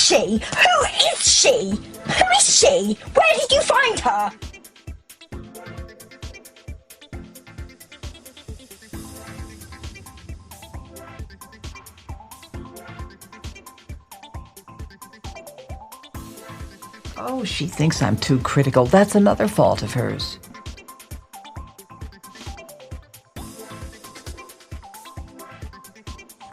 She? Who is she? Who is she? Where did you find her? Oh, she thinks I'm too critical. That's another fault of hers.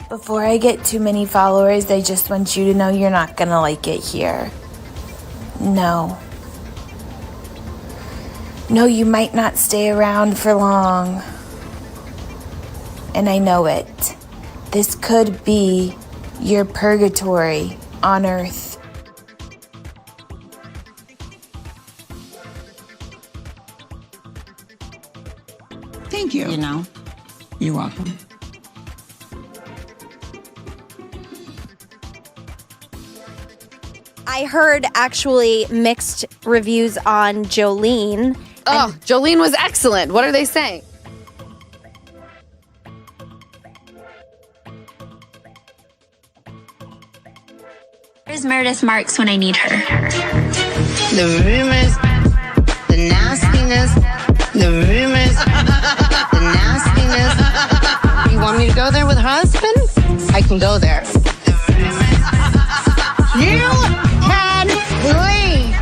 Before I get too many followers, I just want you to know you're not gonna like it here. No. No, you might not stay around for long. And I know it. This could be your purgatory on Earth. Thank you. You know? You're welcome. I heard actually mixed reviews on Joleen. Oh, Joleen was excellent. What are they saying? Where's Meredith Marks when I need her? The rumors, the nastiness, the rumors, the nastiness. You want me to go there with her husband? I can go there. You can leave.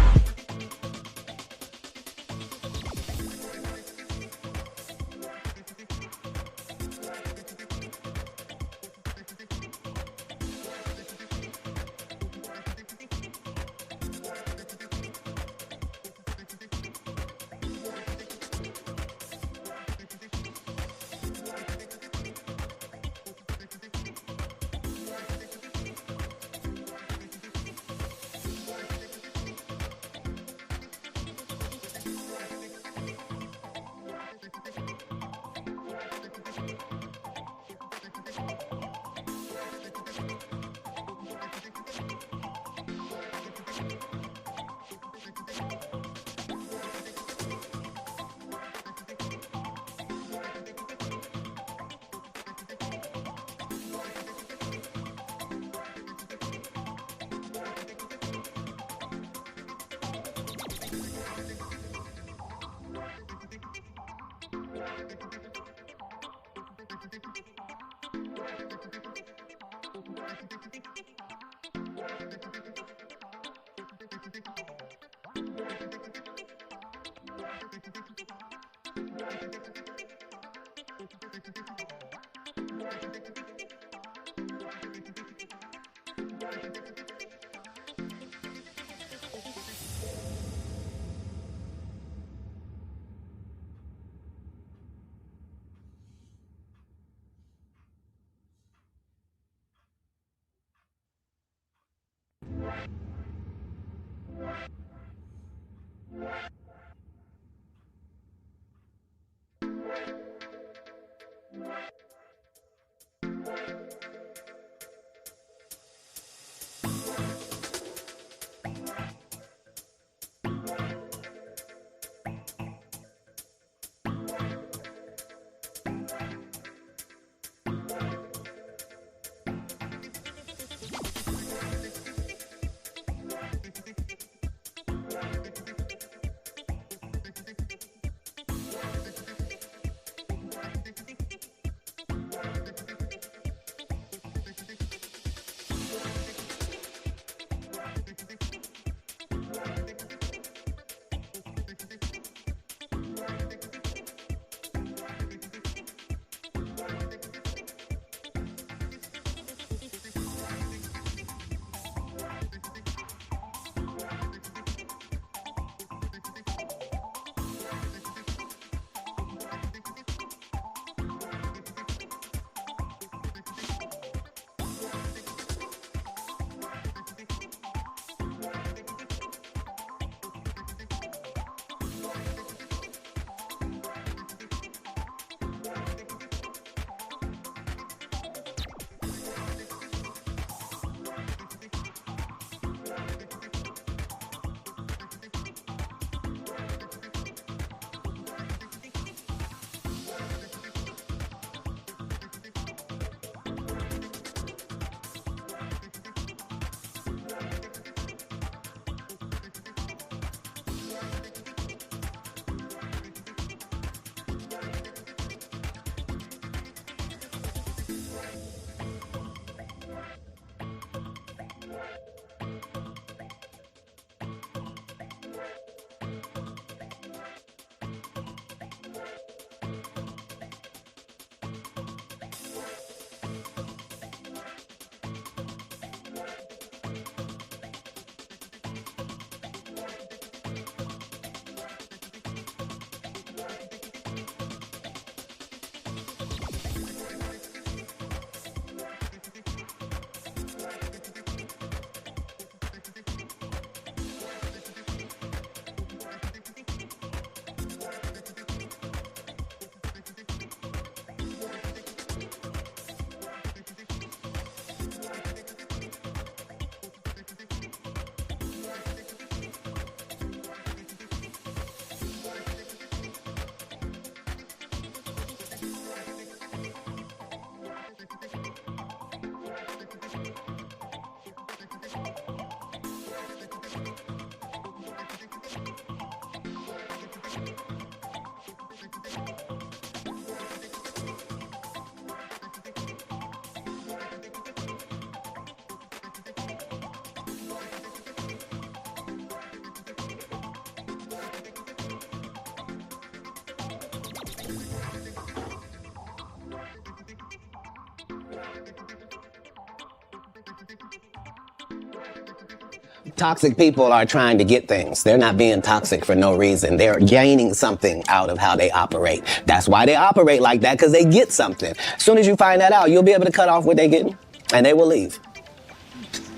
Toxic people are trying to get things. They're not being toxic for no reason. They're gaining something out of how they operate. That's why they operate like that, because they get something. As soon as you find that out, you'll be able to cut off what they're getting, and they will leave.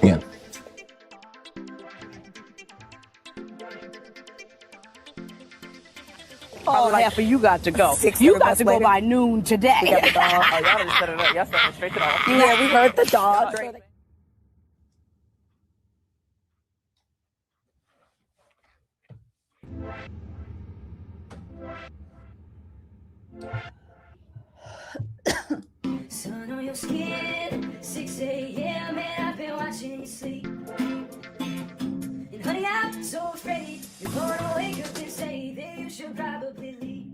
Yeah. Oh, half of you got to go. You got to go by noon today. We got the dog. Oh, y'all already set it up. Y'all set it straight to the dog. Yeah, we heard the dog. Sun on your skin, 6 a.m. and I've been watching you sleep. And honey, I'm so afraid you're gonna wake up and say that you should probably leave.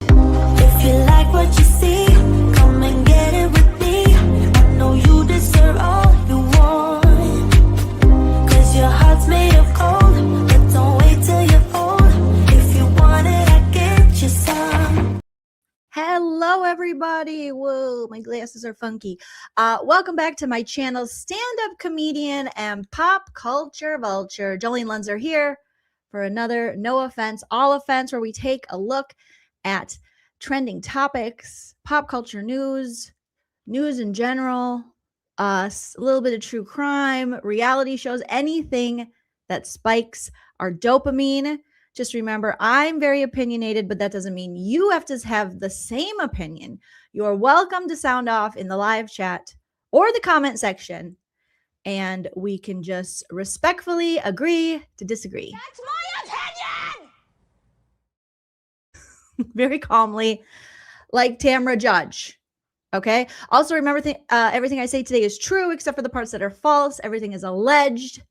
If you like what you see, come and get it with me. I know you deserve all you want, 'cause your heart's made of gold. But don't wait till you're old. If you want it, I get you some. Hello, everybody. Whoa, my glasses are funky. Welcome back to my channel, stand-up comedian and pop culture vulture. Joleen Lunzer here for another No Offense, All Offense, where we take a look at trending topics, pop culture news in general, a little bit of true crime, reality shows, anything that spikes our dopamine. Just remember, I'm very opinionated, but that doesn't mean you have to have the same opinion. You are welcome to sound off in the live chat or the comment section, and we can just respectfully agree to disagree. That's my opinion! Very calmly, like Tamra Judge. Okay? Also, remember, everything I say today is true, except for the parts that are false. Everything is alleged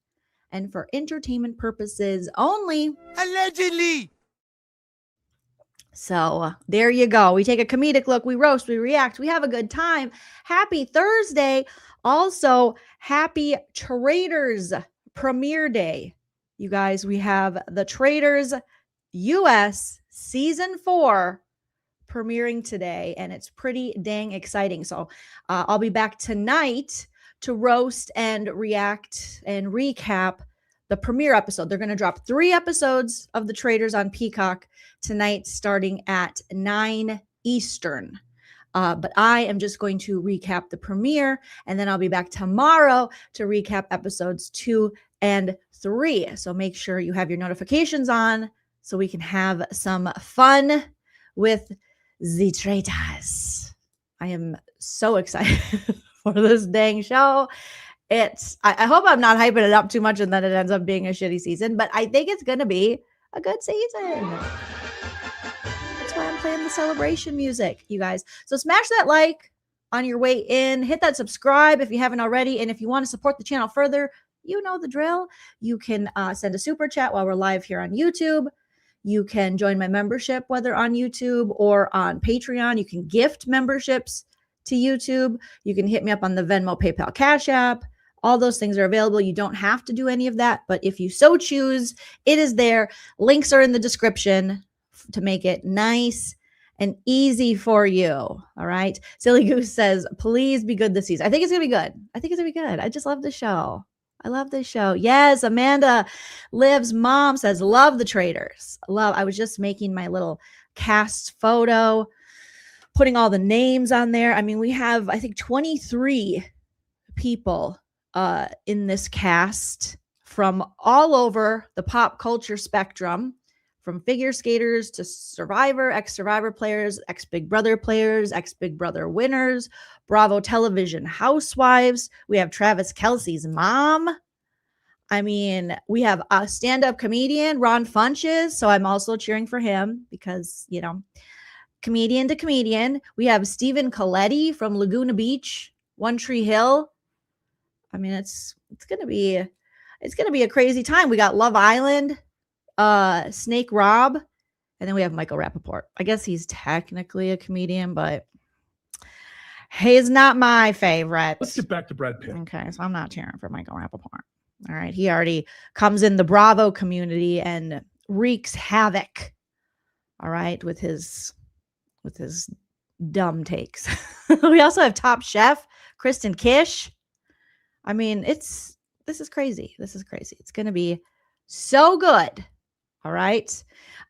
and for entertainment purposes only. Allegedly. So there you go. We take a comedic look. We roast. We react. We have a good time. Happy Thursday. Also, happy Traitors premiere day. You guys, we have the Traitors US Season 4 premiering today, and it's pretty dang exciting. So I'll be back tonight to roast and react and recap the premiere episode. They're going to drop 3 episodes of The Traitors on Peacock tonight, starting at 9 Eastern. But I am just going to recap the premiere, and then I'll be back tomorrow to recap episodes 2 and 3. So make sure you have your notifications on so we can have some fun with The Traitors. I am so excited for this dang show. I hope I'm not hyping it up too much and then it ends up being a shitty season, but I think it's going to be a good season. That's why I'm playing the celebration music, you guys. So smash that like on your way in. Hit that subscribe if you haven't already. And if you want to support the channel further, you know the drill. You can send a super chat while we're live here on YouTube. You can join my membership, whether on YouTube or on Patreon. You can gift memberships to YouTube. You can hit me up on the Venmo, PayPal, Cash App. All those things are available. You don't have to do any of that, but if you so choose, it is there. Links are in the description to make it nice and easy for you. All right. Silly Goose says, please be good this season. I think it's going to be good. I think it's going to be good. I just love the show. I love this show. Yes, Amanda Liv's mom says, love The Traitors. I was just making my little cast photo, putting all the names on there. I mean, we have, I think, 23 people in this cast from all over the pop culture spectrum, from figure skaters to Survivor, ex-Survivor players, ex-Big Brother players, ex-Big Brother winners, Bravo television housewives. We have Travis Kelce's mom. I mean, we have a stand-up comedian, Ron Funches. So I'm also cheering for him because, you know, comedian to comedian. We have Stephen Coletti from Laguna Beach, One Tree Hill. I mean, it's gonna be a crazy time. We got Love Island, Snake Rob, and then we have Michael Rappaport. I guess he's technically a comedian, but he's not my favorite. Let's get back to Brad Pitt. Okay, so I'm not cheering for Michael Rappaport. All right, he already comes in the Bravo community and wreaks havoc. All right, with his dumb takes. We also have Top Chef Kristen Kish. I mean, this is crazy. This is crazy. It's going to be so good. All right.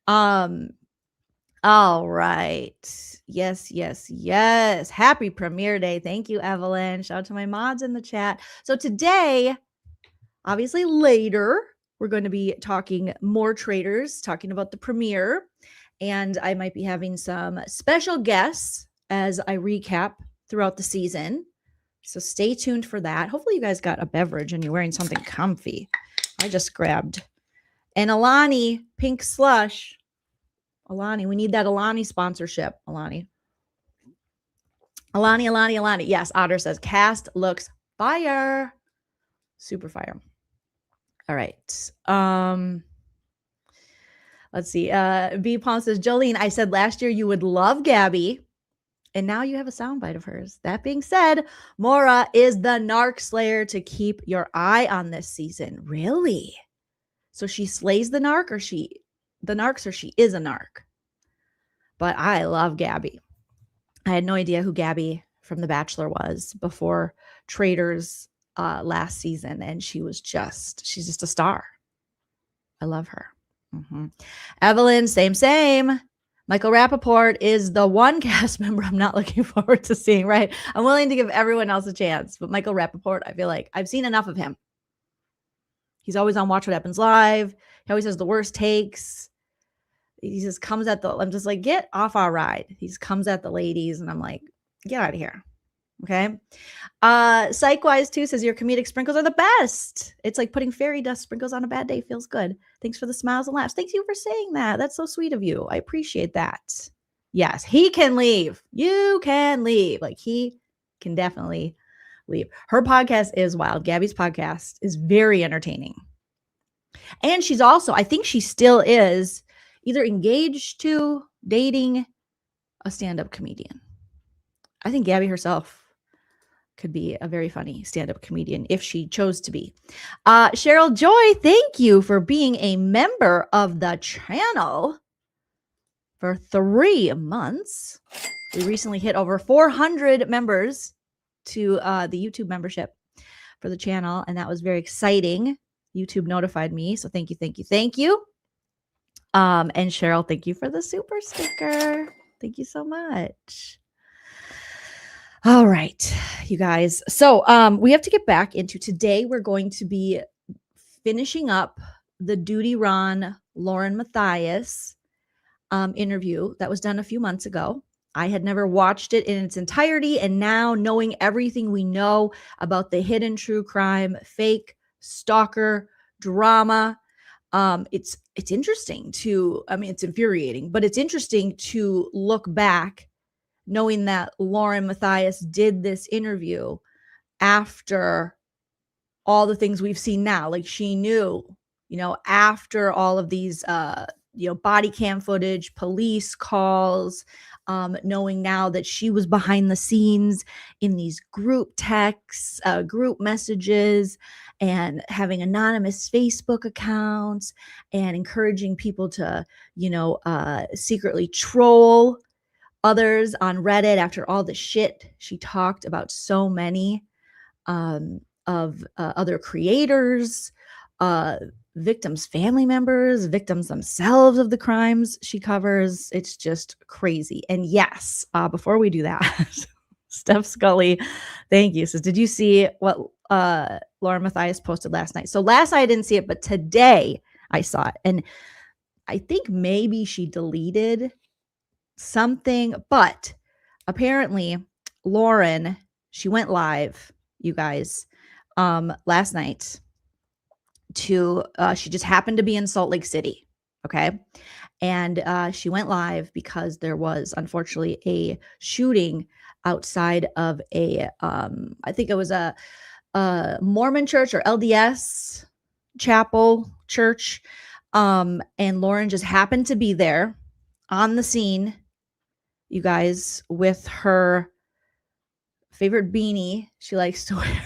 All right. Yes. Happy premiere day. Thank you, Evelyn. Shout out to my mods in the chat. So today, obviously later, we're going to be talking more traders, talking about the premiere. And I might be having some special guests as I recap throughout the season. So stay tuned for that. Hopefully you guys got a beverage and you're wearing something comfy. I just grabbed an Alani pink slush. Alani, we need that Alani sponsorship. Alani. Yes, Otter says cast looks fire. Super fire. All right. Let's see. B Palm says, Jolene, I said last year you would love Gabby. And now you have a soundbite of hers. That being said, Mora is the narc slayer to keep your eye on this season. Really? So she slays the narc, or she is a narc? But I love Gabby. I had no idea who Gabby from The Bachelor was before Traders last season. And she's just a star. I love her. Evelyn, same. Michael Rappaport is the one cast member I'm not looking forward to seeing, right? I'm willing to give everyone else a chance, but Michael Rappaport, I feel like I've seen enough of him. He's always on Watch What Happens Live. He always has the worst takes. He just comes at I'm just like, get off our ride. He just comes at the ladies, and I'm like, get out of here. Okay. Psychwise 2 says your comedic sprinkles are the best. It's like putting fairy dust sprinkles on a bad day. Feels good. Thanks for the smiles and laughs. Thank you for saying that. That's so sweet of you. I appreciate that. Yes, he can leave. You can leave. Like, he can definitely leave. Her podcast is wild. Gabby's podcast is very entertaining. And she's also, I think she still is either engaged to, dating a stand-up comedian. I think Gabby herself could be a very funny stand-up comedian if she chose to be. Cheryl Joy, thank you for being a member of the channel for 3 months. We recently hit over 400 members to the YouTube membership for the channel, and that was very exciting. YouTube notified me, so thank you. And Cheryl, thank you for the super sticker. Thank you so much. All right, you guys. So we have to get back into today. We're going to be finishing up the Doooty Ron LaurenMatthias interview that was done a few months ago. I had never watched it in its entirety, and now knowing everything we know about the hidden true crime, fake stalker drama, it's interesting to, it's infuriating, but it's interesting to look back knowing that LaurenMatthias did this interview after all the things we've seen now. Like, she knew, after all of these, body cam footage, police calls, knowing now that she was behind the scenes in these group texts, group messages, and having anonymous Facebook accounts and encouraging people to, secretly troll others on Reddit after all the shit she talked about so many of other creators, victims' family members, victims themselves of the crimes she covers. It's just crazy. And yes, before we do that, Steph Scully, thank you. Says, did you see what LaurenMatthias posted last night? So last night I didn't see it, but today I saw it. And I think maybe she deleted something, but apparently Lauren, she went live, you guys, last night to, she just happened to be in Salt Lake City. Okay. And she went live because there was unfortunately a shooting outside of a, I think it was a Mormon church or LDS chapel church. And Lauren just happened to be there on the scene, you guys, with her favorite beanie she likes to wear.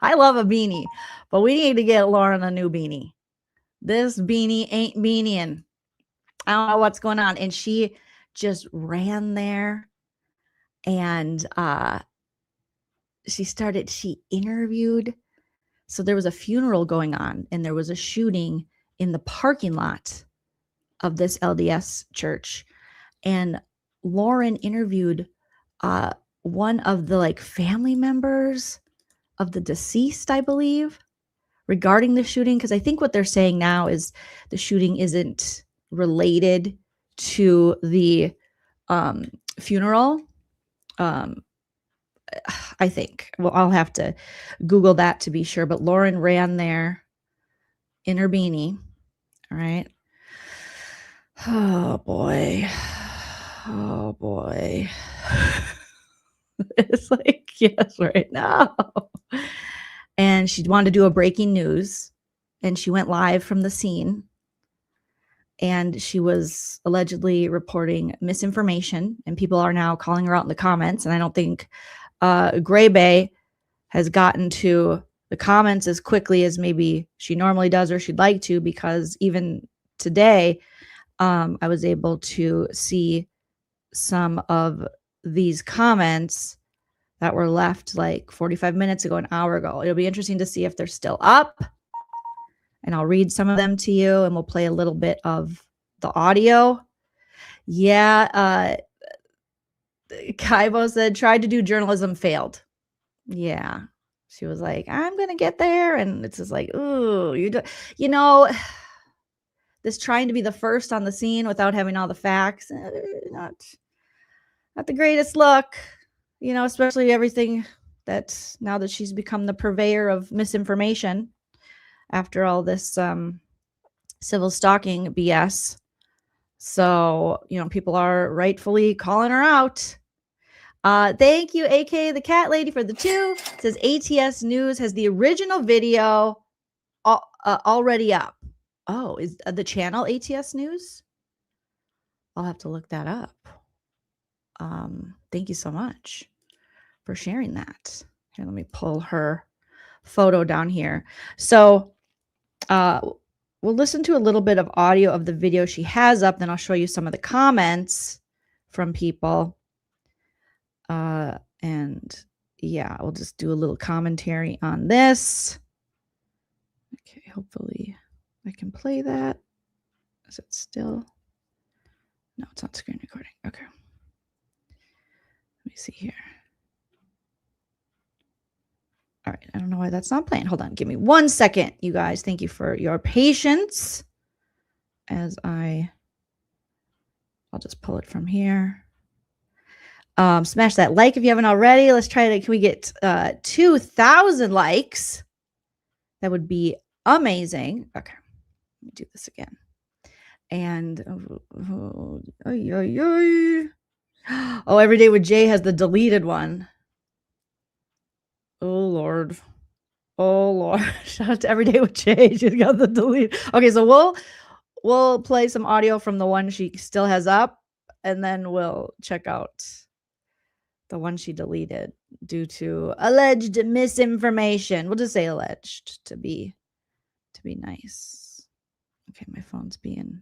I love a beanie, but we need to get Lauren a new beanie. This beanie ain't beanieing. I don't know what's going on. And she just ran there and she interviewed So there was a funeral going on, and there was a shooting in the parking lot of this LDS church. And Lauren interviewed one of the like family members of the deceased, I believe, regarding the shooting. Because I think what they're saying now is the shooting isn't related to the funeral. I think. Well, I'll have to Google that to be sure. But Lauren ran there in her beanie. All right. Oh boy. Oh boy. It's like, yes, right now. And she wanted to do a breaking news, and she went live from the scene. And she was allegedly reporting misinformation, and people are now calling her out in the comments. And I don't think Gray Bay has gotten to the comments as quickly as maybe she normally does or she'd like to, because even today, I was able to see some of these comments that were left like 45 minutes ago, an hour ago. It'll be interesting to see if they're still up, and I'll read some of them to you, and we'll play a little bit of the audio. Yeah. Kaibo said, tried to do journalism, failed. Yeah. She was like, I'm going to get there. And it's just like, ooh, you know, this trying to be the first on the scene without having all the facts, not the greatest look, you know, especially everything that now that she's become the purveyor of misinformation after all this civil stalking BS. So, you know, people are rightfully calling her out. Thank you, AK the Cat Lady, for the 2. It says ATS News has the original video already up. Oh, is the channel ATS News? I'll have to look that up. Thank you so much for sharing that. Here, let me pull her photo down here. So we'll listen to a little bit of audio of the video she has up, then I'll show you some of the comments from people. And yeah, we'll just do a little commentary on this. Okay, hopefully I can play that. Is it still? No, it's not screen recording. Okay. Let me see here. All right, I don't know why that's not playing. Hold on, give me 1 second, you guys. Thank you for your patience as I'll just pull it from here. Smash that like if you haven't already. Let's try to, can we get 2,000 likes? That would be amazing. Okay, let me do this again. And oh, Every Day with Jay has the deleted one. Oh Lord. Oh Lord. Shout out to Every Day with Jay. She's got the delete. Okay, so we'll play some audio from the one she still has up, and then we'll check out the one she deleted due to alleged misinformation. We'll just say alleged to be nice. Okay, my phone's being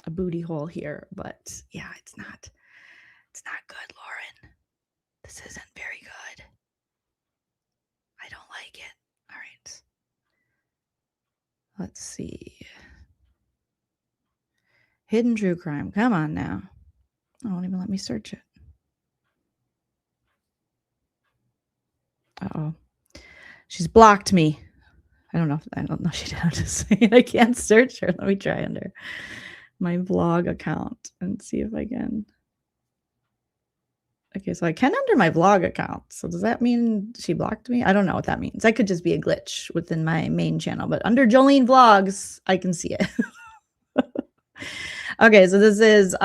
a booty hole here, but yeah, it's not good, Lauren. This isn't very good. I don't like it. All right. Let's see. Hidden true crime. Come on now. It won't even let me search it. Uh-oh. She's blocked me. I don't know if she did. I'm just saying I can't search her. Let me try under my vlog account and see if I can. Okay, so I can under my vlog account. So does that mean she blocked me? I don't know what that means. That could just be a glitch within my main channel, but under Joleen Vlogs, I can see it. Okay, so this is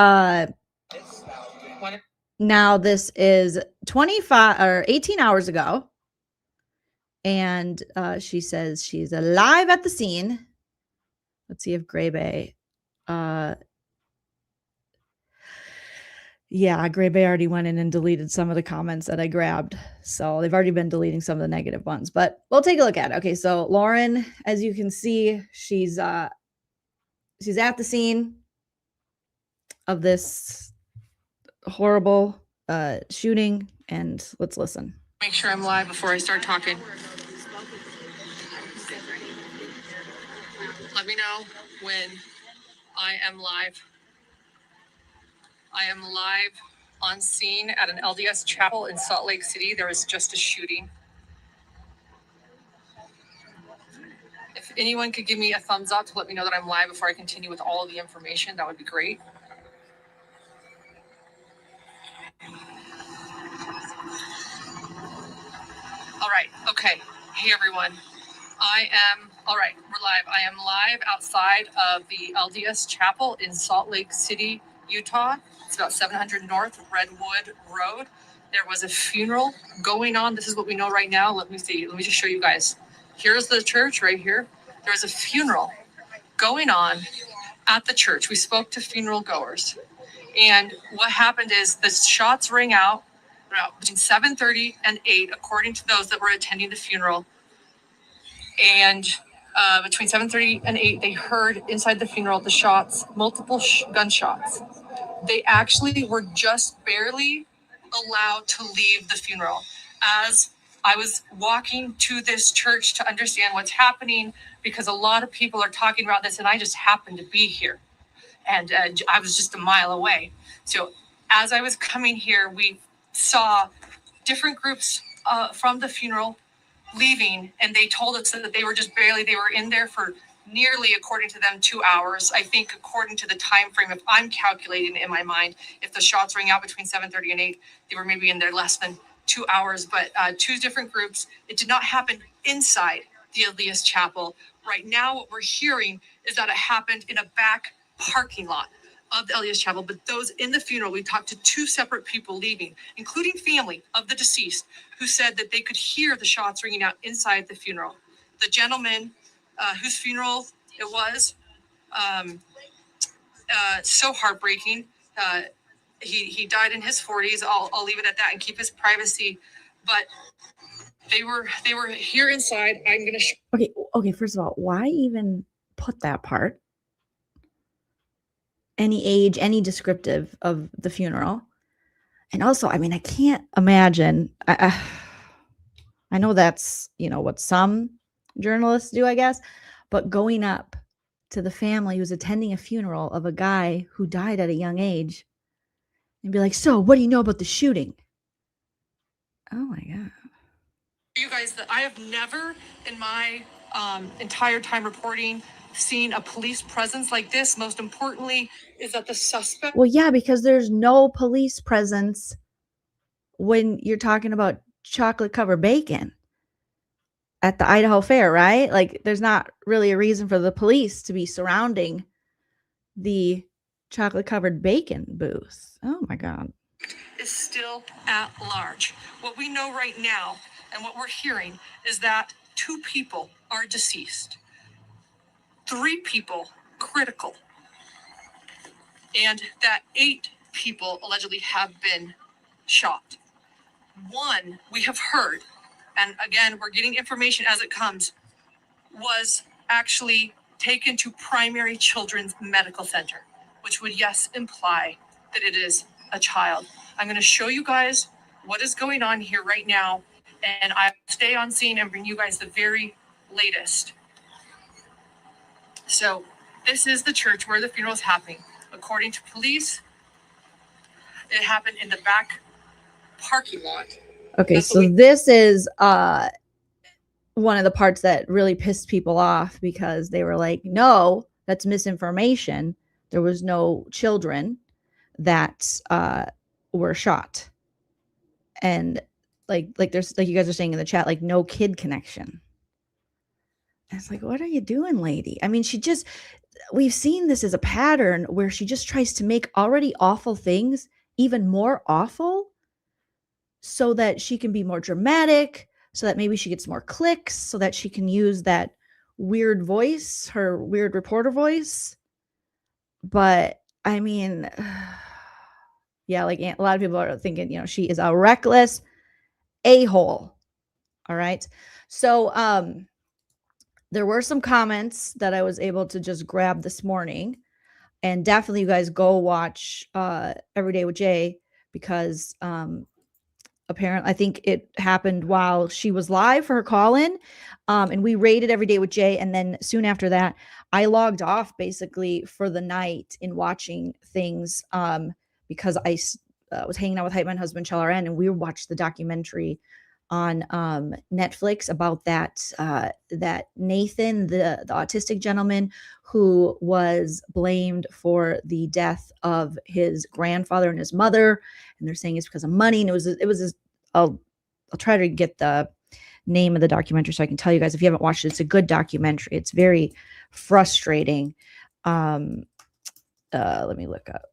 now this is 25 or 18 hours ago. And she says she's alive at the scene. Let's see if Gray Bay. Yeah, Gray Bay already went in and deleted some of the comments that I grabbed. So they've already been deleting some of the negative ones, but we'll take a look at it. Okay, so Lauren, as you can see, she's at the scene of this horrible shooting, and let's listen. Make sure I'm live before I start talking. Let me know when I am live. I am live on scene at an LDS chapel in Salt Lake City. There was just a shooting. If anyone could give me a thumbs up to let me know that I'm live before I continue with all of the information, that would be great. All right. Okay. Hey, everyone. All right, we're live. I am live outside of the LDS Chapel in Salt Lake City, Utah. It's about 700 North Redwood Road. There was a funeral going on. This is what we know right now. Let me see. Let me just show you guys. Here's the church right here. There was a funeral going on at the church. We spoke to funeral goers. And what happened is the shots rang out between 7:30 and 8, according to those that were attending the funeral. And between 7:30 and 8, they heard inside the funeral the shots, multiple gunshots. They actually were just barely allowed to leave the funeral. As I was walking to this church to understand what's happening, because a lot of people are talking about this, and I just happened to be here. And I was just a mile away. So as I was coming here, we saw different groups from the funeral leaving, and they told us that they were in there for nearly, according to them, 2 hours. I think according to the time frame, if I'm calculating it in my mind, if the shots rang out between 7:30 and 8, they were maybe in there less than 2 hours. But two different groups. It did not happen inside the LDS Chapel. Right now, what we're hearing is that it happened in a back parking lot of the LDS Chapel. But those in the funeral, we talked to two separate people leaving, including family of the deceased, who said that they could hear the shots ringing out inside the funeral. The gentleman whose funeral it was, so heartbreaking. He died in his 40s. I'll leave it at that and keep his privacy. But they were here inside. I'm gonna. Okay. First of all, why even put that part? Any age, any descriptive of the funeral, and also, I mean, I can't imagine. I know that's what some journalists do, I guess, but going up to the family who's attending a funeral of a guy who died at a young age and be like, so what do you know about the shooting? Oh my God. You guys, that I have never in my entire time reporting seen a police presence like this. Most importantly is that the suspect. Well, yeah, because there's no police presence when you're talking about chocolate covered bacon at the Idaho Fair, right? Like, there's not really a reason for the police to be surrounding the chocolate covered bacon booth. Oh my God. Is still at large. What we know right now and what we're hearing is that 2 people are deceased, 3 people critical, and that 8 people allegedly have been shot. 1 we have heard, and again, we're getting information as it comes, was actually taken to Primary Children's Medical Center, which would, yes, imply that it is a child. I'm going to show you guys what is going on here right now, and I'll stay on scene and bring you guys the very latest. So this is the church where the funeral is happening. According to police, it happened in the back parking lot. Okay, so this is one of the parts that really pissed people off, because they were like, no, that's misinformation. There was no children that were shot. And like there's, like you guys are saying in the chat, like, no kid connection. And it's like, what are you doing, lady? I mean, we've seen this as a pattern where she just tries to make already awful things even more awful so that she can be more dramatic, so that maybe she gets more clicks, so that she can use that weird voice, her weird reporter voice. But I mean, yeah, like a lot of people are thinking, she is a reckless a-hole. All right. So there were some comments that I was able to just grab this morning, and definitely you guys go watch Every Day with Jay, because apparently, I think it happened while she was live for her call-in. And we rated Every Day with Jay. And then soon after that, I logged off basically for the night in watching things because I was hanging out with Hype Man husband Chalaran, and we watched the documentary on Netflix about that Nathan, the autistic gentleman who was blamed for the death of his grandfather and his mother, and they're saying it's because of money. And I'll try to get the name of the documentary so I can tell you guys if you haven't watched it. It's a good documentary. It's very frustrating. Let me look up.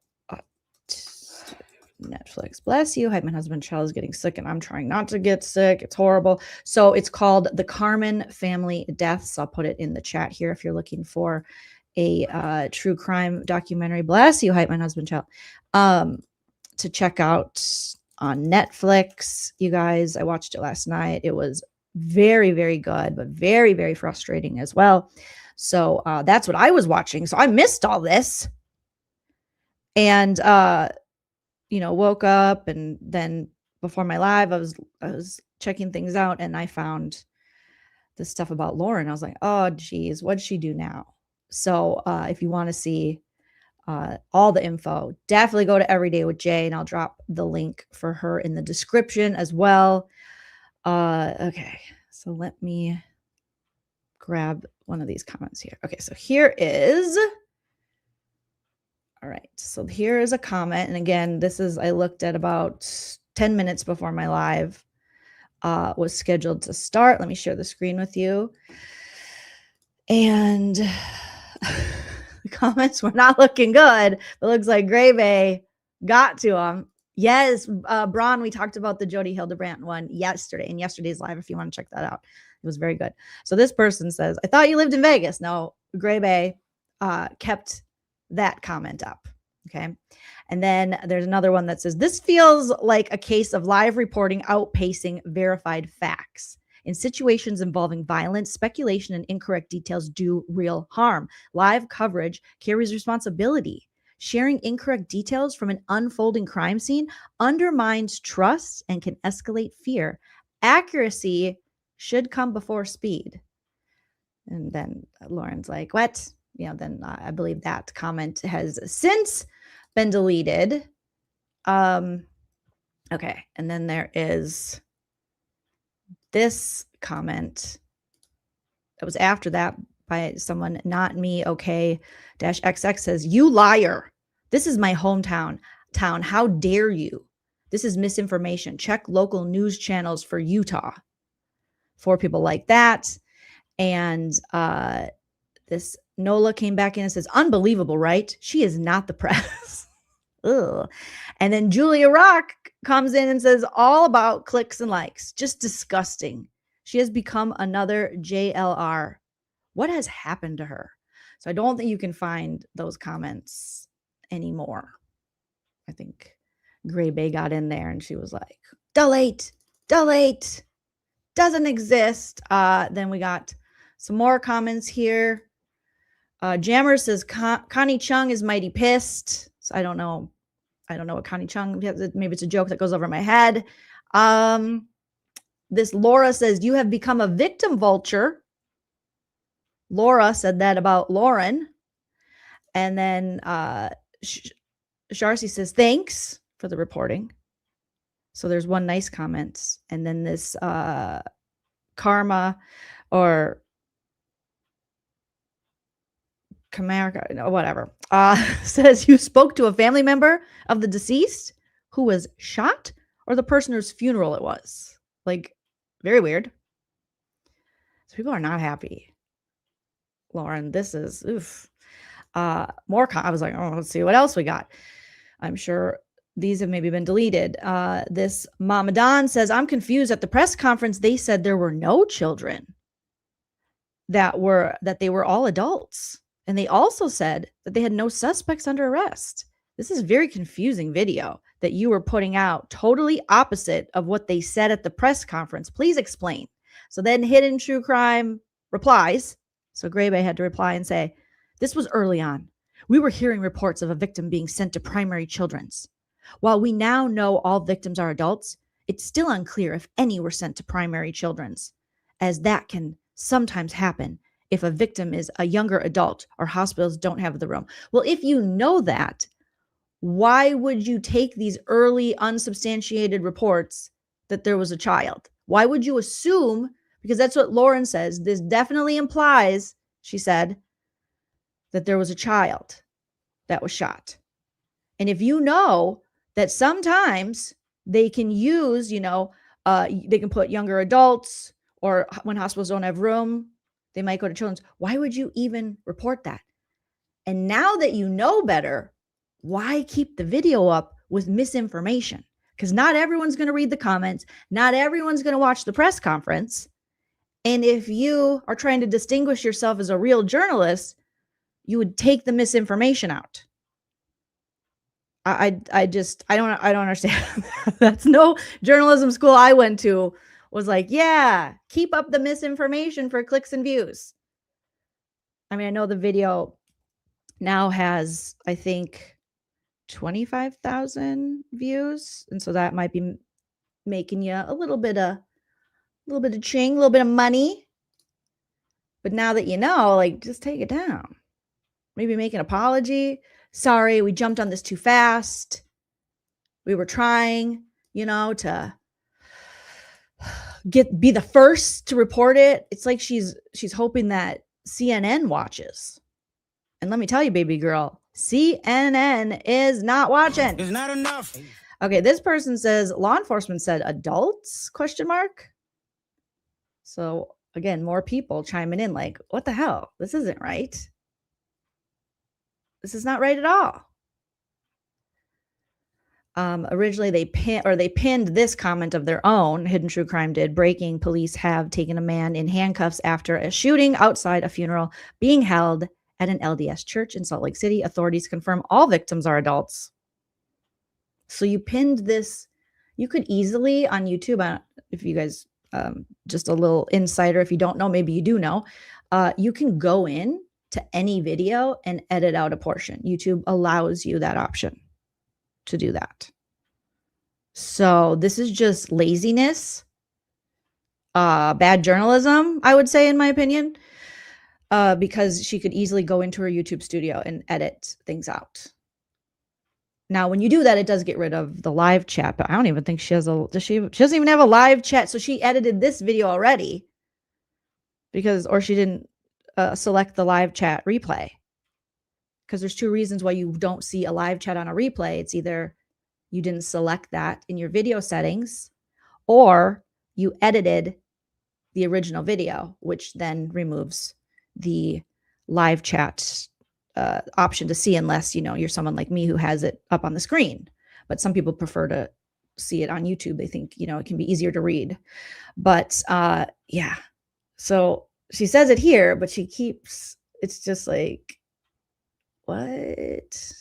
Netflix. Bless you. My husband Charles is getting sick and I'm trying not to get sick. It's horrible. So it's called The Carmen Family Deaths. I'll put it in the chat here if you're looking for a true crime documentary. Bless you, my husband Charles. To check out on Netflix. You guys, I watched it last night. It was very, very good, but very, very frustrating as well. So that's what I was watching. So I missed all this. And woke up, and then before my live, I was checking things out, and I found this stuff about Lauren. I was like, oh geez, what'd she do now? So if you want to see all the info, definitely go to Every Day with Jay, and I'll drop the link for her in the description as well. Okay, so let me grab one of these comments here. Okay, so here is. All right, so here is a comment. And again, I looked at about 10 minutes before my live was scheduled to start. Let me share the screen with you. And the comments were not looking good. It looks like Grave got to them. Yes, Braun, we talked about the Jody Hildebrandt one yesterday, in yesterday's live, if you want to check that out. It was very good. So this person says, I thought you lived in Vegas. No, Grave kept that comment up. Okay. And then there's another one that says, this feels like a case of live reporting outpacing verified facts. In situations involving violence, speculation and incorrect details do real harm. Live coverage carries responsibility. Sharing incorrect details from an unfolding crime scene undermines trust and can escalate fear. Accuracy should come before speed. And then Lauren's like, what? Then I believe that comment has since been deleted. Okay. And then there is this comment that was after that by someone, not me, okay, -XX says, you liar. This is my hometown. How dare you? This is misinformation. Check local news channels for Utah. 4 people like that. And this Nola came back in and says, unbelievable, right? She is not the press. Ugh. And then Julia Rock comes in and says, all about clicks and likes. Just disgusting. She has become another JLR. What has happened to her? So I don't think you can find those comments anymore. I think Gray Bay got in there and she was like, delete, doesn't exist. Then we got some more comments here. Jammer says Connie Chung is mighty pissed. So I don't know what Connie Chung, maybe it's a joke that goes over my head. This Laura says, you have become a victim vulture. Laura said that about Lauren. And then Sharcy says, thanks for the reporting. So there's one nice comment. And then this Karma or Kamara, whatever, says, you spoke to a family member of the deceased who was shot, or the person whose funeral it was. Like, very weird. So people are not happy. Lauren, this is oof. More. I was like, oh, let's see what else we got. I'm sure these have maybe been deleted. This Mama Don says, I'm confused. At the press conference, they said there were no children. That they were all adults. And they also said that they had no suspects under arrest. This is very confusing video that you were putting out, totally opposite of what they said at the press conference. Please explain. So then Hidden True Crime replies. So Gray Bay had to reply and say, this was early on. We were hearing reports of a victim being sent to primary children's. While we now know all victims are adults, It's still unclear if any were sent to primary children's, as that can sometimes happen if a victim is a younger adult or hospitals don't have the room. Well, if you know that, why would you take these early unsubstantiated reports that there was a child? Why would you assume, because that's what Lauren says, this definitely implies, she said, that there was a child that was shot. And if you know that sometimes they can use, they can put younger adults, or when hospitals don't have room, they might go to children's. Why would you even report that? And now that you know better, why keep the video up with misinformation? Because not everyone's going to read the comments. Not everyone's going to watch the press conference. And if you are trying to distinguish yourself as a real journalist, you would take the misinformation out. I don't understand. That's no journalism school I went to was like, yeah, keep up the misinformation for clicks and views. I mean, I know the video now has, I think, 25,000 views. And so that might be making you a little bit of ching, a little bit of money. But now that you know, like, just take it down. Maybe make an apology. Sorry, we jumped on this too fast. We were trying, to be the first to report it. It's like she's hoping that CNN watches. And let me tell you, baby girl, CNN is not watching. It's not enough. Okay, this person says law enforcement said adults ? So again, more people chiming in like, what the hell? This isn't right. This is not right at all. Originally, they pinned this comment of their own. Hidden True Crime did. Breaking: police have taken a man in handcuffs after a shooting outside a funeral being held at an LDS church in Salt Lake City. Authorities confirm all victims are adults. So you pinned this. You could easily on YouTube, if you guys, just a little insider, if you don't know, maybe you do know, you can go in to any video and edit out a portion. YouTube allows you that option to do that. So this is just laziness, bad journalism, I would say, in my opinion, because she could easily go into her YouTube studio and edit things out. Now, when you do that, it does get rid of the live chat, but I don't even think she has she doesn't even have a live chat. So she edited this video already or she didn't select the live chat replay, because there's two reasons why you don't see a live chat on a replay. It's either you didn't select that in your video settings, or you edited the original video, which then removes the live chat option to see, unless you're someone like me who has it up on the screen. But some people prefer to see it on YouTube. They think it can be easier to read. But yeah, so she says it here, but it's just like, what?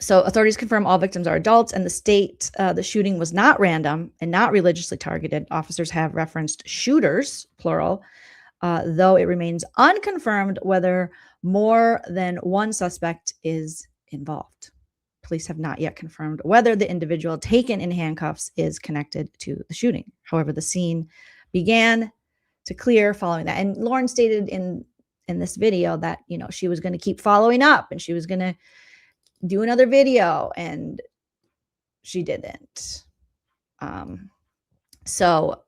So authorities confirm all victims are adults, and the shooting was not random and not religiously targeted. Officers have referenced shooters, plural, though it remains unconfirmed whether more than one suspect is involved. Police have not yet confirmed whether the individual taken in handcuffs is connected to the shooting. However, the scene began to clear following that. And Lauren stated in this video that, she was going to keep following up and she was going to do another video, and she didn't. So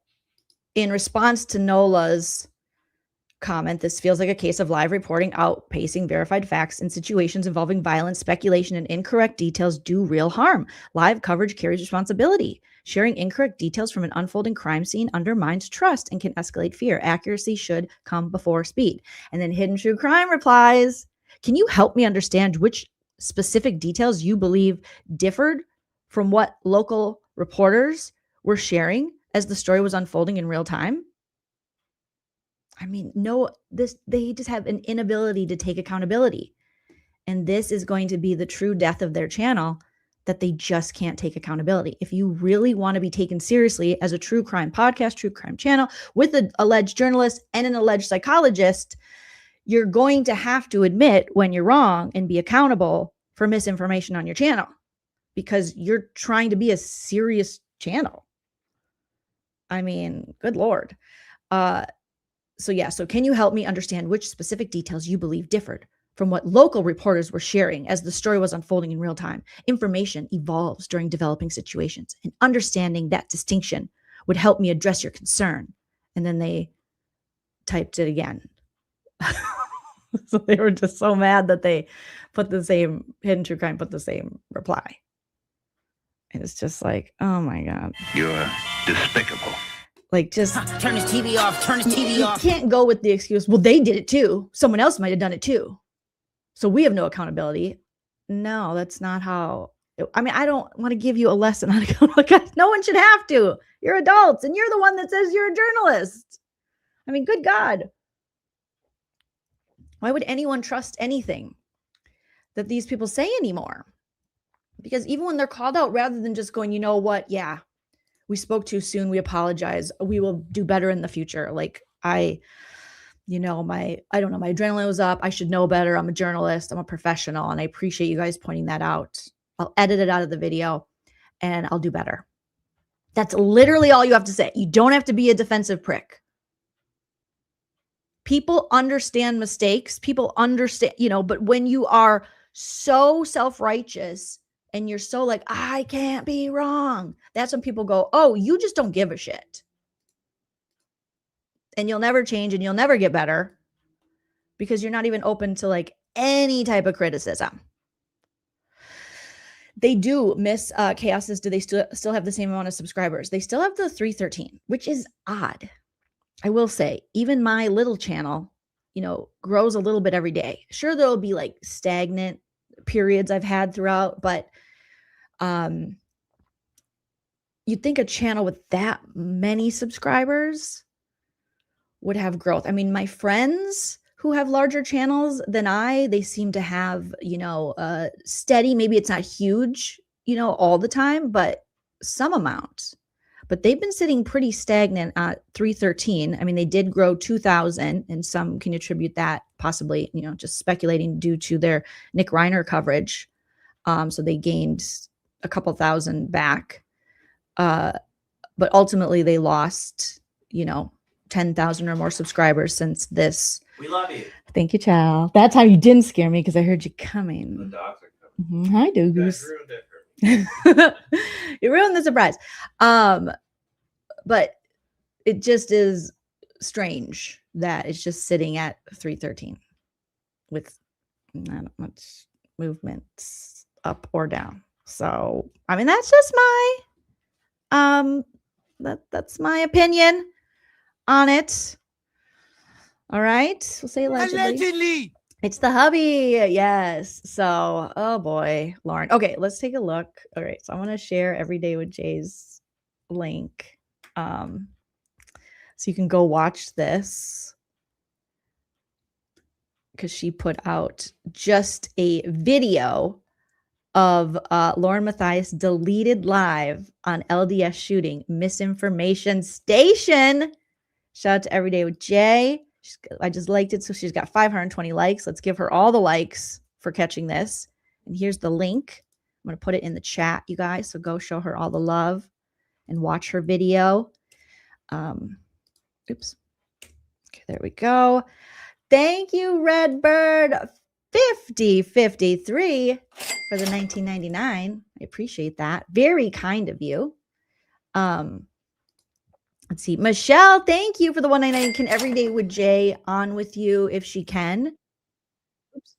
in response to Nola's comment, this feels like a case of live reporting outpacing verified facts. In situations involving violence, speculation, and incorrect details do real harm. Live coverage carries responsibility. Sharing incorrect details from an unfolding crime scene undermines trust and can escalate fear. Accuracy should come before speed. And then Hidden True Crime replies, can you help me understand which specific details you believe differed from what local reporters were sharing as the story was unfolding in real time? I mean, they just have an inability to take accountability. And this is going to be the true death of their channel, that they just can't take accountability. If you really want to be taken seriously as a true crime podcast, true crime channel with an alleged journalist and an alleged psychologist, you're going to have to admit when you're wrong and be accountable for misinformation on your channel. because you're trying to be a serious channel. I mean, good Lord. So can you help me understand which specific details you believe differed from what local reporters were sharing as the story was unfolding in real time? Information evolves during developing situations, and understanding that distinction would help me address your concern. And then they typed it again. So they were just so mad that they put the same hidden true crime, put the same reply. And it's just like, oh my God. You're despicable. Like, just turn his TV off, turn his TV off. You can't go with the excuse, well, they did it too. Someone else might have done it too. So we have no accountability. No, that's not how. I don't want to give you a lesson on accountability. No one should have to. You're adults, and you're the one that says you're a journalist. I mean, good God. Why would anyone trust anything that these people say anymore? Because even when they're called out, rather than just going, you know what? Yeah, we spoke too soon. We apologize. We will do better in the future. Like, my adrenaline was up. I should know better. I'm a journalist. I'm a professional. And I appreciate you guys pointing that out. I'll edit it out of the video and I'll do better. That's literally all you have to say. You don't have to be a defensive prick. People understand mistakes. People understand, but when you are so self-righteous and you're so like, I can't be wrong, that's when people go, oh, you just don't give a shit. And you'll never change and you'll never get better because you're not even open to like any type of criticism. They do miss Chaos's. Do they still have the same amount of subscribers? They still have the 313, which is odd. I will say, even my little channel, grows a little bit every day. Sure, there'll be like stagnant periods I've had throughout, but you'd think a channel with that many subscribers would have growth. I mean, my friends who have larger channels than they seem to have, steady, maybe it's not huge, all the time, but some amount. But they've been sitting pretty stagnant at 313. I mean, they did grow 2,000, and some can attribute that possibly, just speculating due to their Nick Reiner coverage. So they gained a couple thousand back. But ultimately they lost, 10,000 or more subscribers since this. We love you. Thank you, child. That time you didn't scare me because I heard you coming. The dogs are coming. Hi, Doogoose. You ruined the surprise. But it just is strange that it's just sitting at 313 with not much movement up or down. So, I mean, that's just my that's my opinion on it. All right, we'll say allegedly. It's the hubby. Yes. So, oh boy, Lauren. Okay, let's take a look. All right, so I want to share Everyday with Jay's link. So you can go watch this because she put out just a video of LaurenMatthias deleted live on LDS shooting misinformation station. Shout out to Everyday with Jay. I just liked it. So she's got 520 likes. Let's give her all the likes for catching this. And here's the link. I'm going to put it in the chat, you guys. So go show her all the love and watch her video. Oops. Okay, there we go. Thank you, Redbird 5053 for the 1999. I appreciate that. Very kind of you. Let's see. Michelle, thank you for the 199. Can Everyday with Jay on with you if she can? Oops.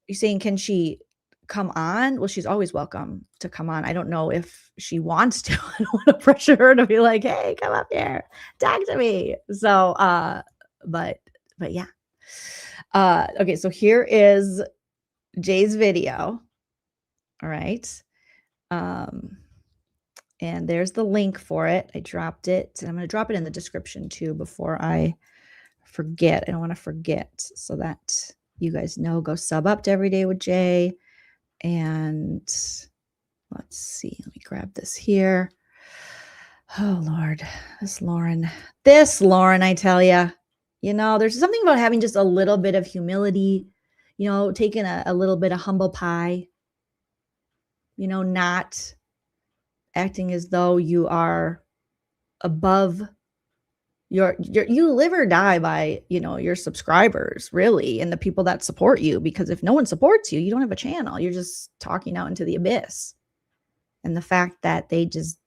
You're saying, can she come on? Well, she's always welcome to come on. I don't know if she wants to. I don't want to pressure her to be like, hey, come up here, talk to me. So, but yeah. Okay, so here is Jay's video. All right. And there's the link for it. I dropped it. And I'm going to drop it in the description too before I forget. I don't want to forget, so that you guys know. Go sub up to Everyday with Jay. And let's see. Let me grab this here. Oh, Lord. This Lauren, I tell you. There's something about having just a little bit of humility, taking a little bit of humble pie. not acting as though you are above you live or die by, your subscribers, really, and the people that support you, because if no one supports you, you don't have a channel. You're just talking out into the abyss. And the fact that they just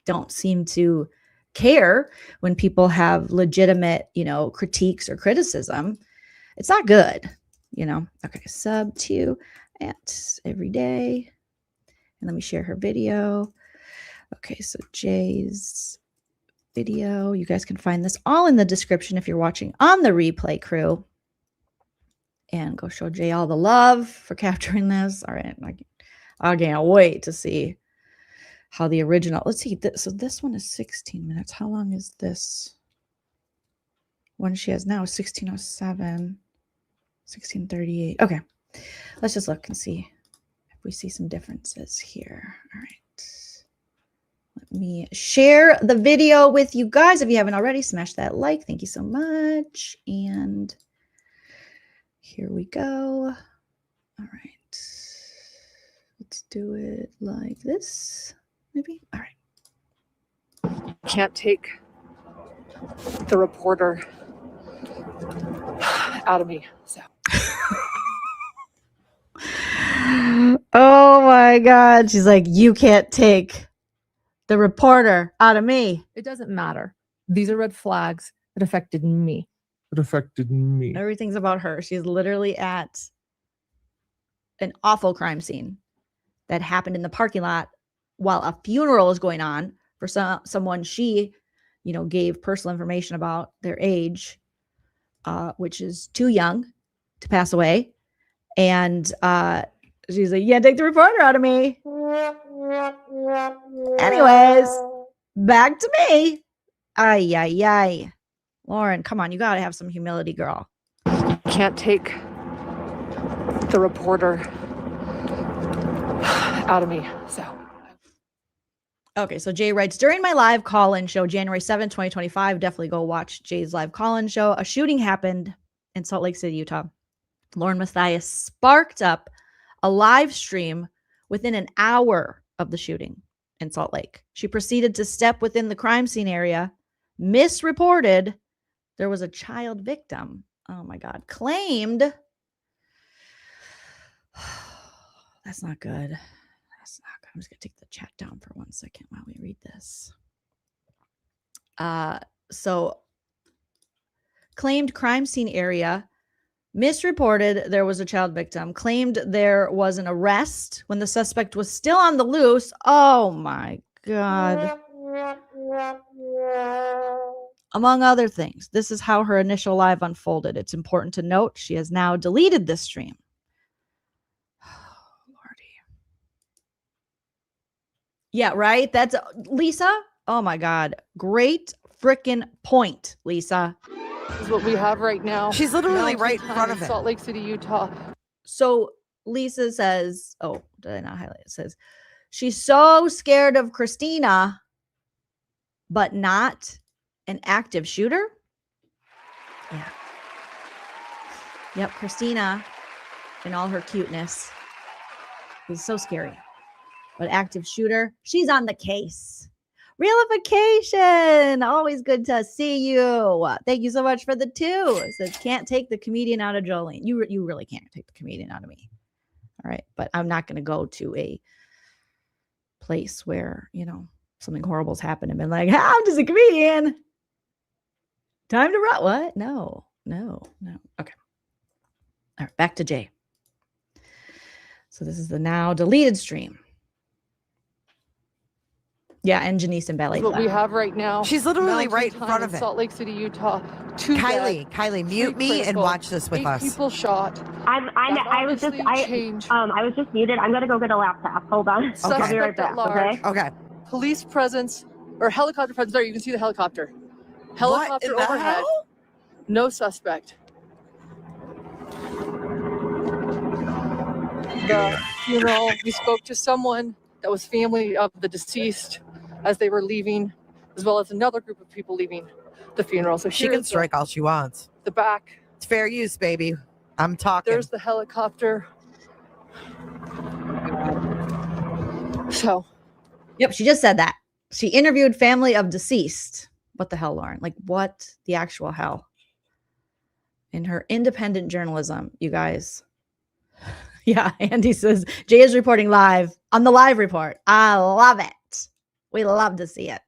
don't seem to care when people have legitimate, critiques or criticism, it's not good, Okay, sub to at every day. And let me share her video. Okay, so Jay's video. You guys can find this all in the description if you're watching on the replay, crew. And go show Jay all the love for capturing this. All right, I can't wait to see how the original. Let's see. So this one is 16 minutes. How long is this one she has now? 1607, 1638. Okay, let's just look and see if we see some differences here. All right. Let me share the video with you guys. If you haven't already, smash that like. Thank you so much. And here we go. All right. Let's do it like this, maybe. All right. Can't take the reporter out of me. So. Oh my God. She's like, you can't take the reporter out of me. It doesn't matter. These are red flags. It affected me. It affected me. Everything's about her. She's literally at an awful crime scene that happened in the parking lot while a funeral is going on for someone she, gave personal information about their age, which is too young to pass away. And she's like, yeah, take the reporter out of me. Anyways, back to me. Ay, ay, ay. Lauren, come on. You got to have some humility, girl. Can't take the reporter out of me. So. Okay, so Jay writes, during my live call-in show, January 7th, 2025, definitely go watch Jay's live call-in show. A shooting happened in Salt Lake City, Utah. LaurenMatthias sparked up a live stream within an hour of the shooting in Salt Lake. She proceeded to step within the crime scene area, misreported there was a child victim. Oh my God. Claimed. That's not good. That's not good. I'm just going to take the chat down for 1 second while we read this. So claimed crime scene area, misreported there was a child victim, claimed there was an arrest when the suspect was still on the loose. Oh my God. Among other things, this is how her initial live unfolded. It's important to note she has now deleted this stream. Oh, Lordy. Yeah, right? That's Lisa. Oh my God. Great freaking point, Lisa. This is what we have right now. She's literally right in front of it. Salt Lake City, Utah. So Lisa says, oh, did I not highlight it? It says, she's so scared of Christina, but not an active shooter. Yeah. Yep. Christina, in all her cuteness, is so scary. But active shooter, she's on the case. Realification. Always good to see you. Thank you so much for the 2. It says, can't take the comedian out of Jolene. You really can't take the comedian out of me. All right. But I'm not going to go to a place where, something horrible's happened and been like, I'm just a comedian. Time to run. What? No. Okay. All right. Back to Jay. So this is the now deleted stream. Yeah, and Janice and Ballet. What we have right now. She's literally right in front of it. Salt Lake City, Utah. Kylie, mute me and watch this with 8 us. people shot. I was just muted. I'm gonna go get a laptop. Hold on. Okay. I'll be right back. Okay. Police presence or helicopter presence. There, you can see the helicopter. Helicopter What in the overhead. hell? No suspect. The funeral. We spoke to someone that was family of the deceased as they were leaving, as well as another group of people leaving the funeral. So she can strike all she wants. The back. It's fair use, baby. I'm talking. There's the helicopter. So, yep, she just said that. She interviewed family of deceased. What the hell, Lauren? Like, what the actual hell? In her independent journalism, you guys. Yeah, Andy says, Jay is reporting live on the live report. I love it. We love to see it.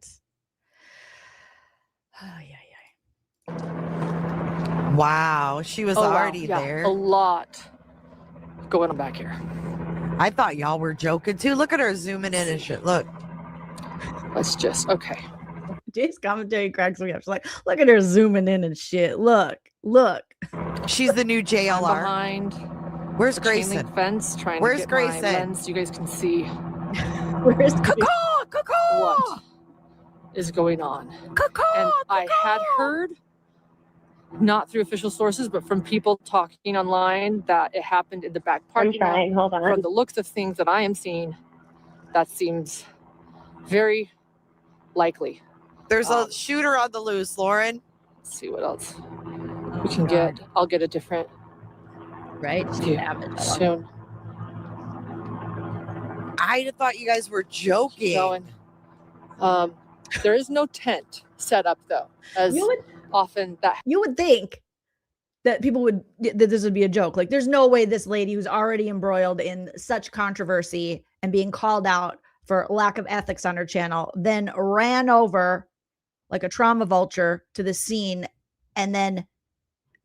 Wow, she was already there. A lot going on back here. I thought y'all were joking too. Look at her zooming in and shit. Look. Let's just, okay. Jay's commentary cracks me up. She's like, look at her zooming in and shit. Look. She's the new JLR. Behind. Where's chain Grayson? link fence, trying Where's to get Grayson? my lens so you guys can see Where's what is going on. And I had heard, not through official sources, but from people talking online, that it happened in the back parking lot. Hold on. From the looks of things that I am seeing, that seems very likely. There's a shooter on the loose, Lauren. Let's see what else we can get. I'll get a different view soon. I thought you guys were joking. Going. There is no tent set up though, as often that you would think that people would that this would be a joke. Like, there's no way this lady who's already embroiled in such controversy and being called out for lack of ethics on her channel then ran over like a trauma vulture to the scene and then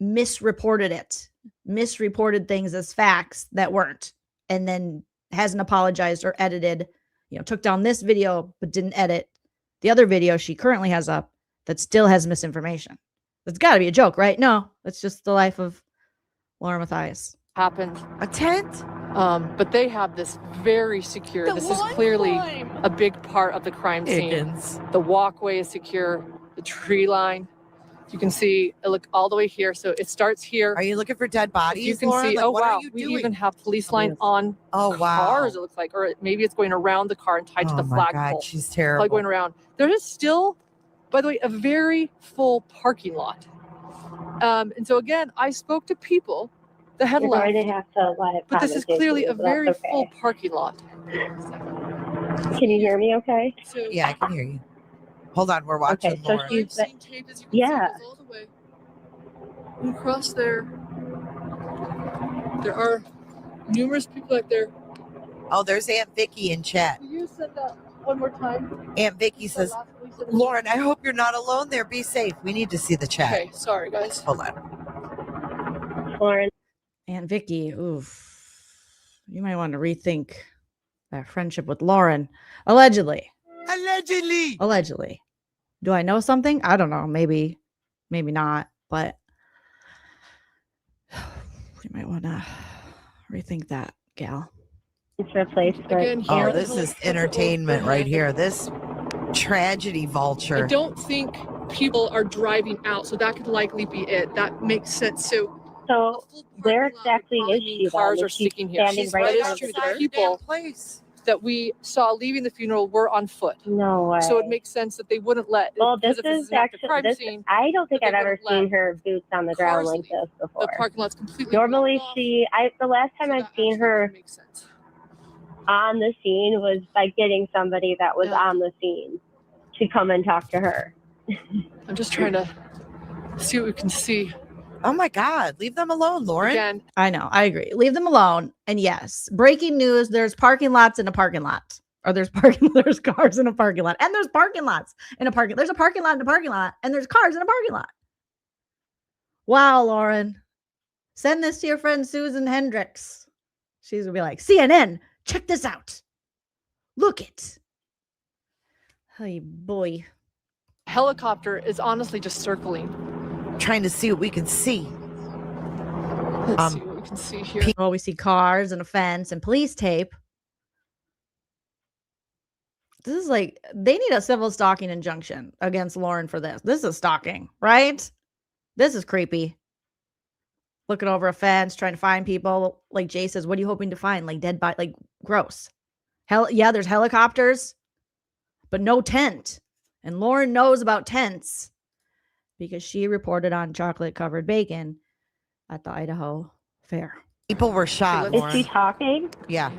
misreported things as facts that weren't, and then hasn't apologized or edited, took down this video but didn't edit the other video she currently has up that still has misinformation. It's got to be a joke, right? No, it's just the life of LaurenMatthias. happened. A tent? But they have this very secure. This is clearly a big part of the crime scene. The walkway is secure. The tree line. You can see it look all the way here. So it starts here. Are you looking for dead bodies? You can Lauren? see. Like, Oh what wow! are you We doing? even have police line on wow. cars. It looks like, or maybe it's going around the car and tied to the my flagpole. God, she's terrible. Probably going around. There is still, by the way, a very full parking lot. And so again, I spoke to people that had You're left. going to have to live But this is commentate clearly you, a but that's very okay. full parking lot. Can you hear me okay? Yeah, I can hear you. Hold on, we're watching Okay, so Lauren. she's yeah. Across there are numerous people out there. Oh, there's Aunt Vicky in chat. Will you said that one more time? Aunt Vicky says, Lauren, I hope you're not alone there. Be safe. We need to see the chat. Okay, sorry guys. Hold on. Lauren. Aunt Vicky, oof. You might want to rethink that friendship with Lauren. Allegedly. Do I know something? I don't know. Maybe not. But you might want to rethink that, gal. It's replaced. Oh, this is entertainment right here. This tragedy vulture. I don't think people are driving out, so that could likely be it. That makes sense. So where exactly is she? Cars then? are Is she sticking here. standing right in front of The people that we saw leaving the funeral were on foot. No way. So it makes sense that they wouldn't let. Well, because this if is an active actually. crime This, scene, I don't think that I've they ever wouldn't let seen her boots on the ground like this before. the parking lot's completely. Normally, blocked off. the last time I've seen her on the scene was by getting somebody that was on the scene to come and talk to her. I'm just trying to see what we can see. Oh my God, leave them alone, Lauren. Again, I know. I agree. Leave them alone. And yes, breaking news, there's parking lots in a parking lot. Or there's cars in a parking lot. And there's parking lots in a parking. There's a parking lot in a parking lot. And there's cars in a parking lot. Wow, Lauren. Send this to your friend Susan Hendricks. She's going to be like, CNN, check this out. Look it. Hey, boy. helicopter is honestly just circling. Trying to see what we can see. Let's see what we can see here. Oh, we see cars and a fence and police tape. This is like, they need a civil stalking injunction against Lauren for this. This is stalking, right? This is creepy. Looking over a fence, trying to find people. Like Jay says, what are you hoping to find? Like dead body, like gross. Hell, yeah, there's helicopters, but no tent. And Lauren knows about tents because she reported on chocolate-covered bacon at the Idaho Fair. People were shot. Is she talking? Yeah.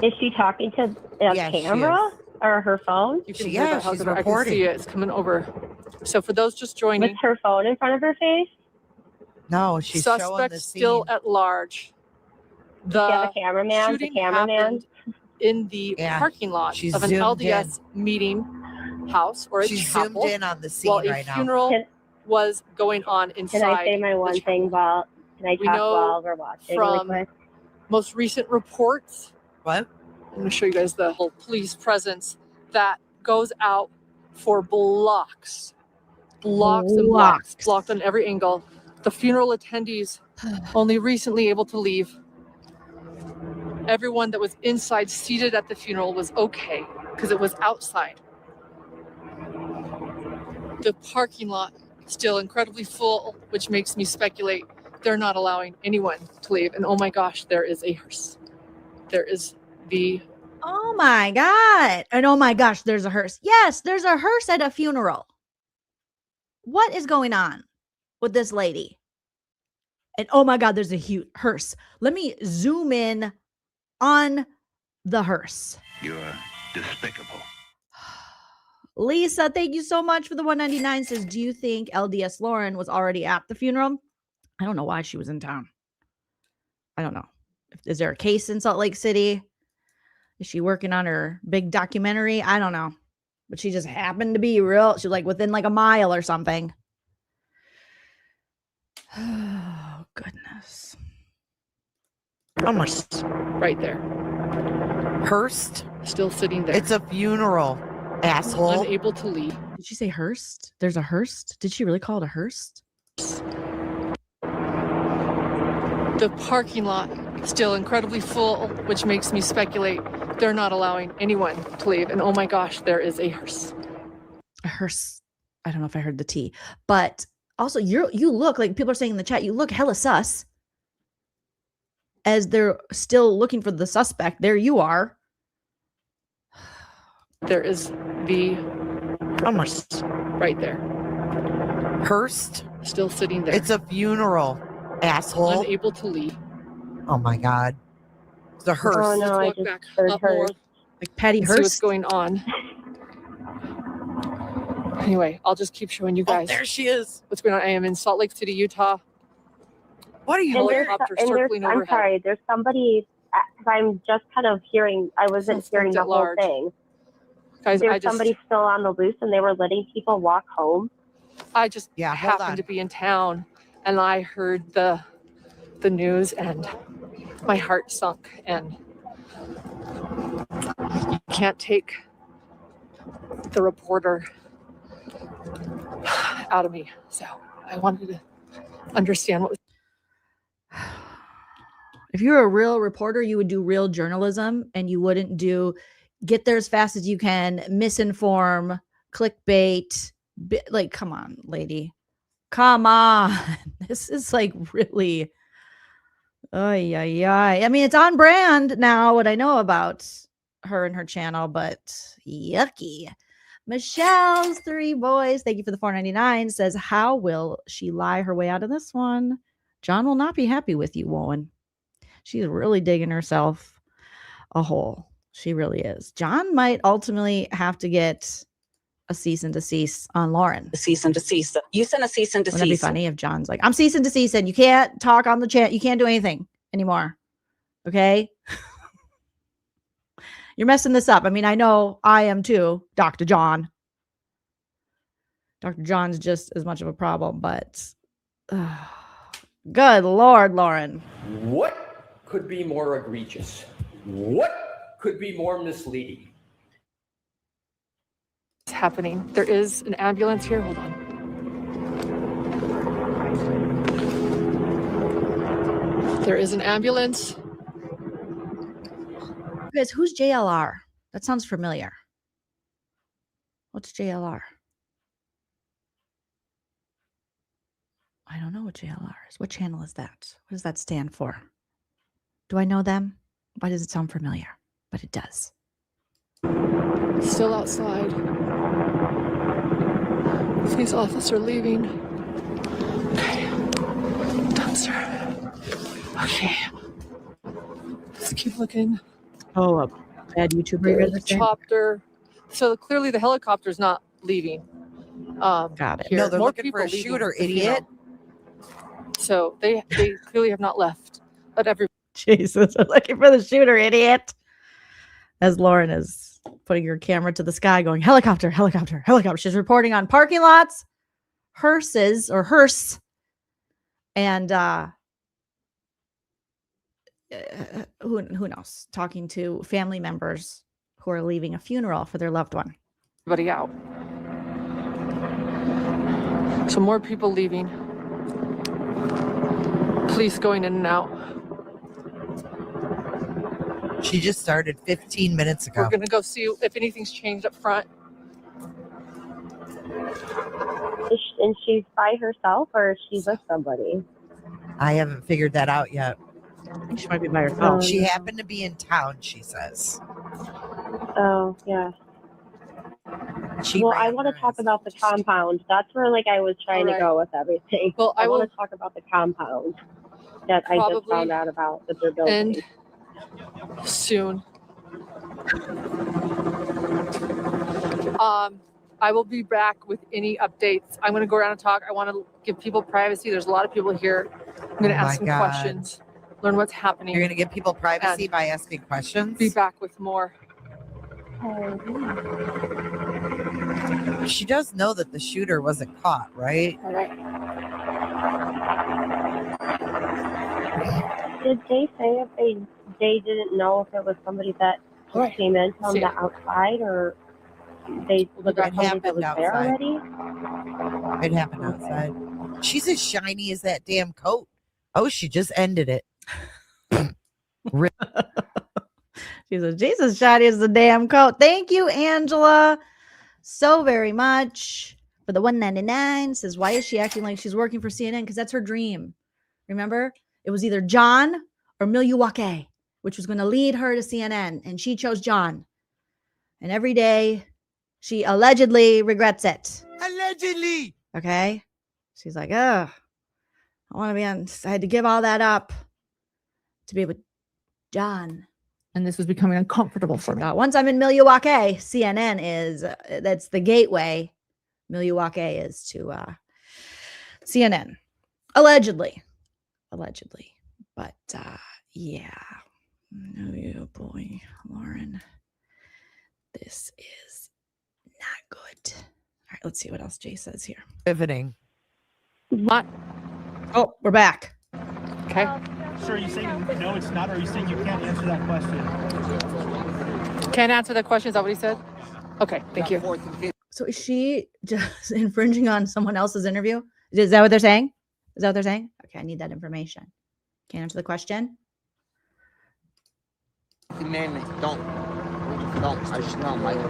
Is she talking to a Yeah, she camera is. or her phone? You can She- hear yeah, that. How's she's it? I can reporting. see it. It's coming over. So for those just With joining, her phone in front of her face? No, she's showing the suspect scene. still at large. Does she have The a cameraman? The shooting cameraman? happened in the Yeah, parking lot she's of an zoomed LDS meeting house or a She's chapel zoomed in on the scene while a right now. funeral was going on inside. Can I say my one thing while can I We talk know while we're watching really from quick? most recent reports. What? I'm going to show you guys the whole police presence that goes out for blocks and blocks, blocked on every angle. The funeral attendees only recently able to leave. Everyone that was inside seated at the funeral was okay because it was outside. The parking lot still incredibly full, which makes me speculate they're not allowing anyone to leave. And oh my gosh, there is a hearse. There is the Oh my God. And oh my gosh, there's a hearse. Yes, there's a hearse at a funeral. What is going on with this lady? And oh my God, there's a huge hearse. Let me zoom in on the hearse. You're despicable. Lisa, thank you so much for the 199. Says, do you think LDS Lauren was already at the funeral? I don't know why she was in town. I don't know. Is there a case in Salt Lake City? Is she working on her big documentary? I don't know. But she just happened to be she was like within like a mile or something. Oh, goodness. Almost right there. Hearst? Still sitting there. It's a funeral, asshole. Unable to leave. Did she say Hearst? There's a Hearst? Did she really call it a Hearst? The parking lot still incredibly full, which makes me speculate they're not allowing anyone to leave. And oh my gosh, there is a hearse. A hearse. I don't know if I heard the T, but also you look like people are saying in the chat, you look hella sus as they're still looking for the suspect. There you are. There is the almost right there. Hearst? Still sitting there. It's a funeral, asshole. Unable to leave. Oh my God. The hearse. Oh no, I Let's just walk back heard up her. more. Like Patty and see what's Hearst. going on. Anyway, I'll just keep showing you guys. Oh, there she is. What's going on? I am in Salt Lake City, Utah. What are you And there's, Helicopter and there's, circling I'm overhead. sorry, there's somebody, because I'm just kind of hearing, I wasn't Suspect hearing the at whole large. thing. Guys, There's somebody still on the loose and they were letting people walk home. I just Yeah, hold happened on. to be in town and I heard the news and my heart sunk, and you can't take the reporter out of me. So I wanted to understand what was. If you're a real reporter, you would do real journalism and you wouldn't do get there as fast as you can, misinform, clickbait. Like, come on, lady. Come on. This is like really. I mean, it's on brand now, what I know about her and her channel, but yucky. Michelle's 3 boys. Thank you for the $4.99. Says, how will she lie her way out of this one? John will not be happy with you, Woman. She's really digging herself a hole. She really is. John might ultimately have to get a cease and desist on Lauren. A cease and desist. You sent a cease and desist. Wouldn't that be funny if John's like, I'm cease and desist and you can't talk on the chat. You can't do anything anymore. Okay? You're messing this up. I mean, I know I am too, Dr. John. Dr. John's just as much of a problem, but good Lord, Lauren. What could be more egregious? What could be more misleading? It's happening. There is an ambulance here. Hold on. There is an ambulance. Guys, who's JLR? That sounds familiar. What's JLR? I don't know what JLR is. What channel is that? What does that stand for? Do I know them? Why does it sound familiar? But it does. Still outside. Police officer leaving. Okay. Done, sir. Okay. Let's keep looking. Oh, a bad YouTuber. You guys are saying? Helicopter. So clearly the helicopter's not leaving. Got it. Here. No, they're More looking people for a leaving, shooter, if you idiot. know. So they clearly have not left. But Jesus, I'm looking for the shooter, idiot. As Lauren is putting her camera to the sky, going helicopter, helicopter, helicopter. She's reporting on parking lots, hearse, and who knows? Talking to family members who are leaving a funeral for their loved one. everybody out. So more people leaving. Police going in and out. She just started 15 minutes ago. We're gonna go see if anything's changed up front. And she's by herself, or she's with somebody? I haven't figured that out yet. I think she might be by herself. She happened to be in town, she says. Oh, yeah. She I want to talk about the compound. That's where, I was trying to go with everything. Well, I want to talk about the compound that I just found out about that they're building. And soon. I will be back with any updates. I'm going to go around and talk. I want to give people privacy. There's a lot of people here. I'm going to ask some questions, learn what's happening. You're going to give people privacy by asking questions? Be back with more. She does know that the shooter wasn't caught, right? All right. Did they say if they didn't know if it was somebody that came in from the outside, or was that somebody that was there already? It happened outside. She's as shiny as that damn coat. Oh, she just ended it. She's a Jesus shot is the damn coat. Thank you, Angela, so very much for the $1.99. Says, why is she acting like she's working for CNN? Because that's her dream. Remember, it was either John or Milwaukee, which was going to lead her to CNN, and she chose John. And every day, she allegedly regrets it. Allegedly. Okay, she's like, I want to be on. I had to give all that up to be with John. And this was becoming uncomfortable for me. Once I'm in Milwaukee, CNN is, that's the gateway. Milwaukee is to CNN. Allegedly. But yeah. Oh boy, Lauren. This is not good. All right, let's see what else Jay says here. Riveting. What? Oh, we're back. Okay. Sir, are you saying no, it's not, or are you saying you can't answer that question? Can't answer that question? Is that what he said? Okay, thank you. So is she just infringing on someone else's interview? Is that what they're saying? Is that what they're saying? Okay, I need that information. Can't answer the question?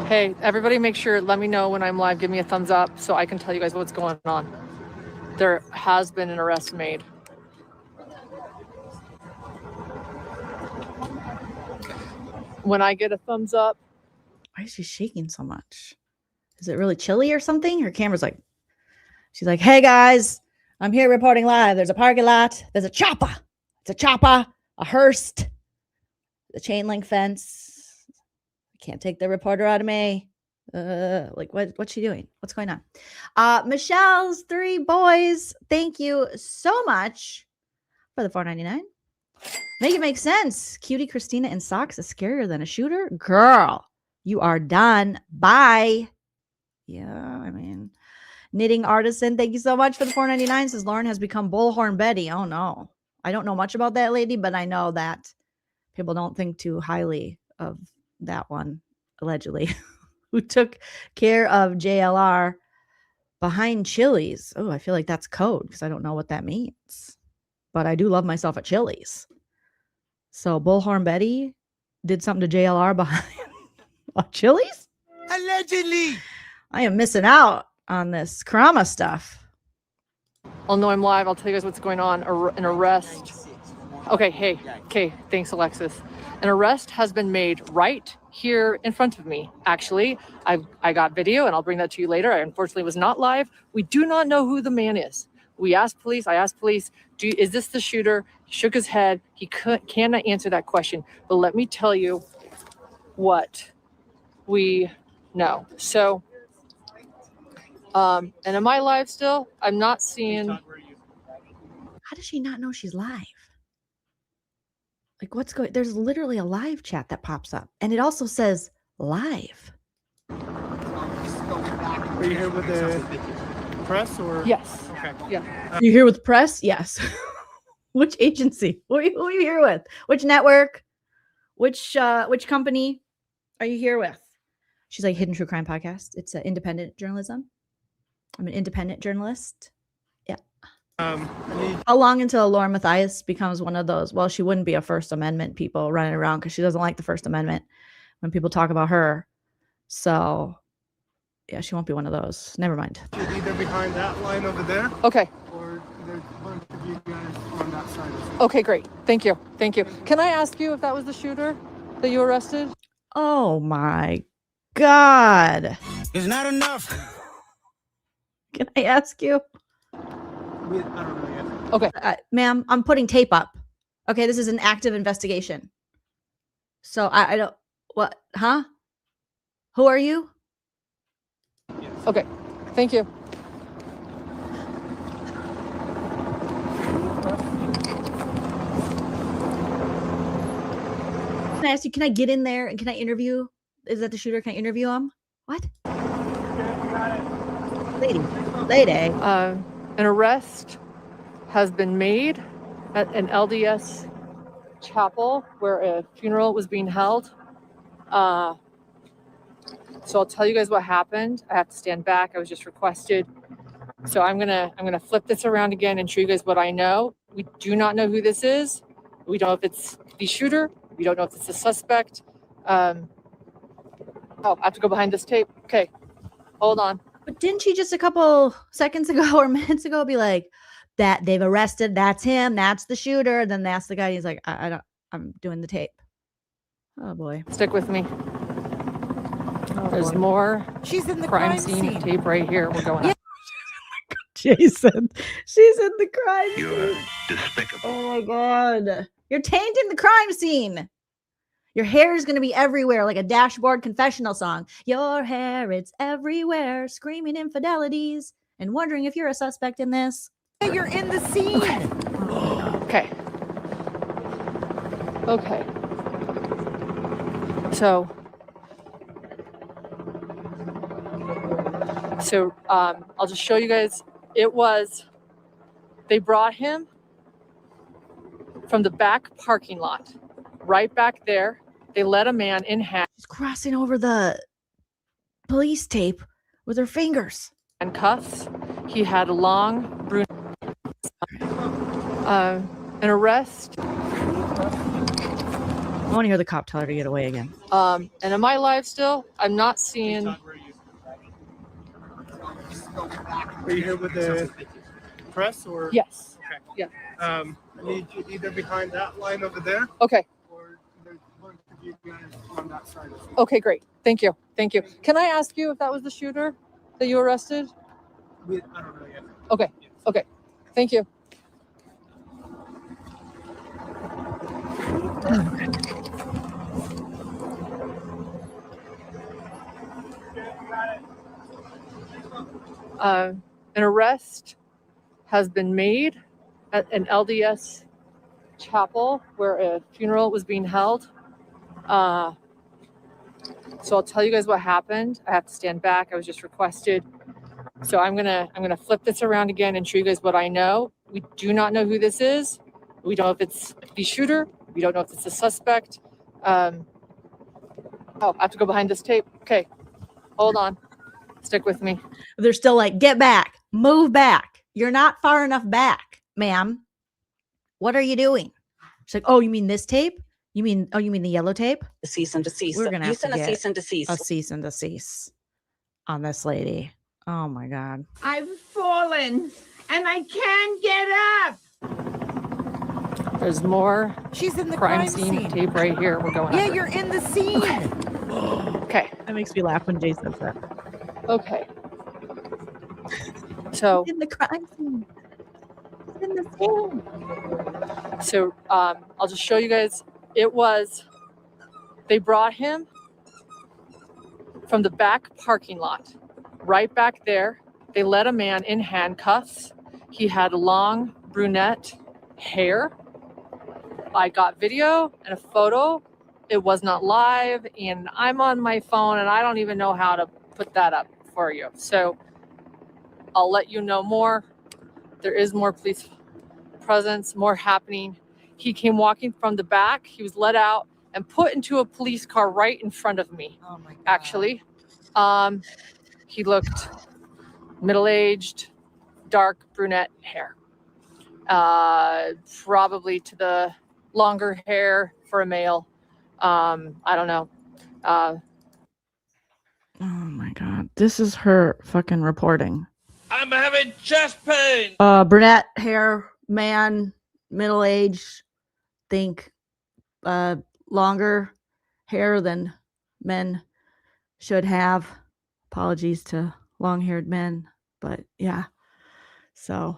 Hey, everybody make sure, let me know when I'm live. Give me a thumbs up so I can tell you guys what's going on. There has been an arrest made. When I get a thumbs up. Why is she shaking so much? Is it really chilly or something? Her camera's like, she's like, hey guys, I'm here reporting live. There's a parking lot. There's a chopper. It's a chopper, a hearse, the chain link fence. I can't take the reporter out of me. What's she doing? What's going on? Michelle's 3 boys. Thank you so much for the $4.99. Make it make sense. Cutie Christina in socks is scarier than a shooter. Girl, you are done. Bye. Yeah, I mean, knitting artisan. Thank you so much for the $4.99. Says Lauren has become Bullhorn Betty. Oh no, I don't know much about that lady, but I know that people don't think too highly of that one, allegedly, who took care of JLR behind Chili's. Oh, I feel like that's code because I don't know what that means. But I do love myself at Chili's. So Bullhorn Betty did something to JLR behind Chili's? Allegedly. I am missing out on this Karama stuff. I'll know I'm live. I'll tell you guys what's going on. An arrest. Okay, thanks, Alexis. An arrest has been made right here in front of me. Actually, I got video, and I'll bring that to you later. I unfortunately was not live. We do not know who the man is. I asked police, is this the shooter? He shook his head. He cannot answer that question. But let me tell you, what we know. So, and am I live still? I'm not seeing. How does she not know she's live? Like, what's going? There's literally a live chat that pops up, and it also says live. Are you here with the press or? Yes. Okay. Yeah. Are you here with press? Yes. Which agency? Who are you here with? Which network? Which company are you here with? She's like, Hidden True Crime Podcast. It's independent journalism. I'm an independent journalist. Yeah. How long until LaurenMatthias becomes one of those? Well, she wouldn't be a First Amendment people running around because she doesn't like the First Amendment when people talk about her. So, yeah, she won't be one of those. Never mind. You're either behind that line over there. Okay. Or there's a bunch of you guys on that side. Okay, great. Thank you. Thank you. Can I ask you if that was the shooter that you arrested? Oh my God. It's not enough. Can I ask you? I don't know yet. Okay. Ma'am, I'm putting tape up. Okay, this is an active investigation. So I don't, what, huh? Who are you? Okay. Thank you. Can I ask you, can I get in there and can I interview? Is that the shooter? Can I interview him? What? Lady. An arrest has been made at an LDS chapel where a funeral was being held. So I'll tell you guys what happened. I have to stand back. I was just requested. So I'm gonna flip this around again and show you guys what I know. We do not know who this is. We don't know if it's the shooter. We don't know if it's the suspect. I have to go behind this tape. Okay, hold on. But didn't she just a couple seconds ago or minutes ago be like, that they've arrested, that's him, that's the shooter, then that's the guy. He's like, I'm doing the tape. Oh boy. Stick with me. There's more. She's in the crime scene tape right here. We're going up. Jason, she's in the crime You're scene. despicable. Oh my God. You're tainting the crime scene. Your hair is going to be everywhere like a dashboard confessional song. Your hair, it's everywhere, screaming infidelities and wondering if you're a suspect in this. Yeah, you're in the scene. Okay. Okay. So I'll just show you guys. They brought him from the back parking lot, right back there. They let a man in She's crossing over the police tape with her fingers. handcuffs. He had a long brunette. An arrest. I want to hear the cop tell her to get away again. And am I live still? I'm not seeing. Are you here with the press or? Yes. Okay. Yeah. I need you either behind that line over there. Okay. Or there's a bunch of you guys on that side. Okay, great. Thank you. Thank you. Can I ask you if that was the shooter that you arrested? I don't know yet. Okay. Okay. Thank you. An arrest has been made at an LDS chapel where a funeral was being held. So I'll tell you guys what happened. I have to stand back. I was just requested. So I'm gonna flip this around again and show you guys what I know. We do not know who this is. We don't know if it's the shooter. We don't know if it's the suspect. I have to go behind this tape. Okay, hold on. Stick with me. They're still like, get back, move back. You're not far enough back, ma'am. What are you doing? She's like, oh, you mean this tape? You mean the yellow tape? The cease and desist. We're gonna have to a get cease and desist. a cease and desist on this lady. Oh my God. I've fallen and I can't get up. There's more. She's in the crime scene tape right here. We're going. Yeah, up. you're in the scene. Okay. That makes me laugh when Jay says that. Okay. So in the crime scene. In the scene. So I'll just show you guys. They brought him from the back parking lot, right back there. They led a man in handcuffs. He had long brunette hair. I got video and a photo. It was not live, and I'm on my phone, and I don't even know how to put that up for you. So I'll let you know more. There is more police presence, more happening. He came walking from the back. He was let out and put into a police car right in front of me. Oh my God. Actually, he looked middle-aged, dark brunette hair. Probably to the longer hair for a male. I don't know. Oh my God. This is her fucking reporting. I'm having chest pain. Brunette hair, man, middle-aged, think longer hair than men should have. Apologies to long-haired men, but yeah. So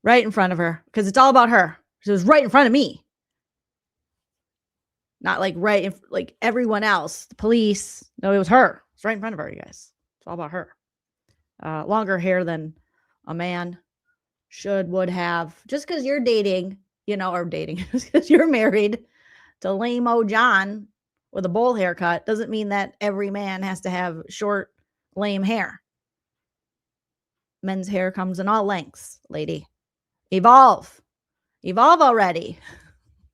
right in front of her, because it's all about her. She was right in front of me. Not like right in, like everyone else, the police. No, it was her. It's right in front of her, you guys. It's all about her. Longer hair than a man would have. Just because you're dating, or dating, just because you're married to lame-o John with a bowl haircut doesn't mean that every man has to have short, lame hair. Men's hair comes in all lengths, lady. Evolve already.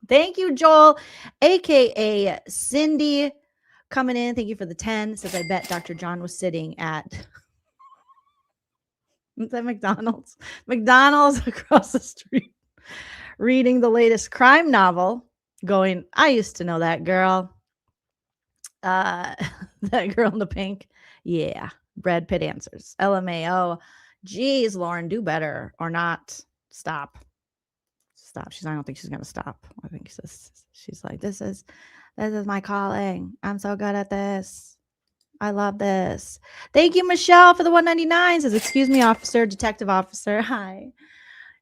Thank you, Joel, aka Cindy, coming in. Thank you for the 10. Says, I bet Dr. John was sitting at McDonald's across the street, reading the latest crime novel, going, I used to know that girl. That girl in the pink. Yeah. Brad Pitt answers. LMAO. Geez, Lauren, do better or not. Stop. I don't think she's gonna stop. I think she's like, this is my calling. I'm so good at this. I love this. Thank you, Michelle, for the 199. Says, excuse me, officer, detective officer. Hi.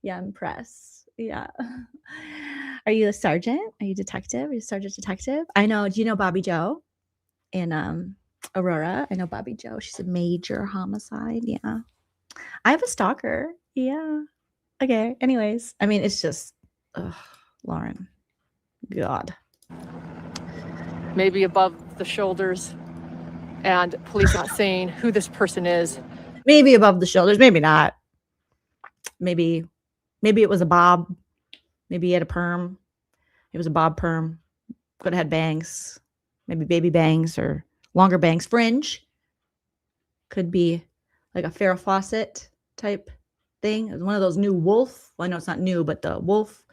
Yeah, I'm press. Yeah. Are you a sergeant? Are you detective? Are you sergeant detective? I know. Do you know Bobby Joe in Aurora? I know Bobby Joe. She's a major homicide. Yeah. I have a stalker. Yeah. Okay. Anyways, I mean, it's just, Lauren. God. Maybe above the shoulders, and police not saying who this person is. Maybe above the shoulders. Maybe not. Maybe it was a bob. Maybe he had a perm. It was a bob perm. Could have had bangs. Maybe baby bangs or longer bangs. Fringe. Could be like a Farrah Fawcett type thing. It was one of those new wolf. Well, I know it's not new, but the wolf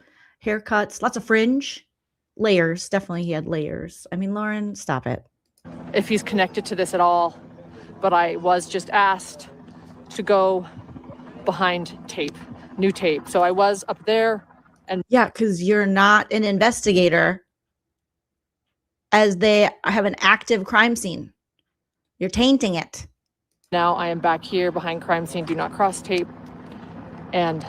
haircuts. Lots of fringe. Layers. Definitely he had layers. I mean, Lauren, stop it. If he's connected to this at all, but I was just asked to go behind tape, new tape. So I was up there, and yeah, because you're not an investigator, as they have an active crime scene. You're tainting it. Now I am back here behind crime scene, do not cross tape, and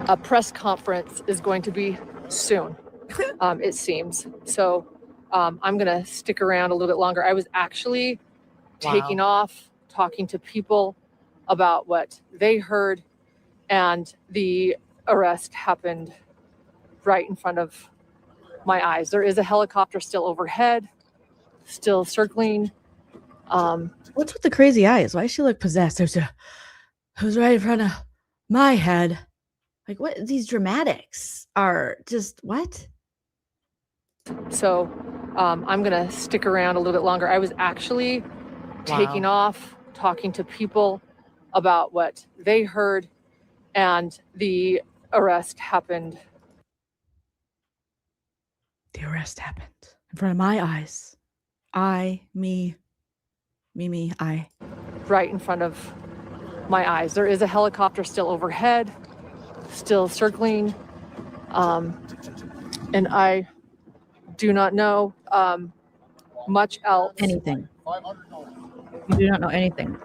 a press conference is going to be soon, it seems. So I'm going to stick around a little bit longer. I was actually taking off, talking to people about what they heard, and the arrest happened right in front of my eyes. There is a helicopter still overhead, still circling. What's with the crazy eyes? Why does she look possessed? It was right in front of my head. Like, what? These dramatics are just what? So I'm going to stick around a little bit longer. I was actually taking off, talking to people about what they heard, and the arrest happened. The arrest happened in front of my eyes. I. Right in front of my eyes. There is a helicopter still overhead, still circling. And I do not know much else. Anything. You do not know anything.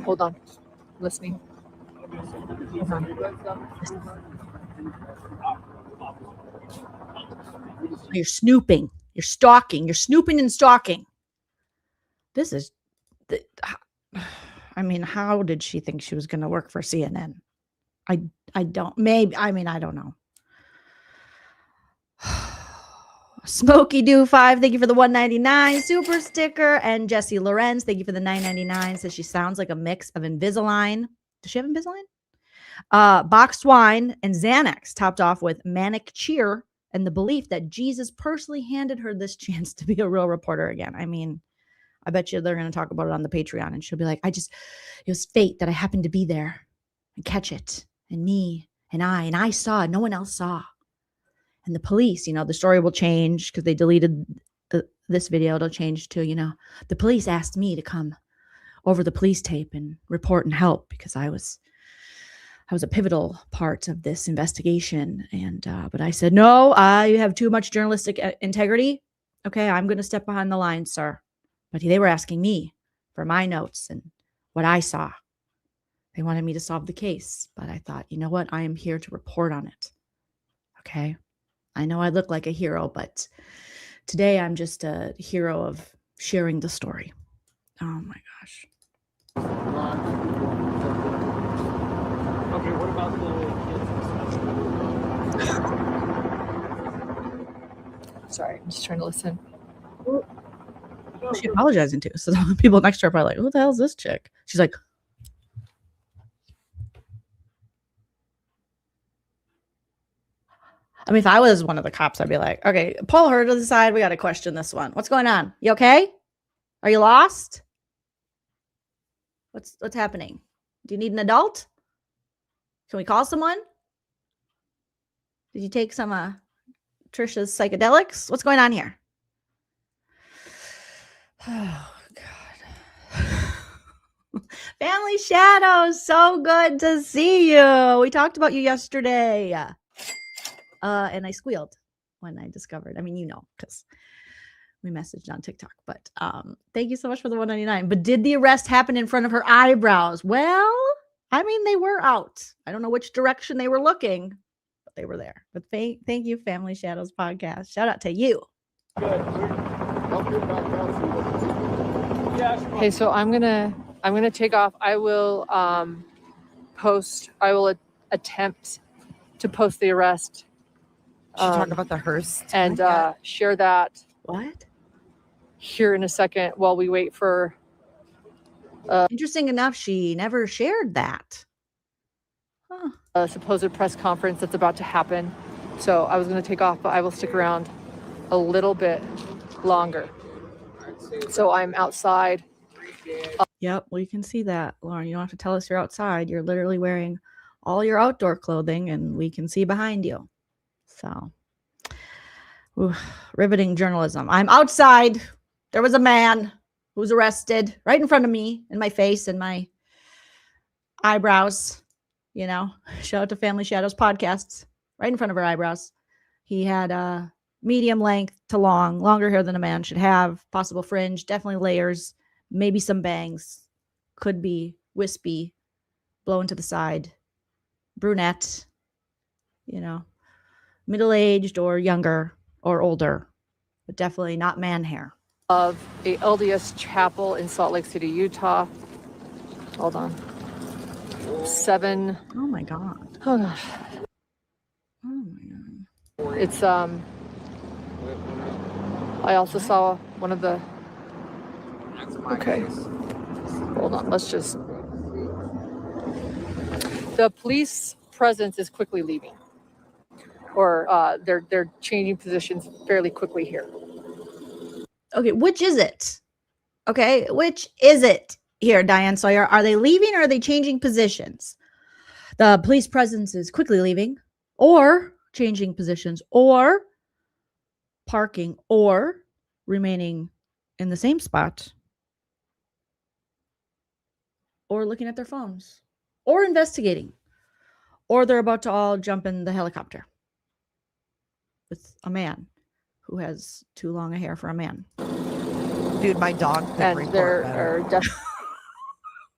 Hold on. Listening. Hold on. You're snooping. You're stalking. You're snooping and stalking. This is, I mean, how did she think she was going to work for CNN? I don't, maybe, I mean, I don't know. Smokey Do 5, thank you for the $1.99 super sticker. And Jessie Lorenz, thank you for the $9.99. Says she sounds like a mix of Invisalign. Does she have Invisalign? Boxed wine and Xanax, topped off with manic cheer and the belief that Jesus personally handed her this chance to be a real reporter again. I mean, I bet you they're going to talk about it on the Patreon, and she'll be like, it was fate that I happened to be there and catch it. And me and I saw, no one else saw. And the police, the story will change because they deleted this video. It'll change to, the police asked me to come over the police tape and report and help because I was a pivotal part of this investigation. And, but I said, no, you have too much journalistic integrity. Okay. I'm going to step behind the line, sir. But they were asking me for my notes and what I saw. They wanted me to solve the case. But I thought, you know what? I am here to report on it. Okay. I know I look like a hero, but today I'm just a hero of sharing the story. Oh my gosh. Okay, what about the Sorry, I'm just trying to listen. Who's she apologizing to? So the people next to her are probably like, who the hell is this chick? She's like, I mean, if I was one of the cops, I'd be like, okay, pull her to the side. We got to question this one. What's going on? You okay? Are you lost? What's happening? Do you need an adult? Can we call someone? Did you take some Trisha's psychedelics? What's going on here? Oh, God. Family Shadows, so good to see you. We talked about you yesterday. And I squealed when I discovered. I mean, because we messaged on TikTok. But thank you so much for the $1.99. But did the arrest happen in front of her eyebrows? Well, I mean, they were out. I don't know which direction they were looking, but they were there. But thank you, Family Shadows Podcast. Shout out to you. Okay, so I'm gonna take off. I will attempt to post the arrest. Talk about the hearse and share that. What? Here in a second while we wait for. Interesting enough, she never shared that. Huh. A supposed press conference that's about to happen. So I was going to take off, but I will stick around a little bit longer. So I'm outside. Yep, we can see that, Lauren. You don't have to tell us you're outside. You're literally wearing all your outdoor clothing, and we can see behind you. So, riveting journalism. I'm outside. There was a man who was arrested right in front of me, in my face and my eyebrows. Shout out to Family Shadows Podcasts. Right in front of her eyebrows. He had medium length to longer hair than a man should have. Possible fringe, definitely layers, maybe some bangs. Could be wispy, blown to the side. Brunette, middle-aged or younger or older, but definitely not man hair. Of a LDS chapel in Salt Lake City, Utah. Hold on. 7. Oh my God. Oh gosh. Oh my God. It's I also saw one of the. Okay. Hold on. Let's just. The police presence is quickly leaving. Or they're changing positions fairly quickly here. Okay, which is it? Okay, which is it here, Diane Sawyer? Are they leaving or are they changing positions? The police presence is quickly leaving or changing positions or parking or remaining in the same spot or looking at their phones or investigating or they're about to all jump in the helicopter with a man who has too long a hair for a man. Dude, my dog could report better.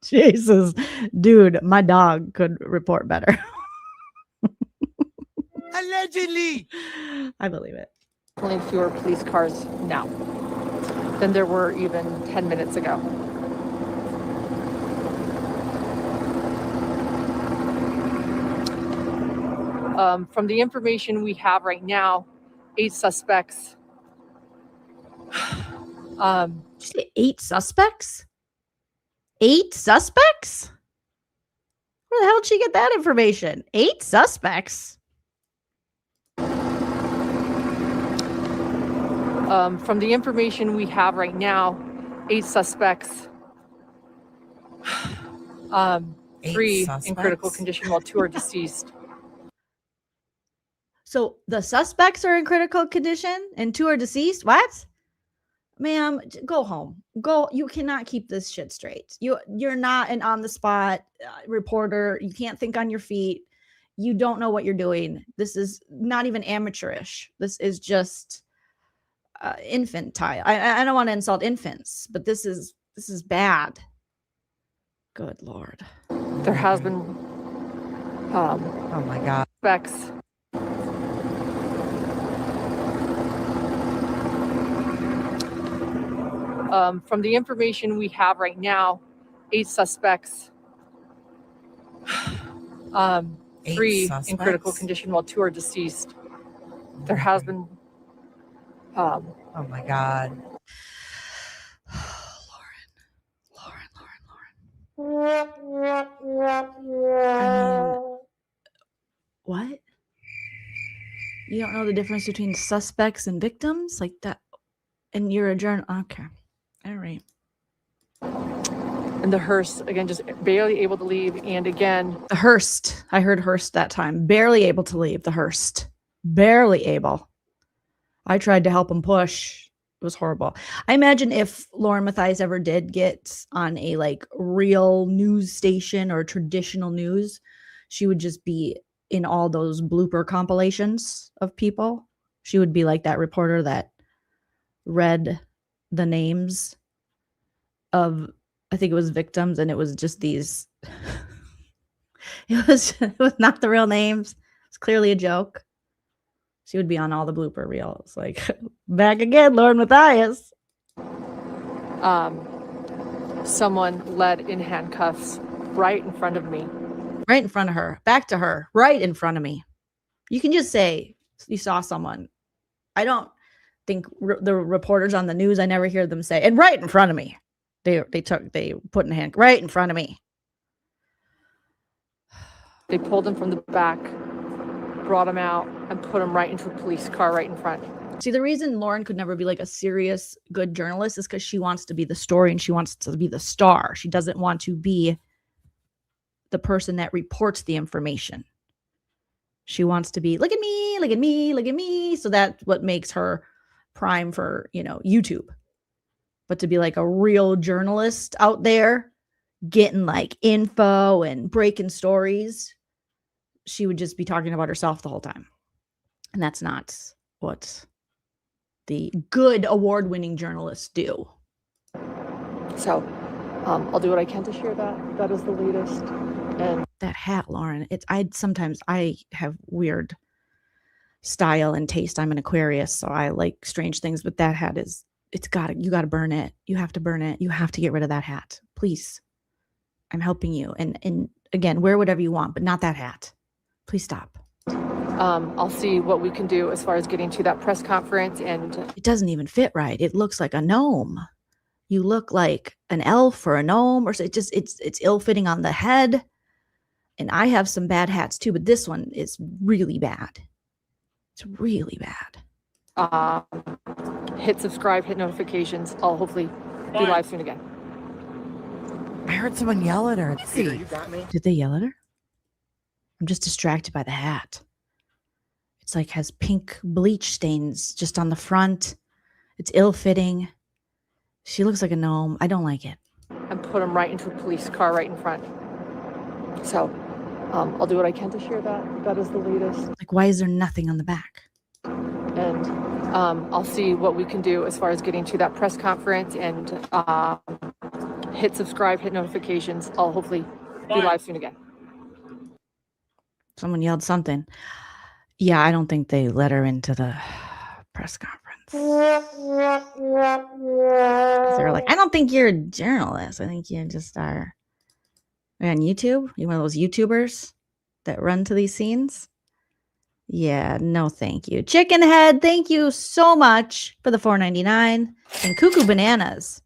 Jesus. Dude, my dog could report better. Allegedly. I believe it. Definitely fewer police cars now than there were even 10 minutes ago. From the information we have right now, 8 suspects. Did you say 8 suspects? 8 suspects? Where the hell did she get that information? 8 suspects? From the information we have right now, 8 suspects. 3 in critical condition while 2 are deceased. So the suspects are in critical condition and 2 are deceased? What? Ma'am, go home. Go. You cannot keep this shit straight. You're not an on-the-spot reporter. You can't think on your feet. You don't know what you're doing. This is not even amateurish. This is just infantile. I don't want to insult infants, but this is bad. Good Lord. There has been oh my God. Suspects. From the information we have right now, 8 suspects. 3 in critical condition while 2 are deceased. There has been oh my God. What? You don't know the difference between suspects and victims like that? And you're a journal. Okay. All right. And the hearse, again, just barely able to leave. And again, the hearse. I heard hearse that time. Barely able to leave the hearse. Barely able. I tried to help him push. It was horrible. I imagine if LaurenMatthias ever did get on a like real news station or traditional news, she would just be in all those blooper compilations of people. She would be like that reporter that read the names of, I think it was victims, and it was just these it was not the real names. It's clearly a joke. She would be on all the blooper reels, like back again, LaurenMatthias. Someone led in handcuffs right in front of me. Right in front of her. Back to her. Right in front of me. You can just say you saw someone. I don't think the reporters on the news, I never hear them say, and right in front of me. They put in a hand right in front of me. They pulled him from the back, brought him out, and put him right into a police car right in front. See, the reason Lauren could never be like a serious, good journalist is because she wants to be the story and she wants to be the star. She doesn't want to be the person that reports the information. She wants to be, look at me, look at me, look at me. So that's what makes her prime for, YouTube. But to be like a real journalist out there, getting like info and breaking stories, she would just be talking about herself the whole time. And that's not what the good award-winning journalists do. So I'll do what I can to share that. That is the latest. And that hat, Lauren, sometimes I have weird style and taste. I'm an Aquarius, so I like strange things, but that hat you got to burn it. You have to burn it. You have to get rid of that hat. Please. I'm helping you. And again, wear whatever you want, but not that hat. Please stop. I'll see what we can do as far as getting to that press conference. And it doesn't even fit right. It looks like a gnome. You look like an elf or a gnome, or it's ill-fitting on the head. And I have some bad hats too, but this one is really bad. It's really bad. Hit subscribe, hit notifications. I'll hopefully be live soon again. I heard someone yell at her. You got me. Did they yell at her? I'm just distracted by the hat. It's like has pink bleach stains just on the front. It's ill-fitting. She looks like a gnome. I don't like it. And put him right into a police car right in front. So I'll do what I can to share that. That is the latest. Like, why is there nothing on the back? And I'll see what we can do as far as getting to that press conference and hit subscribe, hit notifications. I'll hopefully be live soon again. Someone yelled something. Yeah, I don't think they let her into the press conference. They're like, I don't think you're a journalist. I think you just are. On YouTube? You one of those YouTubers that run to these scenes? Yeah, no thank you. Chicken Head, thank you so much for the $4.99. And Cuckoo Bananas.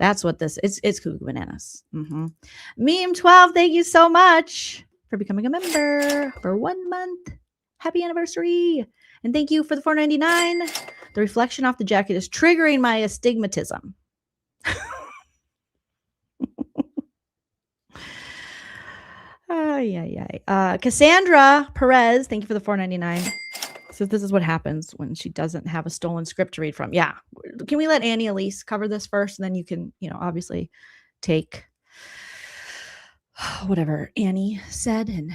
That's what this is. It's Cuckoo Bananas. Meme 12, thank you so much for becoming a member for 1 month. Happy anniversary. And thank you for the $4.99. The reflection off the jacket is triggering my astigmatism. Cassandra Perez, thank you for the $4.99. So this is what happens when she doesn't have a stolen script to read from. Yeah. Can we let Annie Elise cover this first? And then you can, obviously take whatever Annie said and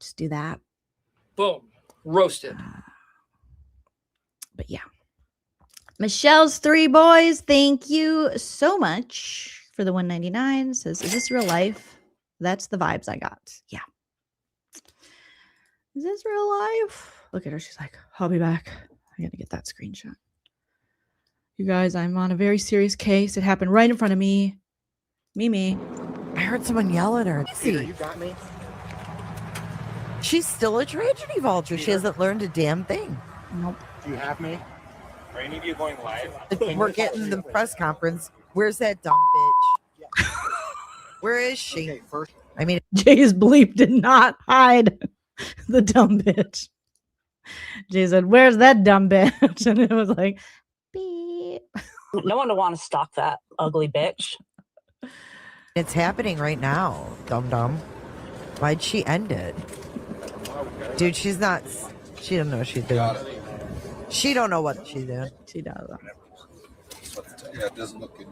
just do that. Boom. Roasted. But yeah. Michelle's 3 boys, thank you so much for the $1.99. Says, is this real life? That's the vibes I got. Yeah. Is this real life? Look at her. She's like, I'll be back. I got to get that screenshot. You guys, I'm on a very serious case. It happened right in front of me. Me. I heard someone yell at her. Peter, you got me? She's still a tragedy vulture. She hasn't learned a damn thing. Nope. Do you have me? Are any of you going live? We're getting the press conference. Where's that dumb bitch? Where is she? Okay, first. I mean, Jay's bleep did not hide the dumb bitch. Jay said, where's that dumb bitch? And it was like, beep. No one would want to stalk that ugly bitch. it's happening right now, dum-dum. Why'd she end it? Dude, she's not. She don't know what she's doing. She don't know what she's doing. She does. Yeah, it doesn't look good.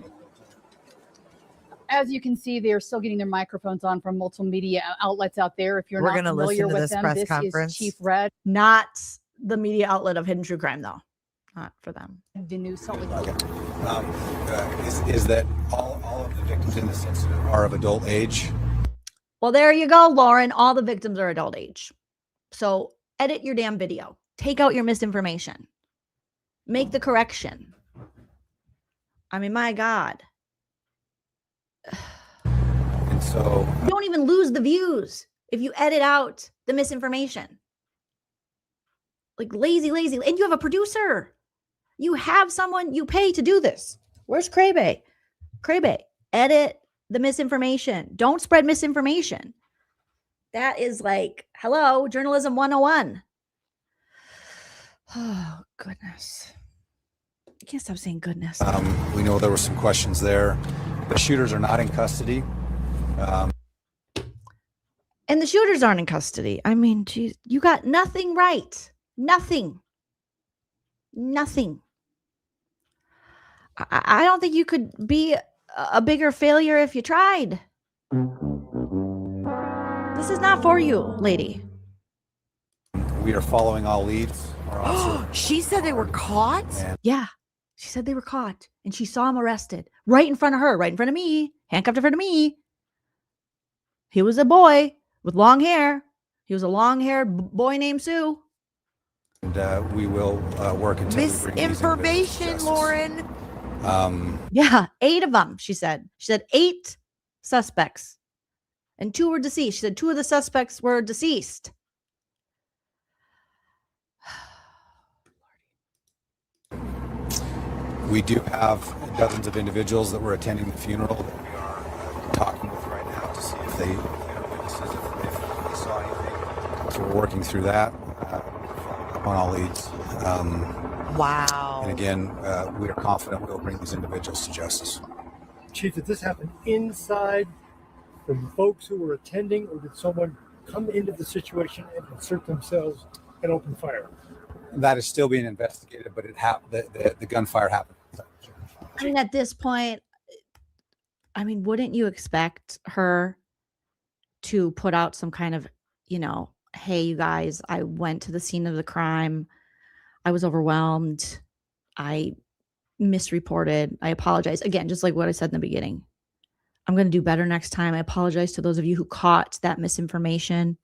As you can see, they're still getting their microphones on from multiple media outlets out there. If you're We're not gonna familiar listen to with this them, press this conference. is Chief Red. Not the media outlet of Hidden True Crime, though. Not for them. The new Salt Lake. Is that all of the victims in this incident are of adult age? Well, there you go, Lauren. All the victims are adult age. So edit your damn video. Take out your misinformation. Make the correction. I mean, my God. And so You don't even lose the views if you edit out the misinformation. Like lazy. And you have a producer. You have someone you pay to do this. Where's Krabe? Krabe, edit the misinformation. Don't spread misinformation. That is like, hello, journalism 101. Oh, goodness. I can't stop saying goodness. we know there were some questions there. The shooters are not in custody. And the shooters aren't in custody. I mean, geez, you got nothing right. Nothing. I don't think you could be a bigger failure if you tried. This is not for you, lady. We are following all leads. She said they were caught? Yeah. She said they were caught and she saw him arrested right in front of her, right in front of me, handcuffed in front of me. He was a boy with long hair. He was a long-haired boy named Sue. And we will work until misinformation, Lauren. Yeah, 8 of them, she said. She said 8 suspects and 2 were deceased. She said 2 of the suspects were deceased. We do have dozens of individuals that were attending the funeral that we are talking with right now to see if they saw anything. So we're working through that on all leads. Wow. And again, we are confident we'll bring these individuals to justice. Chief, did this happen inside from folks who were attending, or did someone come into the situation and insert themselves and open fire? That is still being investigated, but it happened. The gunfire happened. I mean, at this point, wouldn't you expect her to put out some kind of, hey, you guys, I went to the scene of the crime. I was overwhelmed. I misreported. I apologize. Again, just like what I said in the beginning. I'm going to do better next time. I apologize to those of you who caught that misinformation.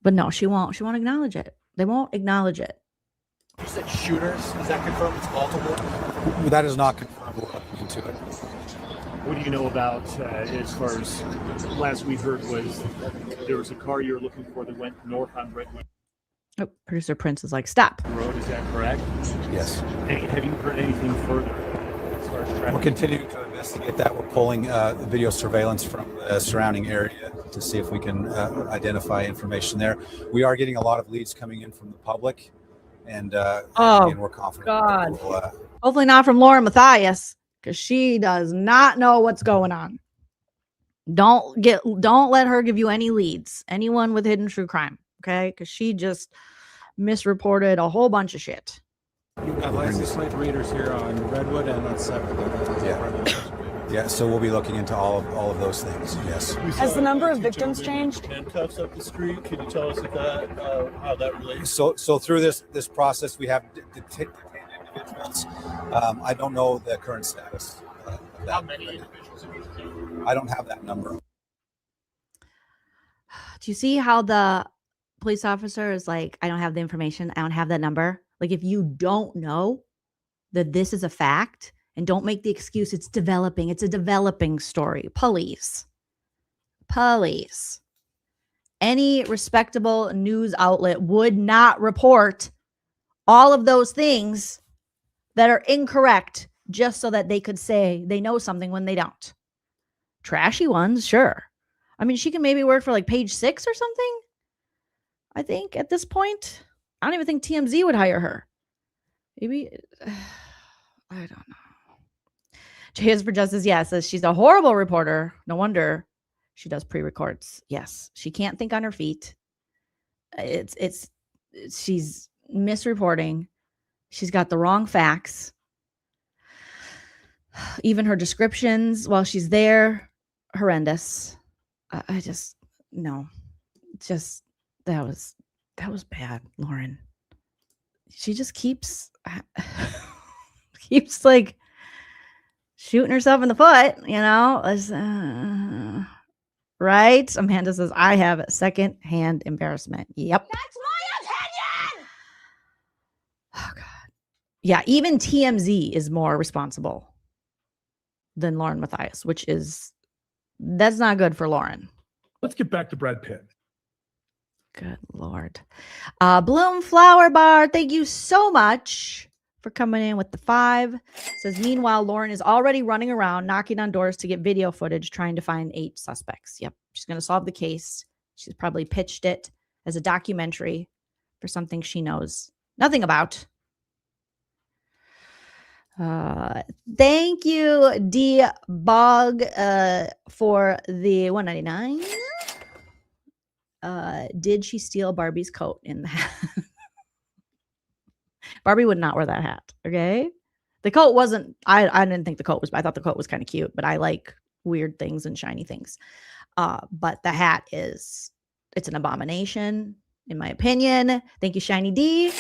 But no, she won't acknowledge it. They won't acknowledge it. You said shooters. Is that confirmed? It's multiple. That is not confirmed. We're looking into it. What do you know about, as far as last we heard was there was a car you were looking for that went north on Redwood Oh, producer Prince is like, stop. Road, is that correct? Yes. Have you heard anything further as far as traffic? We're continuing to investigate that. We're pulling video surveillance from the surrounding area to see if we can identify information there. We are getting a lot of leads coming in from the public, and we're confident. God. We'll, Hopefully not from LaurenMatthias, because she does not know what's going on. Don't let her give you any leads. Anyone with hidden true crime, okay? Because she just misreported a whole bunch of shit. You've got license plate readers here on Redwood and on 7th. Yeah, so we'll be looking into all of those things. Yes. Has the number of victims changed? Handcuffs up the street. Can you tell us if that how that relates? So through this process, we have detained individuals. I don't know the current status. How many individuals have you detained? I don't have that number. Do you see how the police officer is like, I don't have the information. I don't have that number. Like, if you don't know that this is a fact, and don't make the excuse, it's developing. It's a developing story. Police. Any respectable news outlet would not report all of those things that are incorrect just so that they could say they know something when they don't. Trashy ones, sure. I mean, she can maybe work for like Page 6 or something. I think at this point, I don't even think TMZ would hire her. Maybe, I don't know. Cheers for Justice, says she's a horrible reporter. No wonder she does pre-records. Yes, she can't think on her feet. She's misreporting. She's got the wrong facts. Even her descriptions while she's there, horrendous. I just no, just that was bad, Lauren. She just keeps like shooting herself in the foot, right? Amanda says, I have second-hand embarrassment. Yep. That's my opinion! Oh, God. Yeah, even TMZ is more responsible than LaurenMatthias, that's not good for Lauren. Let's get back to Brad Pitt. Good Lord. Bloom Flower Bar, thank you so much for coming in with the 5. Says, meanwhile, Lauren is already running around knocking on doors to get video footage trying to find 8 suspects. Yep. She's going to solve the case. She's probably pitched it as a documentary for something she knows nothing about. Thank you, D Bog, for the $1.99. Did she steal Barbie's coat in the hat? Barbie would not wear that hat. Okay. The coat wasn't, I didn't think the coat was, I thought the coat was kind of cute, but I like weird things and shiny things. But the hat it's an abomination, in my opinion. Thank you, Shiny D,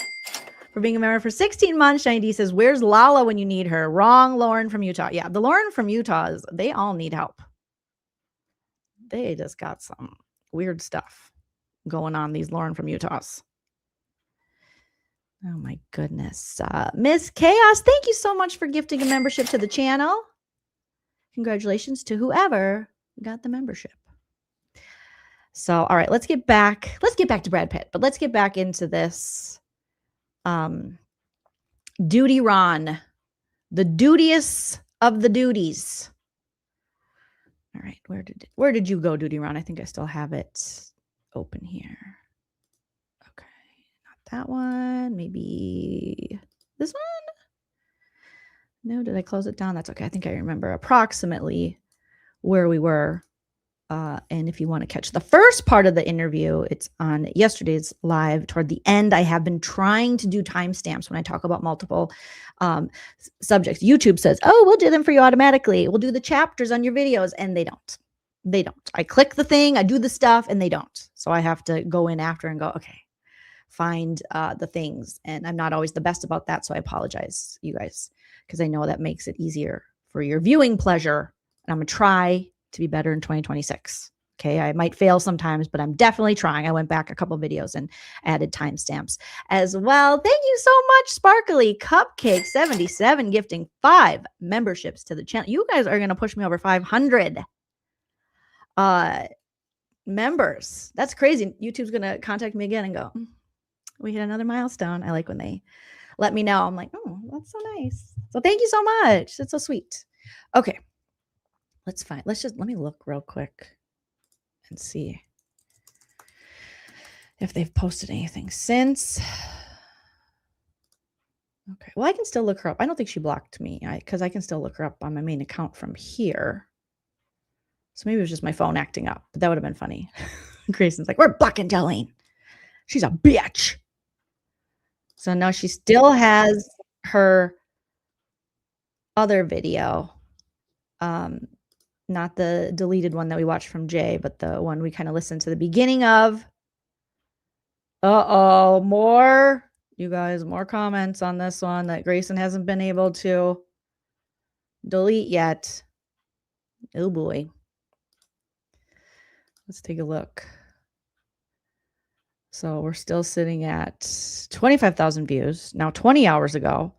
for being a member for 16 months. Shiny D says, where's Lala when you need her? Wrong, Lauren from Utah. Yeah, the Lauren from Utah, they all need help. They just got some weird stuff going on, these Lauren from Utahs. Oh my goodness. Miss Chaos, thank you so much for gifting a membership to the channel. Congratulations to whoever got the membership. So, all right, let's get back to Brad Pitt, but let's get back into this Doooty Ron, the dudiest of the duties. All right, where did you go, Doooty Ron? I think I still have it open here. That one, maybe this one. No, did I close it down? That's okay. I think I remember approximately where we were. And if you want to catch the first part of the interview, it's on yesterday's live. Toward the end, I have been trying to do timestamps when I talk about multiple subjects. YouTube says, oh, we'll do them for you automatically. We'll do the chapters on your videos. And they don't. I click the thing, I do the stuff, and they don't. So I have to go in after and go, okay, find the things. And I'm not always the best about that. So I apologize, you guys, because I know that makes it easier for your viewing pleasure. And I'm going to try to be better in 2026. Okay, I might fail sometimes, but I'm definitely trying. I went back a couple videos and added timestamps as well. Thank you so much, Sparkly Cupcake 77, gifting 5 memberships to the channel. You guys are going to push me over 500 members. That's crazy. YouTube's going to contact me again and go, we hit another milestone. I like when they let me know. I'm like, oh, that's so nice. So thank you so much. That's so sweet. Okay. Let me look real quick and see if they've posted anything since. Okay. Well, I can still look her up. I don't think she blocked me because I can still look her up on my main account from here. So maybe it was just my phone acting up, but that would have been funny. Grayson's like, we're blocking Jolene. She's a bitch. So now she still has her other video. Not the deleted one that we watched from Jay, but the one we kind of listened to the beginning of. Uh-oh, more comments on this one that Grayson hasn't been able to delete yet. Oh boy. Let's take a look. So we're still sitting at 25,000 views. Now 20 hours ago.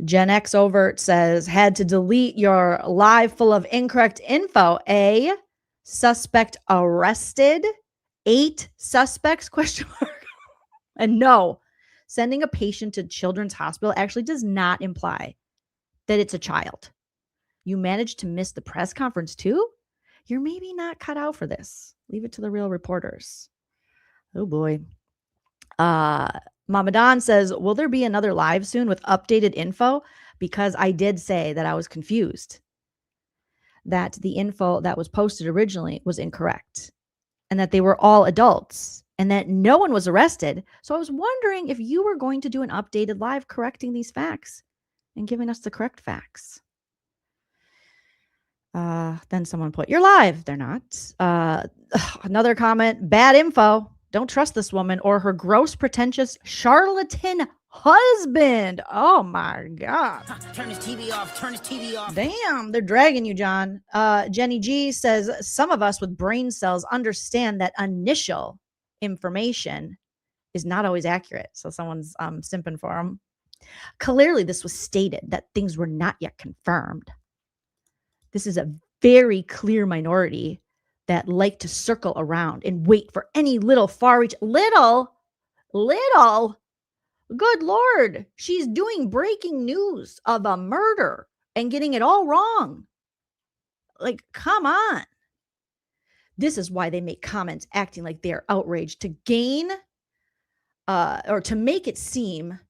Gen X Overt says, had to delete your live full of incorrect info. A suspect arrested. 8 suspects, ? And no, sending a patient to Children's Hospital actually does not imply that it's a child. You managed to miss the press conference too? You're maybe not cut out for this. Leave it to the real reporters. Oh boy. Mama Don says, will there be another live soon with updated info? Because I did say that I was confused that the info that was posted originally was incorrect and that they were all adults and that no one was arrested. So I was wondering if you were going to do an updated live correcting these facts and giving us the correct facts. Then someone put, you're live. They're not. Another comment, bad info. Don't trust this woman or her gross, pretentious, charlatan husband. Oh my God. Turn his TV off. Turn his TV off. Damn, they're dragging you, John. Jenny G says, some of us with brain cells understand that initial information is not always accurate. So someone's simping for him. Clearly, this was stated that things were not yet confirmed. This is a very clear minority that like to circle around and wait for any little far reach. Little. Good Lord. She's doing breaking news of a murder and getting it all wrong. Like, come on. This is why they make comments acting like they're outraged to gain or to make it seem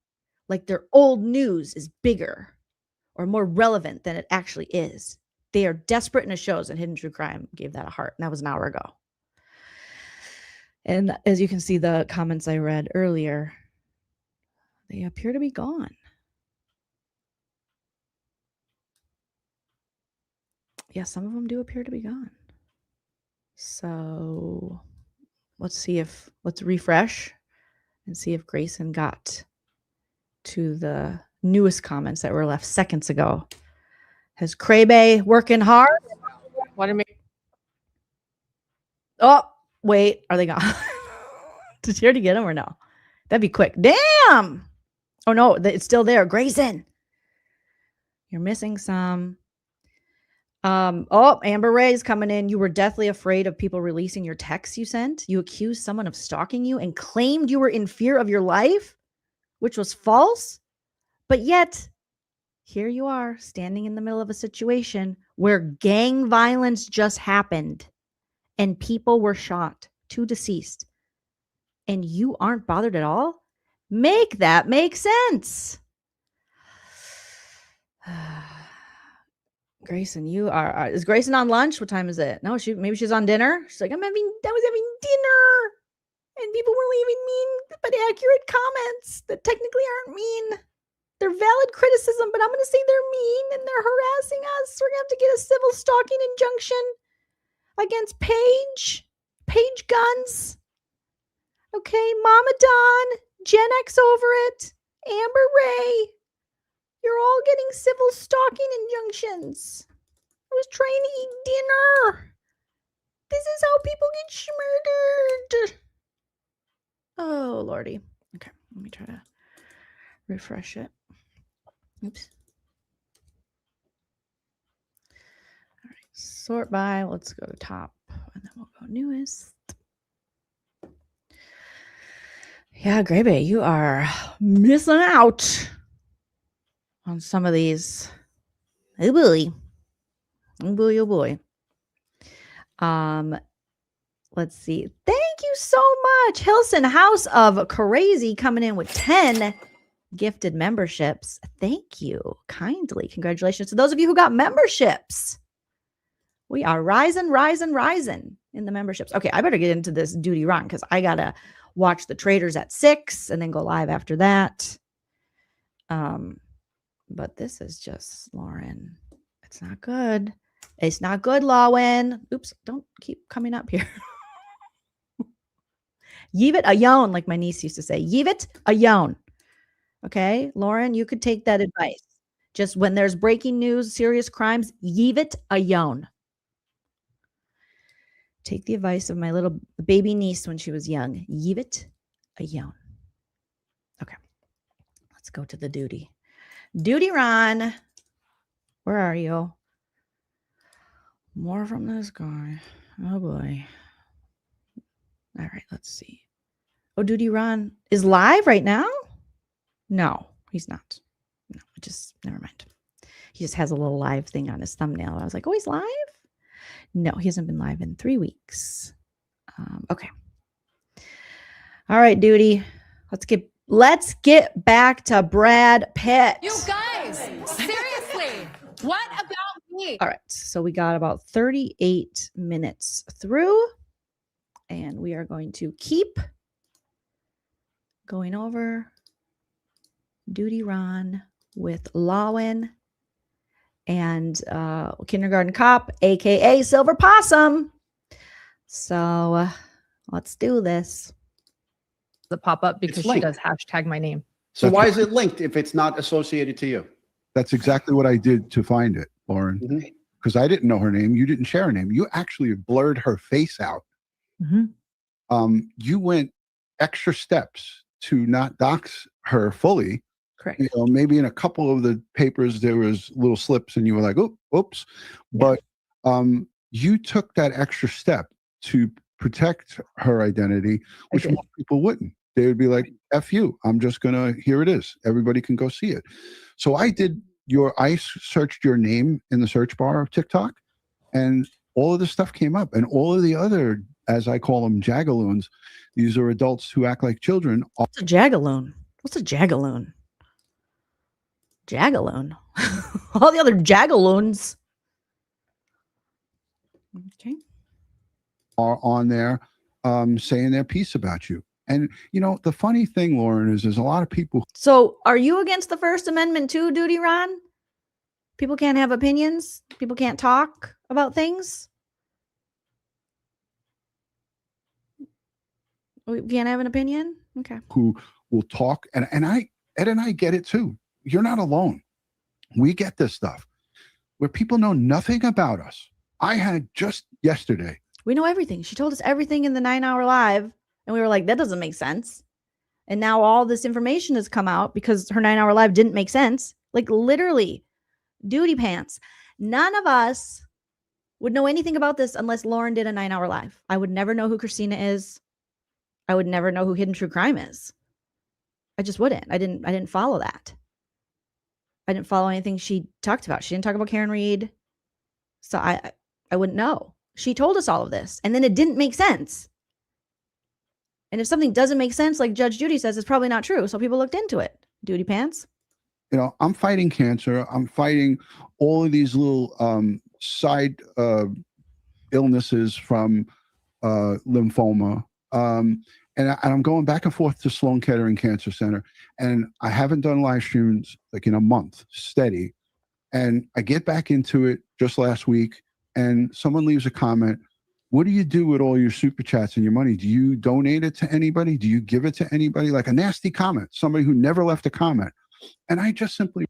like their old news is bigger or more relevant than it actually is. They are desperate in the shows, and Hidden True Crime gave that a heart. And that was an hour ago. And as you can see, the comments I read earlier, they appear to be gone. Yeah, some of them do appear to be gone. So let's refresh and see if Grayson got to the newest comments that were left seconds ago. Has Krabe working hard? What do you mean? Oh, wait. Are they gone? Did you already get them or no? That'd be quick. Damn. Oh, no. It's still there. Grayson. You're missing some. Amber Ray's coming in. You were deathly afraid of people releasing your texts you sent. You accused someone of stalking you and claimed you were in fear of your life, which was false. But yet, here you are standing in the middle of a situation where gang violence just happened and people were shot, 2 deceased, and you aren't bothered at all? Make that make sense. Grayson, you are is Grayson on lunch? What time is it? No, maybe she's on dinner. She's like, I was having dinner and people were leaving mean but accurate comments that technically aren't mean. They're valid criticism, but I'm going to say they're mean and they're harassing us. We're going to have to get a civil stalking injunction against Paige Guns. Okay, Mama Don, Gen X over it, Amber Ray. You're all getting civil stalking injunctions. I was trying to eat dinner. This is how people get murdered. Oh, Lordy. Okay, let me try to refresh it. Oops. All right, sort by. Let's go to top, and then we'll go newest. Yeah, Grebe, you are missing out on some of these. Oh boy. Oh boy, oh boy. Let's see. Thank you so much. Hilson House of Crazy coming in with 10 gifted memberships. Thank you kindly. Congratulations to those of you who got memberships. We are rising in the memberships. Okay, I better get into this Doooty run because I got to watch the traders at 6 and then go live after that. But this is just, Lauren, it's not good. It's not good, Lauren. Oops, don't keep coming up here. Yive it a yon, like my niece used to say. Yive it a yon. Okay, Lauren, you could take that advice. Just when there's breaking news, serious crimes, yive it a yon. Take the advice of my little baby niece when she was young. Yive it a yon. Okay, let's go to the Doooty. Doooty Ron, where are you? More from this guy. Oh boy. All right, let's see. Oh, Doooty Ron is live right now? No, he's not. No, never mind. He just has a little live thing on his thumbnail. I was like, oh, he's live? No, he hasn't been live in 3 weeks. Okay. All right, Doooty. Let's get back to Brad Pitt. You guys, seriously, what about me? All right, so we got about 38 minutes through, and we are going to keep going over Doooty Ron with Lauren and Kindergarten Cop, aka Silver Possum. So let's do this. The pop up because she does hashtag my name. So why is it linked if it's not associated to you? That's exactly what I did to find it, Lauren. Because I didn't know her name. You didn't share her name. You actually blurred her face out. You went extra steps to not dox her fully. Correct. You know, maybe in a couple of the papers there was little slips, and you were like, "Oh, oops!" But you took that extra step to protect her identity, which most people wouldn't. They would be like, F you, I'm just gonna, here it is. Everybody can go see it. So I searched your name in the search bar of TikTok, and all of this stuff came up, and all of the other, as I call them, jagaloons, these are adults who act like children. What's a jagaloon? What's a jagaloon? Jagaloon. All the other jagaloons. Okay. Are on there saying their piece about you. And, you know, the funny thing, Lauren, is there's a lot of people. So are you against the First Amendment too, Doooty Ron? People can't have opinions? People can't talk about things? We can't have an opinion? Okay. Who will talk. And Ed and I get it too. You're not alone. We get this stuff where people know nothing about us. I had just yesterday. We know everything. She told us everything in the 9-hour live. And we were like, that doesn't make sense. And now all this information has come out because her 9-hour live didn't make sense. Like literally, Doooty pants. None of us would know anything about this unless Lauren did a 9-hour live. I would never know who Christina is. I would never know who Hidden True Crime is. I just wouldn't. I didn't follow that. I didn't follow anything she talked about. She didn't talk about Karen Reed. So I wouldn't know. She told us all of this, and then it didn't make sense. And if something doesn't make sense, like Judge Judy says, it's probably not true. So people looked into it. Doooty pants. You know, I'm fighting cancer. I'm fighting all of these little side illnesses from lymphoma. And I'm going back and forth to Sloan Kettering Cancer Center. And I haven't done live streams like in a month, steady. And I get back into it just last week, and someone leaves a comment. What do you do with all your super chats and your money? Do you donate it to anybody? Do you give it to anybody? Like a nasty comment, somebody who never left a comment. And I just simply.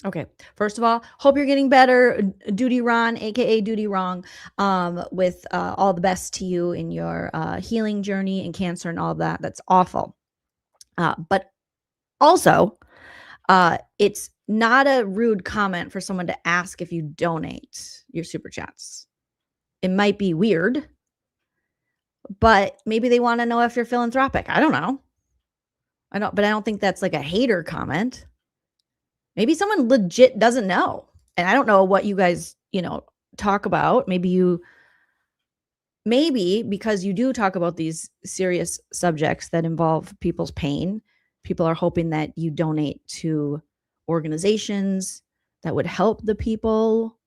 Okay. First of all, hope you're getting better, Doooty Ron, aka Doooty Wrong. With all the best to you in your healing journey and cancer and all of that. That's awful. But also, it's not a rude comment for someone to ask if you donate your super chats. It might be weird, but maybe they want to know if you're philanthropic. I don't know. But I don't think that's like a hater comment. Maybe someone legit doesn't know. And I don't know what you guys, talk about. Maybe because you do talk about these serious subjects that involve people's pain, people are hoping that you donate to organizations that would help the people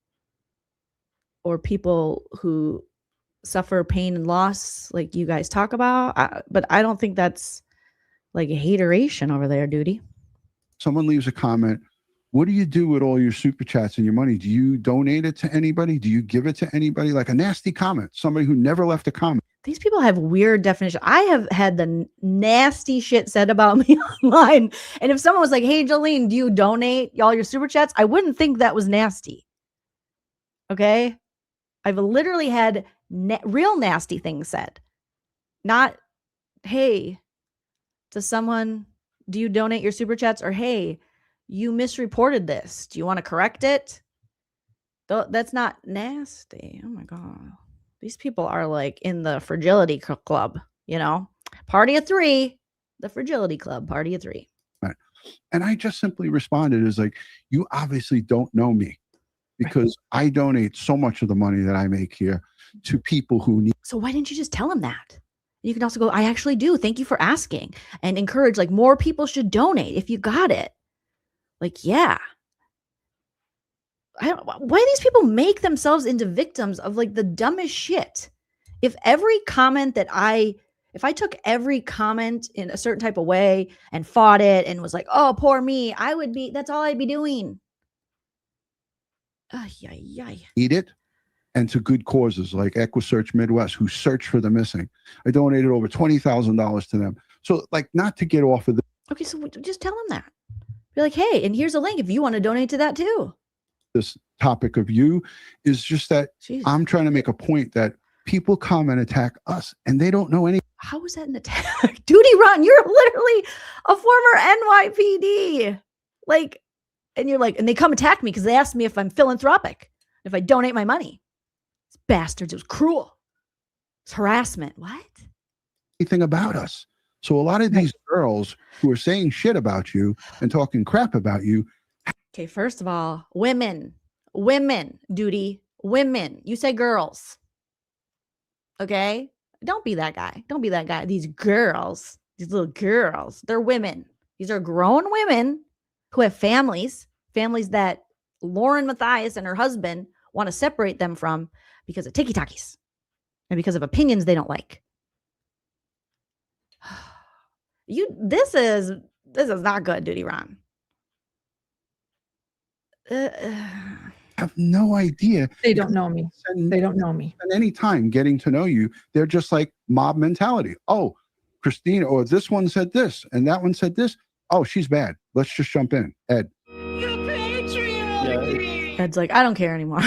or people who suffer pain and loss like you guys talk about. But I don't think that's like a hateration over there, Doooty. Someone leaves a comment. What do you do with all your super chats and your money? Do you donate it to anybody? Do you give it to anybody? Like a nasty comment, somebody who never left a comment. These people have weird definitions. I have had the nasty shit said about me online. And if someone was like, hey, Joleen, do you donate all your super chats? I wouldn't think that was nasty. Okay. I've literally had real nasty things said. Not, hey, to someone, do you donate your super chats? Or, hey, you misreported this. Do you want to correct it? That's not nasty. Oh my God. These people are like in the fragility club, party of 3, the fragility club, party of 3. Right. And I just simply responded as like, you obviously don't know me because I donate so much of the money that I make here to people who need. So why didn't you just tell them that? You can also go, I actually do. Thank you for asking, and encourage like more people should donate if you got it. Like, yeah. Why do these people make themselves into victims of like the dumbest shit? If every comment if I took every comment in a certain type of way and fought it and was like, oh, poor me, that's all I'd be doing. Need it, and to good causes like EquiSearch Midwest, who search for the missing. I donated over $20,000 to them. So like, not to get off of the. Okay, so just tell them that. Be like, hey, and here's a link if you want to donate to that too. This topic of you is just that I'm trying to make a point that people come and attack us and they don't know any. How is that an attack? Doooty Ron, you're literally a former NYPD. Like, and you're like, and they come attack me because they asked me if I'm philanthropic, if I donate my money. It's bastards. It was cruel. It's harassment. What? Anything about us. So a lot of these girls who are saying shit about you and talking crap about you. Okay, first of all, women, Doooty, women. You say girls. Okay? Don't be that guy. Don't be that guy. These girls, these little girls, they're women. These are grown women who have families that LaurenMatthias and her husband want to separate them from because of tiki-takis and because of opinions they don't like. This is not good, Doooty Ron. I have no idea. They don't know me. They don't know me. And any time getting to know you, they're just like mob mentality. Oh, Christina, or this one said this and that one said this. Oh, she's bad. Let's just jump in. Ed. Ed's like, I don't care anymore.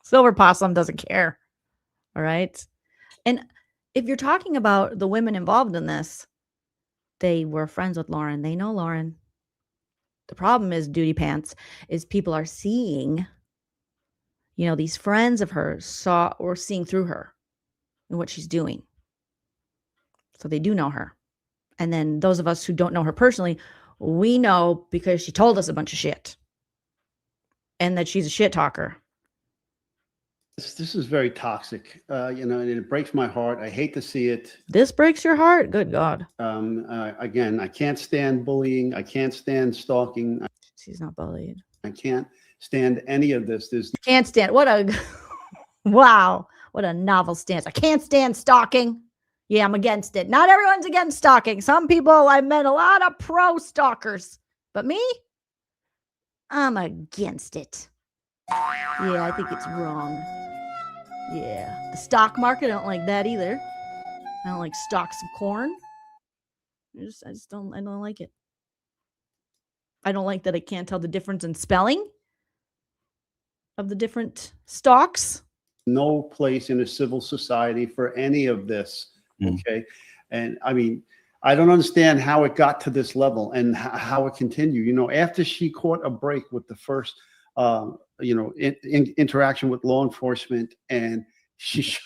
Silver Possum doesn't care. All right. And if you're talking about the women involved in this, they were friends with Lauren. They know Lauren. The problem is, Doooty Pants, is people are seeing, these friends of hers or seeing through her and what she's doing. So they do know her. And then those of us who don't know her personally, we know because she told us a bunch of shit. And that she's a shit talker. This is very toxic, and it breaks my heart. I hate to see it. This breaks your heart? Good God. Again, I can't stand bullying. I can't stand stalking. She's not bullied. I can't stand any of this. Can't stand. Wow. What a novel stance. I can't stand stalking. Yeah, I'm against it. Not everyone's against stalking. Some people, I met a lot of pro stalkers. But me? I'm against it. Yeah, I think it's wrong. Yeah. The stock market, I don't like that either. I don't like stocks of corn. I don't like it. I don't like that I can't tell the difference in spelling of the different stalks. No place in a civil society for any of this. Okay. And I mean, I don't understand how it got to this level and how it continued. You know, after she caught a break with the first, interaction with law enforcement, and she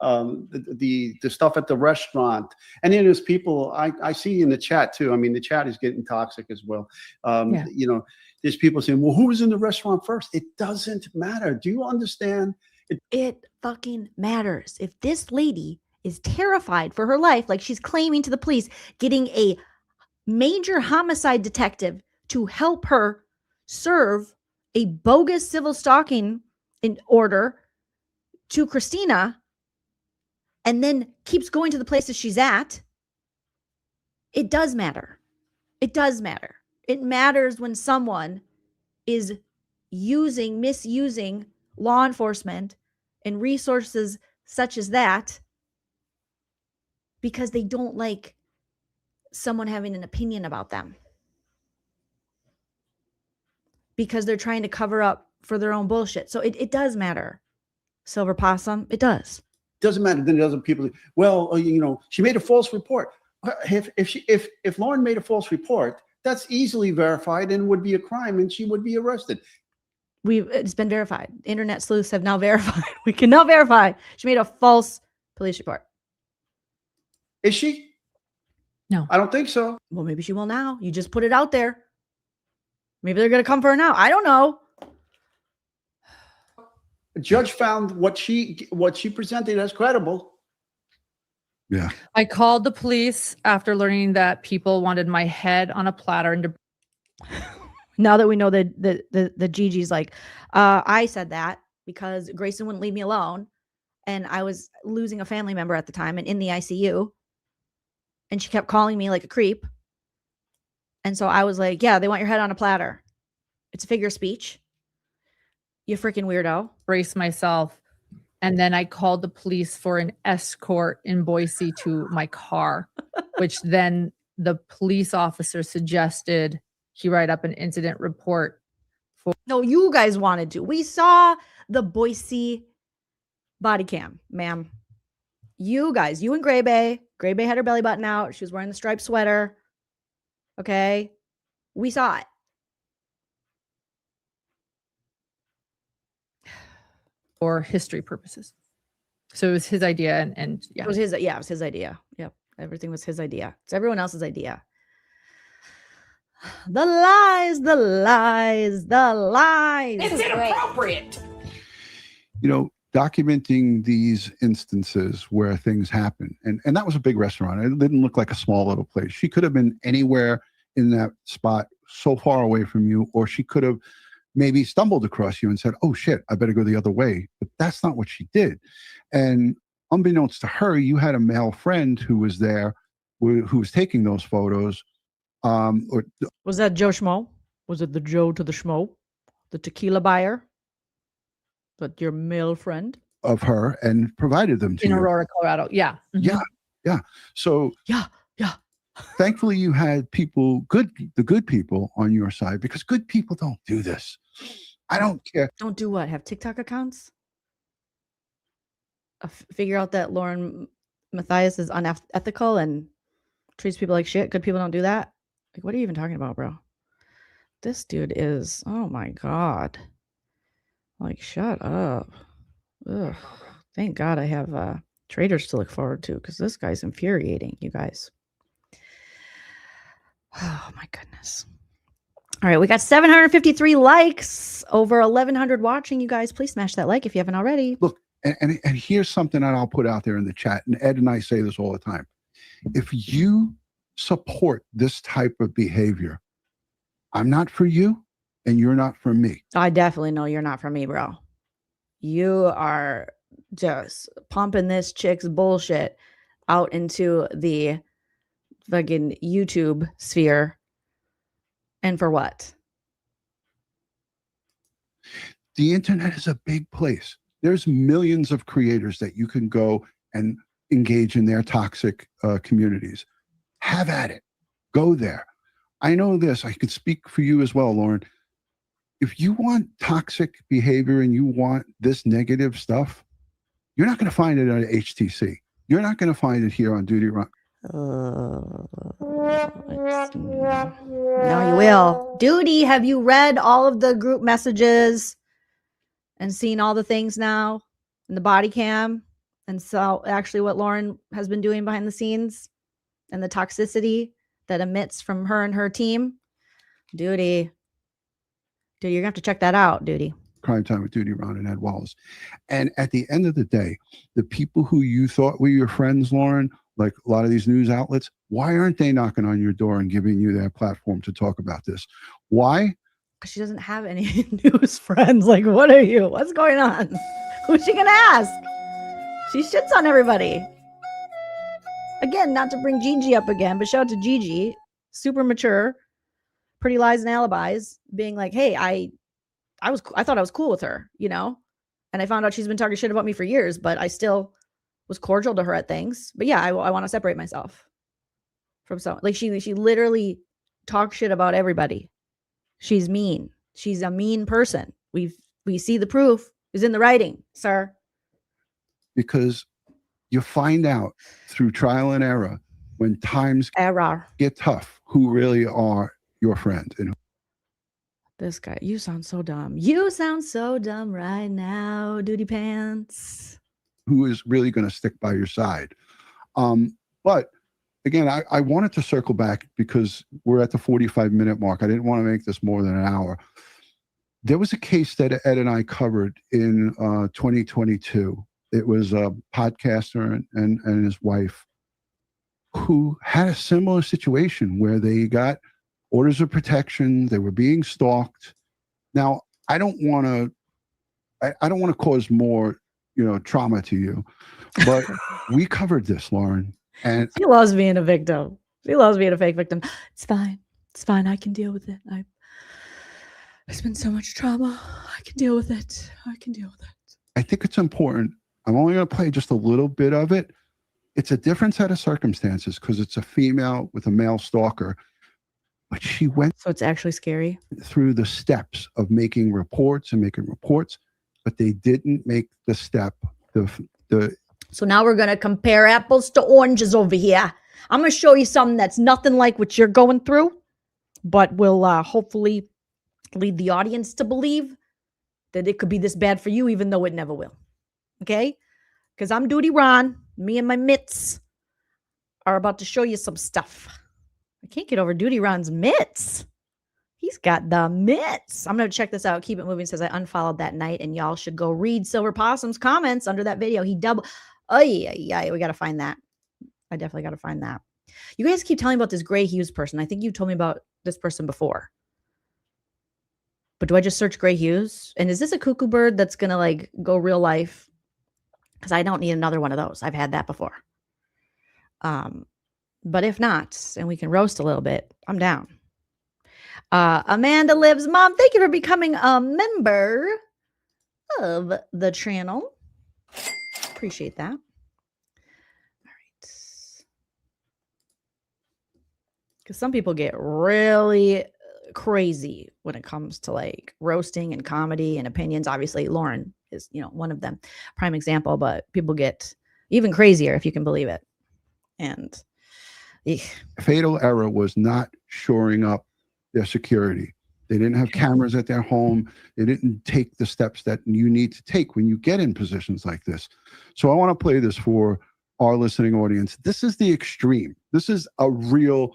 the stuff at the restaurant, and then there's people I see in the chat too. I mean, the chat is getting toxic as well. You know, there's people saying, "Well, who was in the restaurant first?" It doesn't matter. Do you understand? It fucking matters. If this lady is terrified for her life, like she's claiming to the police, getting a major homicide detective to help her serve a bogus civil stalking order to Christina, and then keeps going to the places she's at, it does matter. It does matter. It matters when someone is misusing law enforcement and resources such as that because they don't like someone having an opinion about them. Because they're trying to cover up for their own bullshit. So it does matter. Silver Possum, it does. Doesn't matter. Then there's other people. Well, you know, she made a false report. If Lauren made a false report, that's easily verified and would be a crime, and she would be arrested. It's been verified. Internet sleuths have now verified. We can now verify she made a false police report. Is she? No, I don't think so. Well, maybe she will now. You just put it out there. Maybe they're going to come for her now. I don't know. The judge found what she presented as credible. Yeah. I called the police after learning that people wanted my head on a platter and now that we know that the Gigi's like, I said that because Grayson wouldn't leave me alone, and I was losing a family member at the time and in the ICU, and she kept calling me like a creep. And so I was like, yeah, they want your head on a platter. It's a figure of speech. You freaking weirdo. Brace myself. And then I called the police for an escort in Boise to my car, which then the police officer suggested he write up an incident report. No, you guys wanted to. We saw the Boise body cam, ma'am. You guys, you and Gray Bay. Gray Bay had her belly button out. She was wearing the striped sweater. Okay. We saw it. For history purposes. So it was his idea, and yeah. It was his idea. Yep. Everything was his idea. It's everyone else's idea. The lies. It's inappropriate. You know, documenting these instances where things happen. And that was a big restaurant. It didn't look like a small little place. She could have been anywhere in that spot so far away from you, or she could have maybe stumbled across you and said, oh shit, I better go the other way. But that's not what she did. And unbeknownst to her, you had a male friend who was there, who was taking those photos. Was that Joe Schmo? Was it the Joe to the Schmo? The tequila buyer? But your male friend? Of her, and provided them to in you. Aurora, Colorado. Yeah. Yeah. Yeah. So yeah. Thankfully you had people, the good people on your side, because good people don't do this. I don't care. Don't do what? Have TikTok accounts? Figure out that LaurenMatthias is unethical and treats people like shit. Good people don't do that. Like, what are you even talking about, bro? This dude is, oh my God. Like, shut up. Ugh. Thank God I have traders to look forward to, because this guy's infuriating, you guys. Oh my goodness. All right, we got 753 likes, over 1,100 watching. You guys, please smash that like if you haven't already. Look, and here's something that I'll put out there in the chat, and Ed and I say this all the time. If you support this type of behavior, I'm not for you, and you're not for me. I definitely know you're not for me, bro. You are just pumping this chick's bullshit out into the fucking YouTube sphere. And for what? The internet is a big place. There's millions of creators that you can go and engage in their toxic communities. Have at it. Go there. I know this. I could speak for you as well, Lauren. If you want toxic behavior and you want this negative stuff, you're not going to find it at HTC. You're not going to find it here on Doooty Run. No, you will. Doooty, have you read all of the group messages and seen all the things now in the body cam? And so actually what Lauren has been doing behind the scenes and the toxicity that emits from her and her team? Doooty. Dude, you're going to have to check that out, Doooty. Crime Time with Doooty, Ron and Ed Wallace. And at the end of the day, the people who you thought were your friends, Lauren, like a lot of these news outlets, why aren't they knocking on your door and giving you their platform to talk about this? Why? Because she doesn't have any news friends. Like, what are you? What's going on? Who's she going to ask? She shits on everybody. Again, not to bring Gigi up again, but shout out to Gigi, super mature, Pretty Lies and Alibis, being like, hey, I thought I was cool with her, you know? And I found out she's been talking shit about me for years, but I still was cordial to her at things. But yeah, I want to separate myself from someone. Like she literally talks shit about everybody. She's mean. She's a mean person. We see the proof is in the writing, sir. Because you find out through trial and error when times get tough who really are your friend. And this guy, you sound so dumb. You sound so dumb right now, Doooty Pants. Who is really going to stick by your side. But again, I wanted to circle back because we're at the 45-minute mark. I didn't want to make this more than an hour. There was a case that Ed and I covered in 2022. It was a podcaster and his wife who had a similar situation where they got orders of protection. They were being stalked. Now, I don't want to cause more, trauma to you, but we covered this, Lauren. And she loves being a victim. She loves being a fake victim. It's fine. It's fine. I can deal with it. There's been so much trauma. I can deal with it. I think it's important. I'm only going to play just a little bit of it. It's a different set of circumstances because it's a female with a male stalker. But she went. So it's actually scary. Through the steps of making reports, but they didn't make the step. So now we're going to compare apples to oranges over here. I'm going to show you something that's nothing like what you're going through, but will hopefully lead the audience to believe that it could be this bad for you, even though it never will. Okay? Because I'm Doooty Ron. Me and my mitts are about to show you some stuff. I can't get over Doooty Ron's mitts. He's got the mitts. I'm going to check this out. Keep It Moving says I unfollowed that night, and y'all should go read Silver Possum's comments under that video. He double. Oh, yeah. We got to find that. I definitely got to find that. You guys keep telling me about this Gray Hughes person. I think you told me about this person before. But do I just search Gray Hughes? And is this a cuckoo bird that's going to go real life? Because I don't need another one of those. I've had that before. But if not, and we can roast a little bit, I'm down. Amanda Lives Mom, thank you for becoming a member of the channel. Appreciate that. All right. Because some people get really crazy when it comes to roasting and comedy and opinions. Obviously, Lauren is, one of them. Prime example, but people get even crazier if you can believe it. And fatal error was not shoring up their security. They didn't have cameras at their home. They didn't take the steps that you need to take when you get in positions like this. So I want to play this for our listening audience. This is the extreme. This is a real,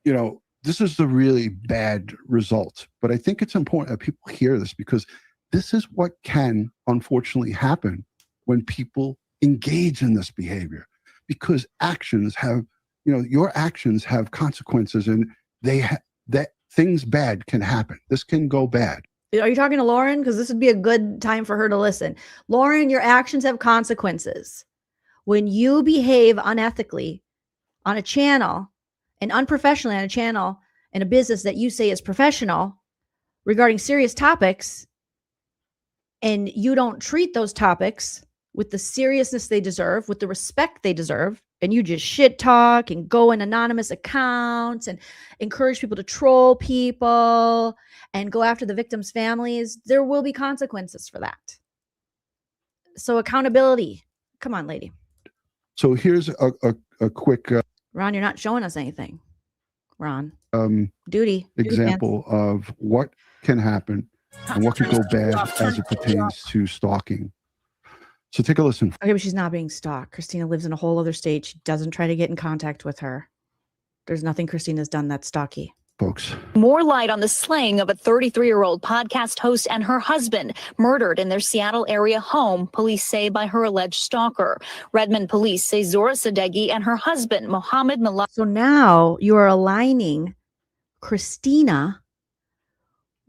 this is the really bad result. But I think it's important that people hear this because this is what can unfortunately happen when people engage in this behavior, because actions have, your actions have consequences, and that things bad can happen. This can go bad. Are you talking to Lauren? Because this would be a good time for her to listen. Lauren, your actions have consequences. When you behave unethically on a channel and unprofessionally on a channel in a business that you say is professional regarding serious topics, and you don't treat those topics with the seriousness they deserve, with the respect they deserve, and you just shit talk and go in anonymous accounts and encourage people to troll people and go after the victims' families, there will be consequences for that. So accountability. Come on, lady. So here's a quick Ron, you're not showing us anything. Ron. Doooty. example of what can happen and what could go bad as it pertains to stalking. So take a listen. Okay, but she's not being stalked. Christina lives in a whole other state. She doesn't try to get in contact with her. There's nothing Christina's done that's stalky. Folks. More light on the slaying of a 33-year-old podcast host and her husband, murdered in their Seattle area home, police say, by her alleged stalker. Redmond police say Zora Sadeghi and her husband, Mohammed Malak. So now you are aligning Christina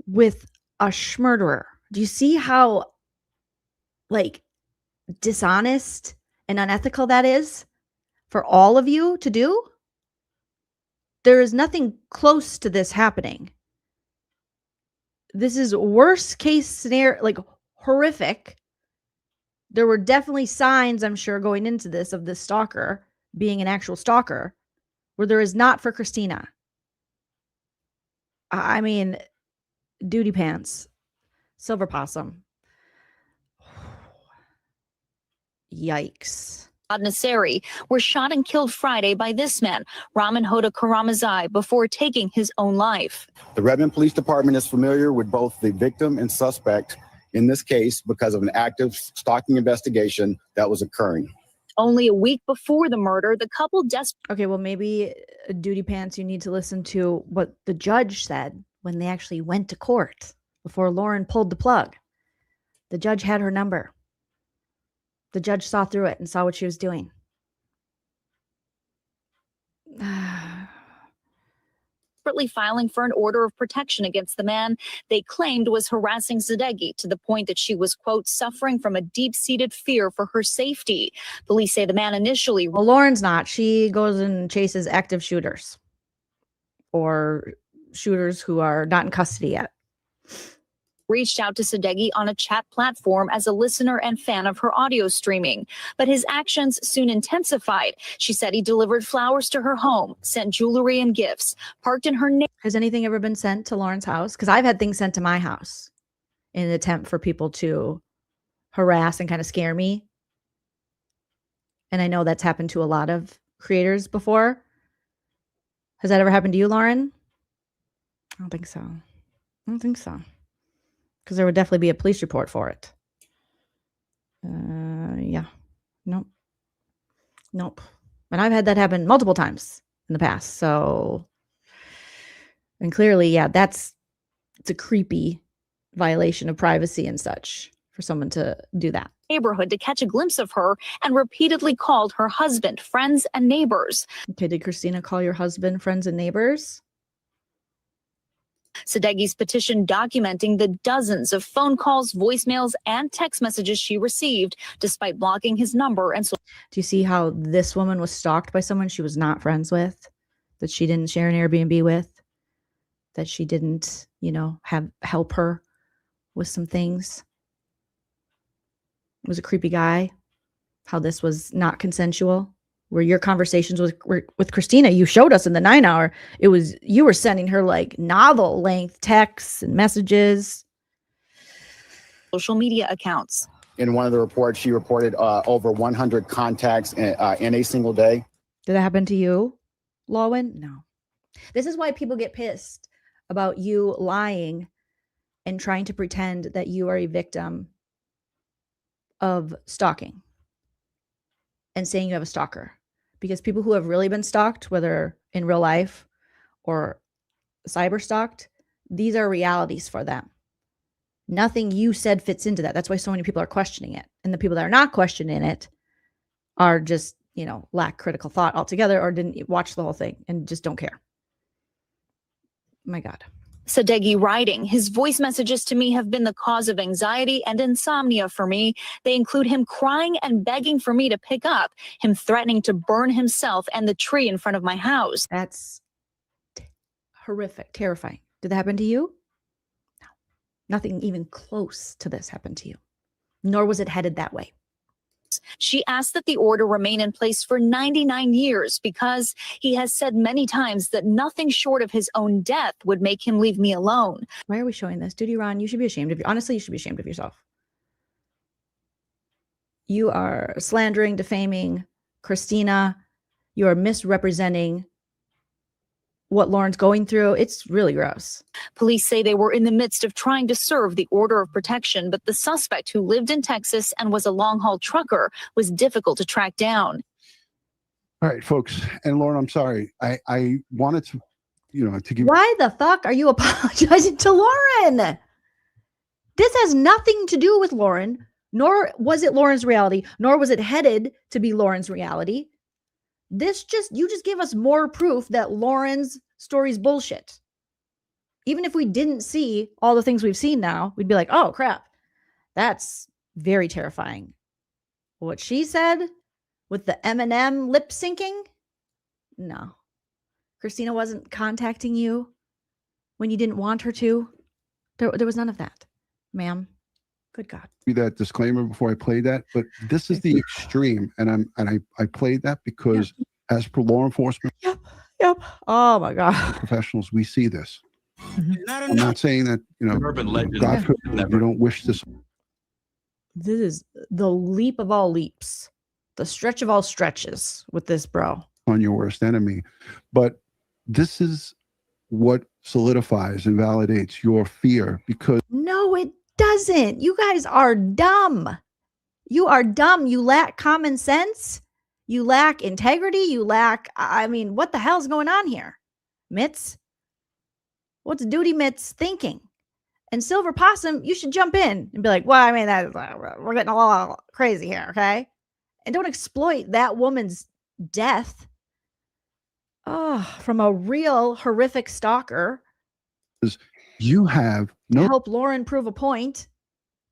with a murderer. Do you see how, like, dishonest and unethical that is for all of you to do? There is nothing close to this happening. This is worst case scenario, like horrific. There were definitely signs, I'm sure, going into this of the stalker being an actual stalker, where there is not for Christina. I mean, duty pants, silver possum. Yikes. Nasseri were shot and killed Friday by this man, Raman Hoda Karamazai, before taking his own life. The Redmond Police Department is familiar with both the victim and suspect in this case because of an active stalking investigation that was occurring. Only a week before the murder, the couple Okay, well, maybe, duty pants, you need to listen to what the judge said when they actually went to court before Lauren pulled the plug. The judge had her number. The judge saw through it and saw what she was doing. Desperately filing for an order of protection against the man they claimed was harassing Sadeghi to the point that she was, quote, suffering from a deep-seated fear for her safety. Police say the man initially... Well, Lauren's not. She goes and chases active shooters or shooters who are not in custody yet. Reached out to Sadeghi on a chat platform as a listener and fan of her audio streaming. But his actions soon intensified. She said he delivered flowers to her home, sent jewelry and gifts, parked in her neighborhood. Has anything ever been sent to Lauren's house? Because I've had things sent to my house in an attempt for people to harass and kind of scare me. And I know that's happened to a lot of creators before. Has that ever happened to you, Lauren? I don't think so. I don't think so. Because there would definitely be a police report for it. Yeah. Nope. Nope. And I've had that happen multiple times in the past. So, and clearly, yeah, it's a creepy violation of privacy and such for someone to do that. Neighborhood to catch a glimpse of her and repeatedly called her husband, friends, and neighbors. Okay, did Christina call your husband, friends, and neighbors? Sadeghi's petition documenting the dozens of phone calls, voicemails, and text messages she received, despite blocking his number. And so, do you see how this woman was stalked by someone she was not friends with, that she didn't share an Airbnb with, that she didn't, help her with some things? It was a creepy guy. How this was not consensual. Where your conversations with Christina, you showed us in the 9 hour, you were sending her like novel length texts and messages. Social media accounts. In one of the reports, she reported over 100 contacts in a single day. Did that happen to you, Lauren? No. This is why people get pissed about you lying and trying to pretend that you are a victim of stalking and saying you have a stalker. Because people who have really been stalked, whether in real life or cyber stalked, these are realities for them. Nothing you said fits into that. That's why so many people are questioning it. And the people that are not questioning it are just, lack critical thought altogether or didn't watch the whole thing and just don't care. My God. Sadeghi writing, his voice messages to me have been the cause of anxiety and insomnia for me. They include him crying and begging for me to pick up, him threatening to burn himself and the tree in front of my house. That's horrific, terrifying. Did that happen to you? No. Nothing even close to this happened to you. Nor was it headed that way. She asked that the order remain in place for 99 years because he has said many times that nothing short of his own death would make him leave me alone. Why are we showing this? Doooty Ron, you should be ashamed of you. Honestly, you should be ashamed of yourself. You are slandering, defaming Christina. You are misrepresenting what Lauren's going through. It's really gross. Police say they were in the midst of trying to serve the order of protection, but the suspect, who lived in Texas and was a long-haul trucker, was difficult to track down. All right, folks. And Lauren, I'm sorry. I wanted to, to give. Why the fuck are you apologizing to Lauren? This has nothing to do with Lauren, nor was it Lauren's reality, nor was it headed to be Lauren's reality. You just gave us more proof that Lauren's story's bullshit. Even if we didn't see all the things we've seen now, we'd be like, oh crap, that's very terrifying. What she said with the Eminem lip syncing? No. Christina wasn't contacting you when you didn't want her to. There was none of that, ma'am. Good God. That disclaimer before I play that, but this is the extreme, and I played that because as per law enforcement, oh my God, professionals, we see this. I'm not saying that urban legend. God forbid, you don't wish this. This is the leap of all leaps, the stretch of all stretches with this bro. On your worst enemy, but this is what solidifies and validates your fear, because no, it doesn't. You guys are dumb. You are dumb. You lack common sense. You lack integrity. You lack, what the hell's going on here? Mitts? What's Doooty Mitts thinking? And Silver Possum, you should jump in and be like, well, we're getting a little crazy here, okay? And don't exploit that woman's death from a real horrific stalker. You have no help Lauren prove a point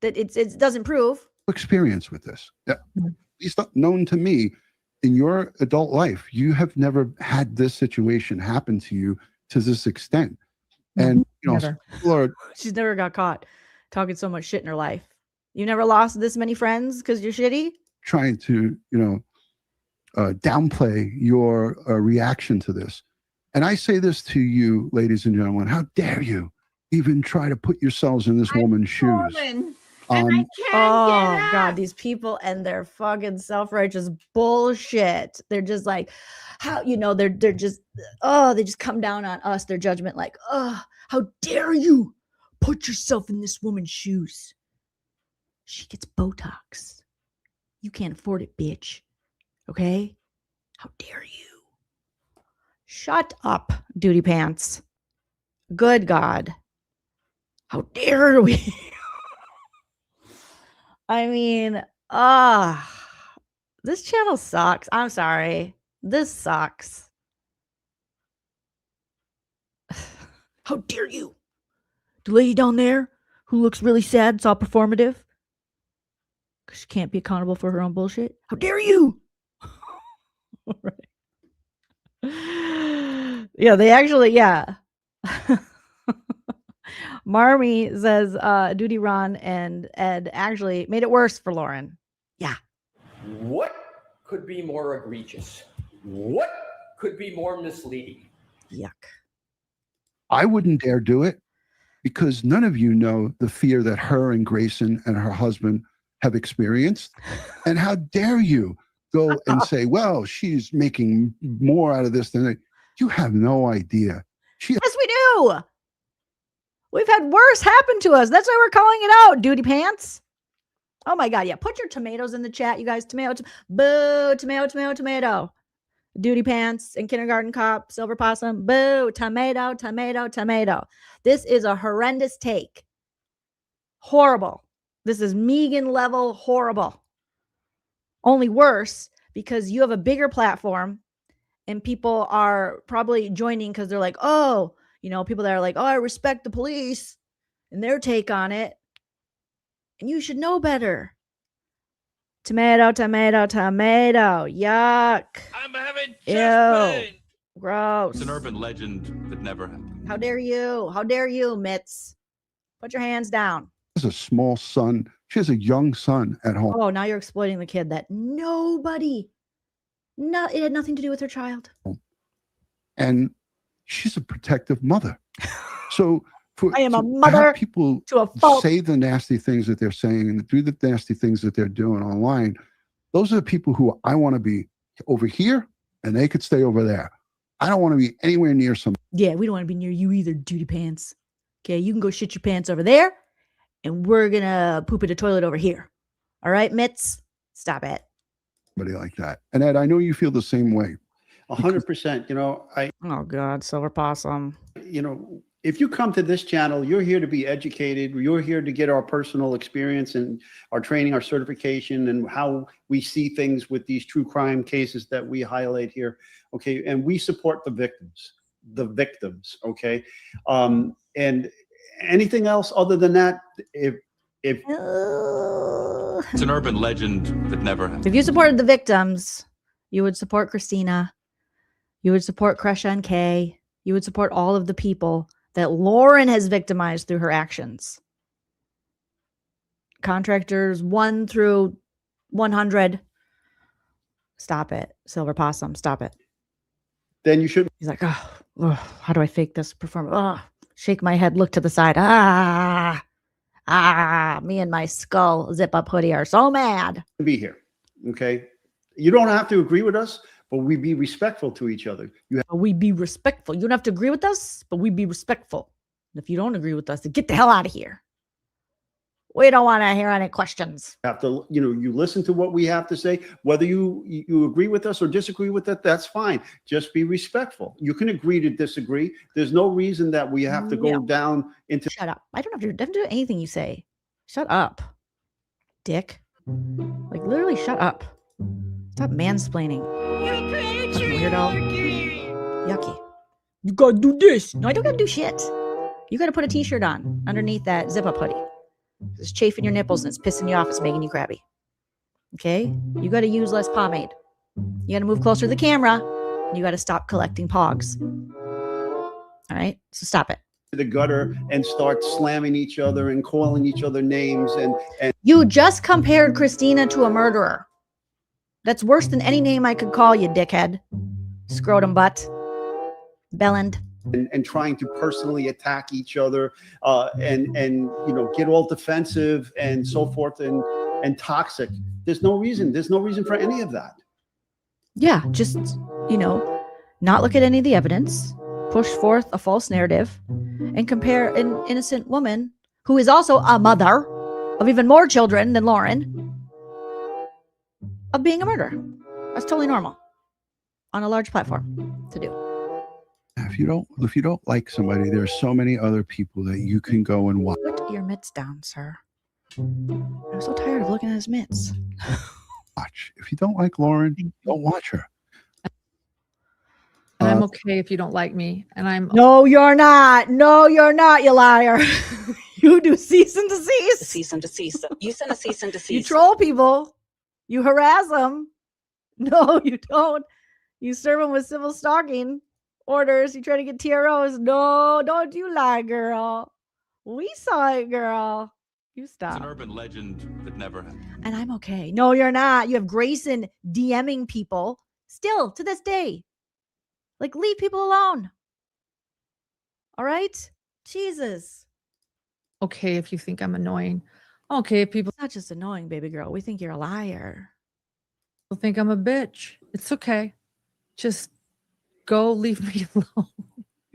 that it doesn't prove. Experience with this. At least not known to me. In your adult life, you have never had this situation happen to you to this extent. And she's never got caught talking so much shit in her life. You never lost this many friends because you're shitty. Trying to downplay your reaction to this. And I say this to you, ladies and gentlemen, how dare you even try to put yourselves in this woman's shoes? God, these people and their fucking self-righteous bullshit. They're just like, they're just, they just come down on us, their judgment, like, how dare you put yourself in this woman's shoes? She gets Botox. You can't afford it, bitch. Okay? How dare you? Shut up, Doooty Pants. Good God. How dare we? This channel sucks. I'm sorry. This sucks. How dare you? The lady down there who looks really sad, it's all performative. Because she can't be accountable for her own bullshit. How dare you? All right. Yeah, they actually, Marmy says Doooty Ron and Ed actually made it worse for Lauren. Yeah. What could be more egregious? What could be more misleading? Yuck. I wouldn't dare do it because none of you know the fear that her and Grayson and her husband have experienced. And how dare you go and say, well, she's making more out of this than that. You have no idea. Yes, we do. We've had worse happen to us. That's why we're calling it out, Doooty Pants. Oh my God. Yeah. Put your tomatoes in the chat, you guys. Boo. Tomato. Doooty Pants and Kindergarten Cop, Silver Possum. Boo. Tomato. This is a horrendous take. Horrible. This is Megan level horrible. Only worse because you have a bigger platform and people are probably joining because they're like, people that are like, I respect the police and their take on it. And you should know better. Tomato. Yuck. I'm having chest pain. Gross. It's an urban legend that never happened. How dare you? Mitts? Put your hands down. As a small son, She has a young son at home. Oh, now you're exploiting the kid that it had nothing to do with her child. And she's a protective mother. So I am a to mother have people to a fault. say the nasty things that they're saying and do the nasty things that they're doing online. Those are the people who I want to be over here, and they could stay over there. I don't want to be anywhere near some. Yeah, we don't want to be near you either, duty pants. Okay, you can go shit your pants over there, and we're gonna poop in a toilet over here. All right, Mitts? Stop it. Somebody like that. And Ed, I know you feel the same way. 100%. You know, Oh God, Silver Possum. you know, if you come to this channel, you're here to be educated. You're here to get our personal experience and our training, our certification, and how we see things with these true crime cases that we highlight here. Okay. And we support the victims. Okay. And anything else other than that, if It's an urban legend that never happened. If you supported the victims, you would support Christina. You would support Crush on K. You would support all of the people that Lauren has victimized through her actions. Contractors 1 through 100. Stop it. Silver Possum, stop it. then you should. He's like, oh, how do I fake this performance? Oh, shake my head, look to the side. Me and my skull zip up hoodie are so mad. Be here. Okay. You don't have to agree with us, but we be respectful to each other. We be respectful. You don't have to agree with us, but we be respectful. And if you don't agree with us, then get the hell out of here. We don't want to hear any questions. Have to, you listen to what we have to say. Whether you agree with us or disagree with it, that's fine. Just be respectful. You can agree to disagree. There's no reason that we have to go down into. Shut up. I don't have to do anything you say. Shut up, dick. Like, literally shut up. Stop mansplaining. Weirdo. Yucky. You gotta do this. No, I don't gotta do shit. You gotta put a t-shirt on underneath that zip-up hoodie. It's chafing your nipples and it's pissing you off. It's making you crabby. Okay? You gotta use less pomade. You gotta move closer to the camera. And you gotta stop collecting pogs. All right? So stop it. The gutter and start slamming each other and calling each other names and You just compared Christina to a murderer. That's worse than any name I could call you, dickhead. Scrotum butt. Bellend. and trying to personally attack each other and get all defensive and so forth and toxic. There's no reason for any of that. Yeah, just, not look at any of the evidence, push forth a false narrative, and compare an innocent woman who is also a mother of even more children than Lauren of being a murderer. That's totally normal on a large platform to do. If you don't like somebody, there are so many other people that you can go and watch. Put your mitts down, sir. I'm so tired of looking at his mitts. If you don't like Lauren, don't watch her. And I'm okay if you don't like me. And I'm No, you're not. No, you're not, you liar. You do cease and desist. Cease and desist. You send a cease and desist. You troll people. You harass them. No, you don't. You serve them with civil stalking orders. You try to get TROs. No, don't you lie, girl. We saw it, girl. You stop. It's an urban legend that never happened. And I'm okay. No, you're not. You have Grayson DMing people still to this day. Like, leave people alone. All right? Jesus. okay if you think I'm annoying. Okay if people It's not just annoying, baby girl. We think you're a liar. think I'm a bitch. It's okay. Just go leave me alone.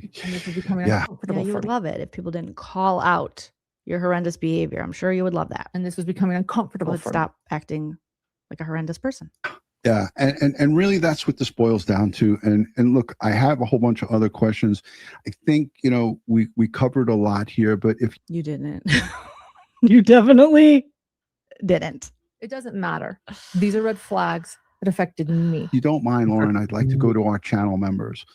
And this is becoming uncomfortable Yeah, you for would me. love it if people didn't call out your horrendous behavior. I'm sure you would love that. And this was becoming uncomfortable Let's for me. stop acting like a horrendous person. Yeah, and really that's what this boils down to. And look, I have a whole bunch of other questions. I think, we covered a lot here, but if You didn't. You definitely didn't. It doesn't matter. These are red flags that affected me. you don't mind, Lauren, I'd like to go to our channel members.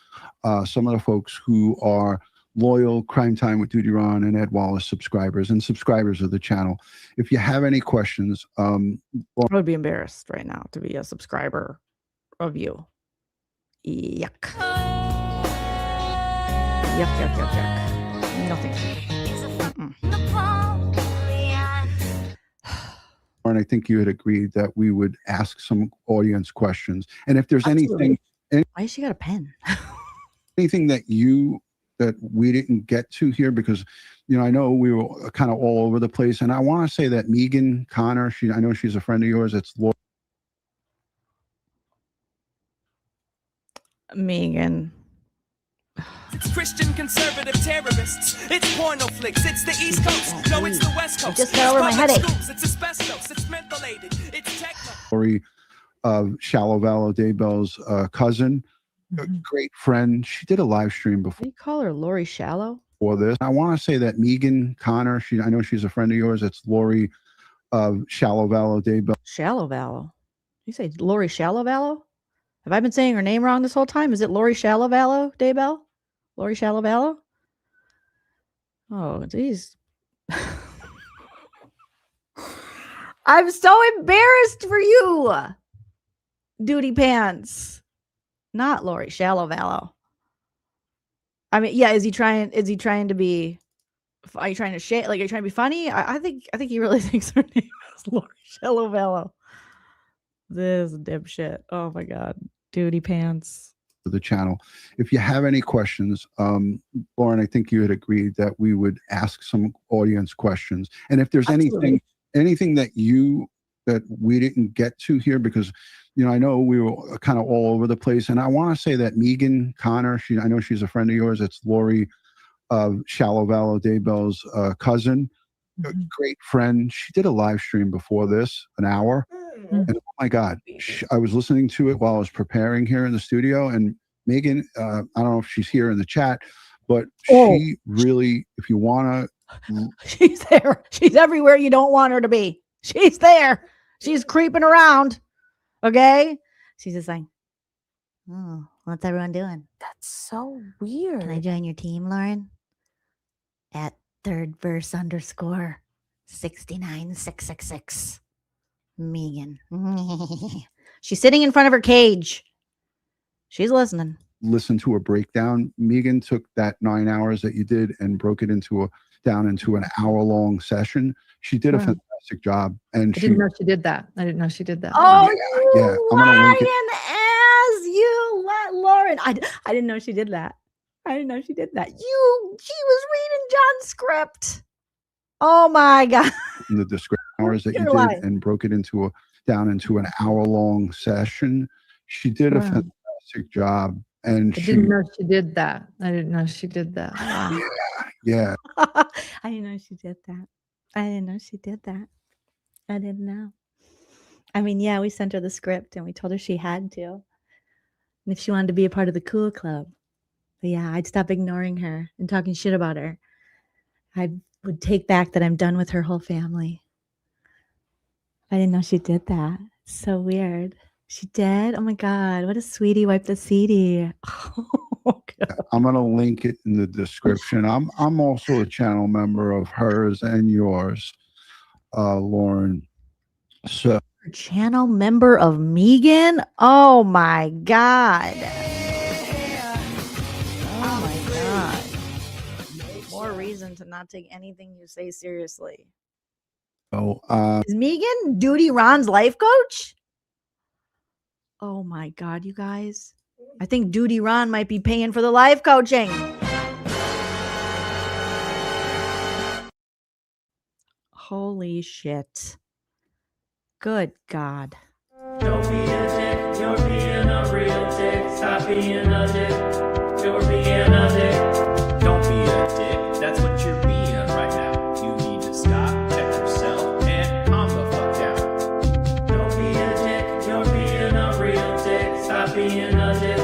Some of the folks who are loyal Crime Time with Doooty Ron and Ed Wallace subscribers and subscribers of the channel. If you have any questions, I would be embarrassed right now to be a subscriber of you. Yuck. Yuck. No thank you. I think you had agreed that we would ask some audience questions. And if there's Absolutely. anything, Why has she got a pen? anything that we didn't get to here, because I know we were kind of all over the place, and I want to say that Megan Connor, I know she's a friend of yours. It's Megan. It's Christian conservative terrorists. It's porno flicks. It's the East Coast. No, it's the West Coast. Just got over my headache. It's asbestos. It's mentholated. It's techno. Lori of Shallow Vallow Daybell's cousin, a great friend. She did a live stream What do before you call her? Lori Shallow? this. I want to say that Megan Connor, I know she's a friend of yours. It's Lori of Shallow Vallow Daybell. Shallow Vallow. You say Lori Shallow Vallow? Have I been saying her name wrong this whole time? Is it Lori Shallow Vallow Daybell? Lori Shallow Vallow? Oh, geez. I'm so embarrassed for you. Duty pants. Not Lori Shallow Vallow. I mean, yeah, is he trying to be, are you trying to shade, like, are you trying to be funny? I think he really thinks her name is Lori Shallow Vallow. This dipshit. Oh my God. Duty pants. The channel. If you have any questions, Lauren, I think you had agreed that we would ask some audience questions. And if there's Absolutely. anything that we didn't get to here, because I know we were kind of all over the place, and I want to say that Megan Connor, I know she's a friend of yours. It's Lori of Shallow Vallow Daybell's cousin, a great friend. She did a live stream before this, an hour. And oh my God, I was listening to it while I was preparing here in the studio. And Megan, I don't know if she's here in the chat, but she really, if you want to. She's there. She's everywhere you don't want her to be. She's there. She's creeping around. Okay? She's just like, oh, what's everyone doing? That's so weird. Can I join your team, Lauren? At third verse _ 69666. Megan. She's sitting in front of her cage. She's listening. Listen to a breakdown. Megan took that 9 hours that you did and broke it down into an hour-long session. She did a fantastic job. And I didn't know she did that. I didn't know she did that. Oh, yeah. I'm gonna link it. as you let Lauren. I didn't know she did that. I didn't know she did that. She was reading John's script. Oh my God. In the description hours that you You're did lying. and broke it down into an hour-long session. She did a fantastic job. And I didn't know she did that. I didn't know she did that. Yeah. I didn't know she did that. I didn't know she did that. I didn't know. I mean, yeah, we sent her the script and we told her she had to. And if she wanted to be a part of the cool club. But yeah, I'd stop ignoring her and talking shit about her. I would take back that I'm done with her whole family. I didn't know she did that. It's so weird. She did? Oh my God. What a sweetie. Wipe the CD. I'm gonna link it in the description. I'm also a channel member of hers and yours, Lauren. So Channel member of Megan? Oh my God. Oh my God. More reason to not take anything you say seriously. Is Megan Doooty Ron's life coach? Oh my God, you guys. I think Doooty Ron might be paying for the life coaching. Holy shit. Good God. Don't be a dick, you're being a real dick. Stop being a dick, you're being a dick. Don't be a dick, that's what you're being right now. You need to stop, check yourself, and calm the fuck down. Don't be a dick, you're being a real dick. Stop being a dick,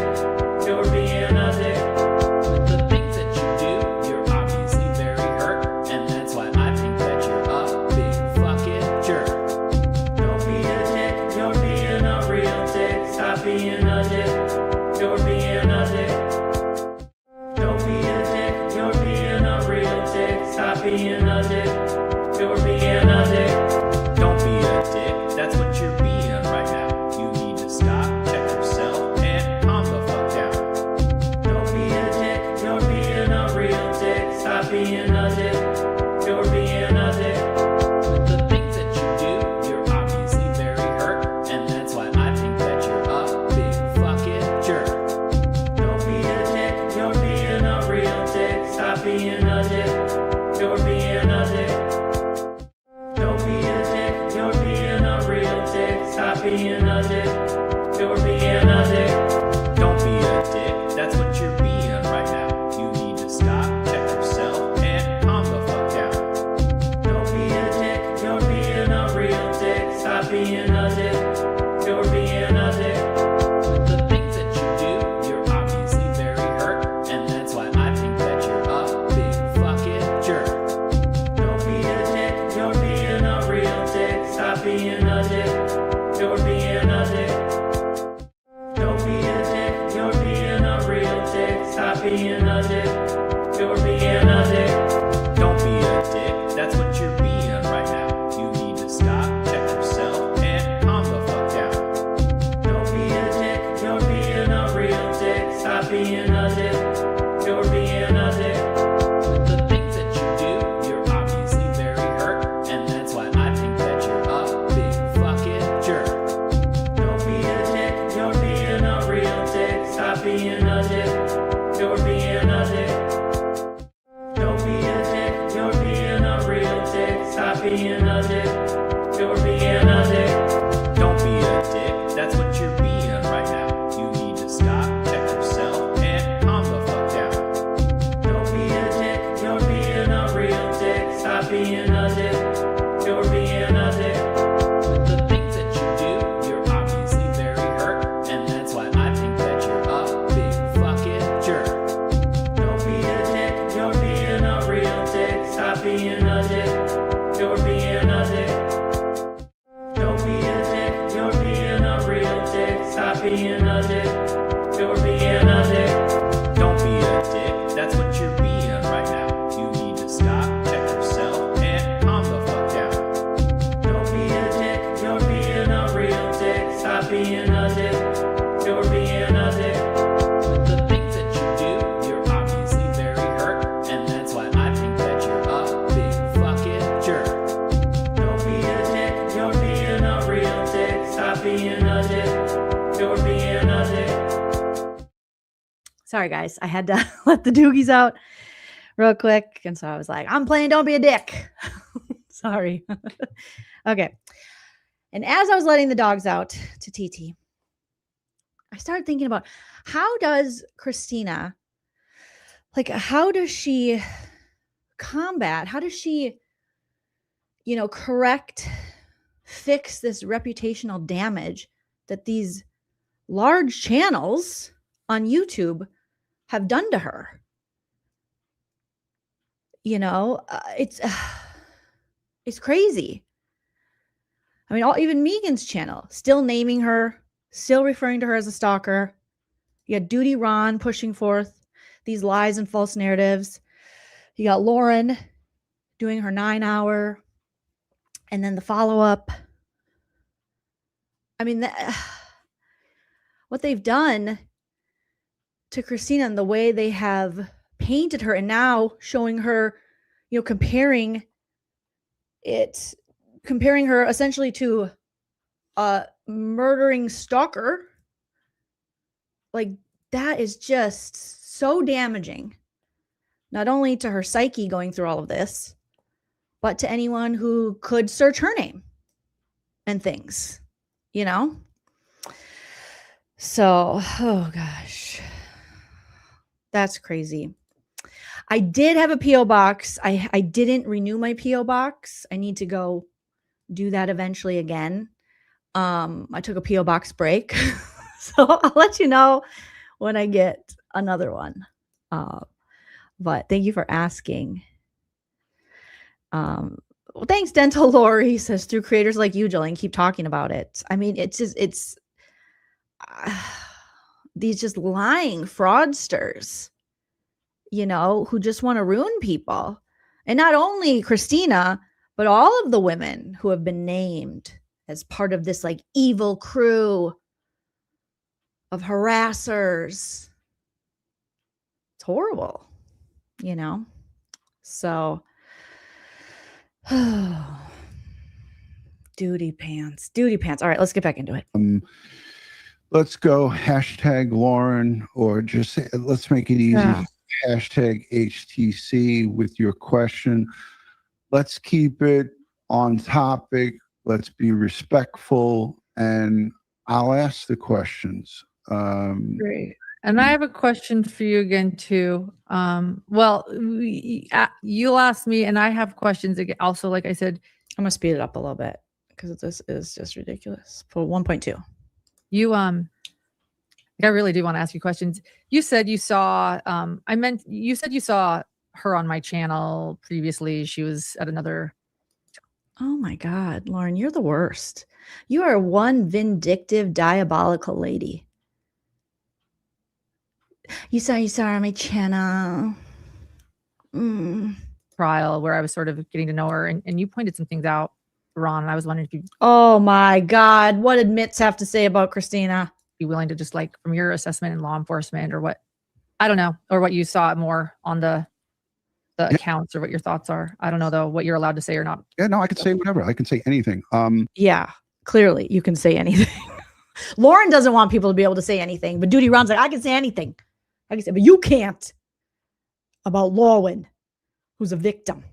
you're being a dick. The things that you do, you're obviously very hurt, and that's why I think that you're a big fucking jerk. Don't be a dick, you're being a real dick. Stop being a dick, you're being a dick. Stop being a dick. You're being a dick. Don't be a dick. That's what you're being right now. You need to stop, check yourself, and calm the fuck down. Don't be a dick. You're being a real dick. Stop being a dick. You're being a dick. The things that you do, you're obviously very hurt, and that's why I think that you're a big fucking jerk. Don't be a dick. You're being a real dick. Stop being a dick. You're being a dick. Don't be a dick. You're being a real dick. Stop being a dick. You're being a dick. Don't be a dick. That's what you're being right now. You need to stop, check yourself, and calm the fuck down. Don't be a dick. You're being a real dick. Stop being a dick. You're being a dick. The things that you do, you're obviously very hurt, and that's why I think that you're a big fucking jerk. Don't be a dick. You're being a real dick. Stop being a dick. You're being a dick. Don't be a dick. You're being a real dick. Stop being a dick. You're being a dick. Don't be a dick. That's what you're being right now. You need to stop, check yourself, and calm the fuck down. Don't be a dick. You're being a real dick. Stop being a dick. You're being a dick. The things that you do, you're obviously very hurt, and that's why I think that you're a big fucking jerk. Don't be a dick. You're being a real dick. Stop being a dick. You're being a dick. Sorry, guys. I had to let the doogies out real quick. And so I was like, I'm playing Don't Be a Dick. Sorry. Okay. And as I was letting the dogs out to TT, I started thinking about how does Christina, like, how does she combat, how does she, correct, fix this reputational damage that these large channels on YouTube have done to her? It's crazy. I mean, even Megan's channel, still naming her, still referring to her as a stalker. You got Doooty Ron pushing forth these lies and false narratives. You got Lauren doing her 9-hour, and then the follow-up. I mean, what they've done to Christina and the way they have painted her, and now showing her, comparing her essentially to a murdering stalker. Like, that is just so damaging, not only to her psyche going through all of this, but to anyone who could search her name and things, So, oh gosh, that's crazy. I did have a P.O. box. I didn't renew my P.O. box. I need to go do that eventually again. I took a P.O. box break. So I'll let you know when I get another one. But thank you for asking. Well, thanks, Dental Lori. Says, through creators like you, Jolene, keep talking about it. I mean, it's these just lying fraudsters, who just want to ruin people. And not only Christina, but all of the women who have been named as part of this like evil crew of harassers. It's horrible, So, duty pants. All right, let's get back into it. Let's go hashtag Lauren, or just let's make it easy. Yeah. Hashtag HTC with your question. Let's keep it on topic. Let's be respectful, and I'll ask the questions. Great. And I have a question for you again too. You'll ask me, and I have questions again. Also, like I said, I'm gonna speed it up a little bit because this is just ridiculous. For 1.2. I really do want to ask you questions. You said you saw, you said you saw her on my channel previously. She was at another. Oh my God, Lauren, you're the worst. You are one vindictive, diabolical lady. You saw on my channel. Trial where I was sort of getting to know her, and you pointed some things out, Ron, and I was wondering if you'd Oh my God. What did Mitz have to say about Christina? be willing to just like from your assessment in law enforcement or what, I don't know, or what you saw more on the accounts or what your thoughts are. I don't know though, what you're allowed to say or not. Yeah, no, I could say whatever. I can say anything. Yeah, clearly you can say anything. Lauren doesn't want people to be able to say anything, but Doooty Ron's like, I can say anything. I can say, but you can't about Lauren, who's a victim.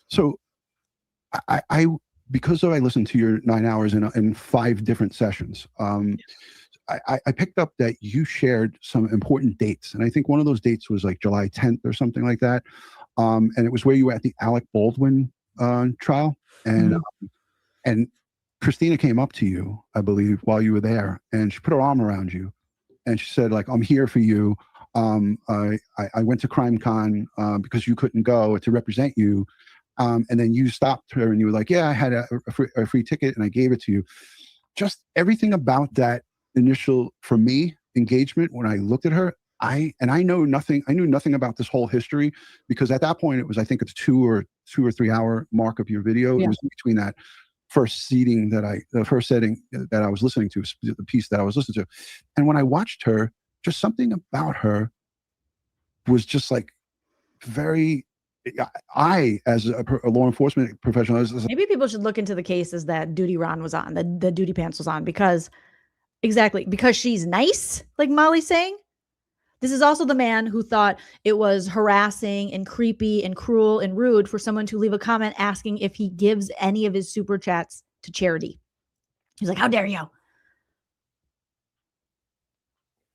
So I because I listened to your 9 hours in 5 different sessions, I picked up that you shared some important dates. And I think one of those dates was like July 10th or something like that. And it was where you were at the Alec Baldwin trial. And and Christina came up to you, I believe, while you were there, and she put her arm around you. And she said, like, I'm here for you. I went to CrimeCon because you couldn't go to represent you. And then you stopped her and you were like, yeah, I had a free ticket and I gave it to you. Just everything about that initial, for me, engagement, when I looked at her, I knew nothing about this whole history, because at that point it was, I think it's 2 or 3 hour mark of your video. Yeah. It was between that first setting that I was listening to, the piece that I was listening to. And when I watched her, just something about her was just like very, I, as a law enforcement professional, Maybe people should look into the cases that Doooty Ron was on, that Doooty Pants was on, because she's nice, like Molly's saying. This is also the man who thought it was harassing and creepy and cruel and rude for someone to leave a comment asking if he gives any of his super chats to charity. He's like, how dare you?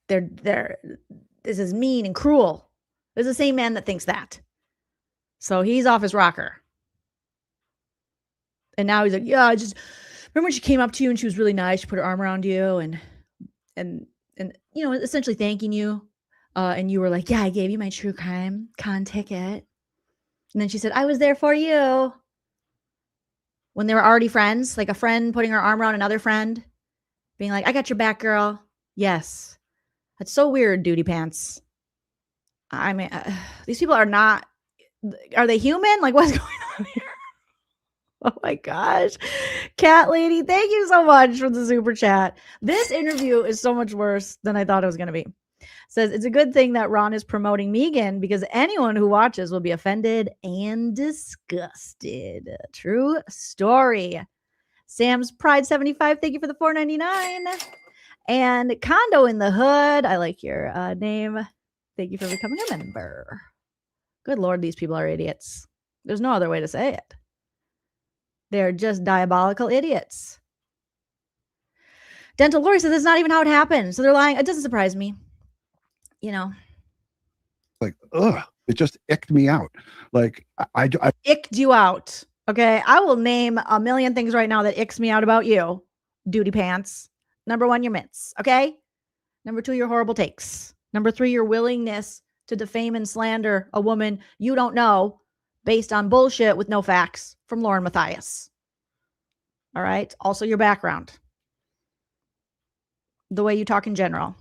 This is mean and cruel. It's the same man that thinks that. So he's off his rocker. And now he's like, yeah, I just remember when she came up to you and she was really nice. She put her arm around you and you know, essentially thanking you. And you were like, yeah, I gave you my true crime con ticket. And then she said, I was there for you. When they were already friends, like a friend putting her arm around another friend, being like, I got your back, girl. Yes. That's so weird, Doooty Pants. I mean, these people are they human? Like, what's going on here? Oh my gosh. Cat Lady, thank you so much for the super chat. This interview is so much worse than I thought it was going to be. Says, it's a good thing that Ron is promoting Megan because anyone who watches will be offended and disgusted. True story. Sam's Pride 75, thank you for the $4.99. And Condo in the Hood, I like your name. Thank you for becoming a member. Good Lord, these people are idiots. There's no other way to say it. They're just diabolical idiots. Dental Lori says, that's not even how it happened. So they're lying. It doesn't surprise me. You know, like, ugh, it just icked me out. Like, I icked you out. Okay. I will name a million things right now that icks me out about you, Doooty Pants. Number 1, your mitts. Okay. Number 2, your horrible takes. Number 3, your willingness to defame and slander a woman you don't know based on bullshit with no facts from LaurenMatthias. All right. Also, your background. The way you talk in general.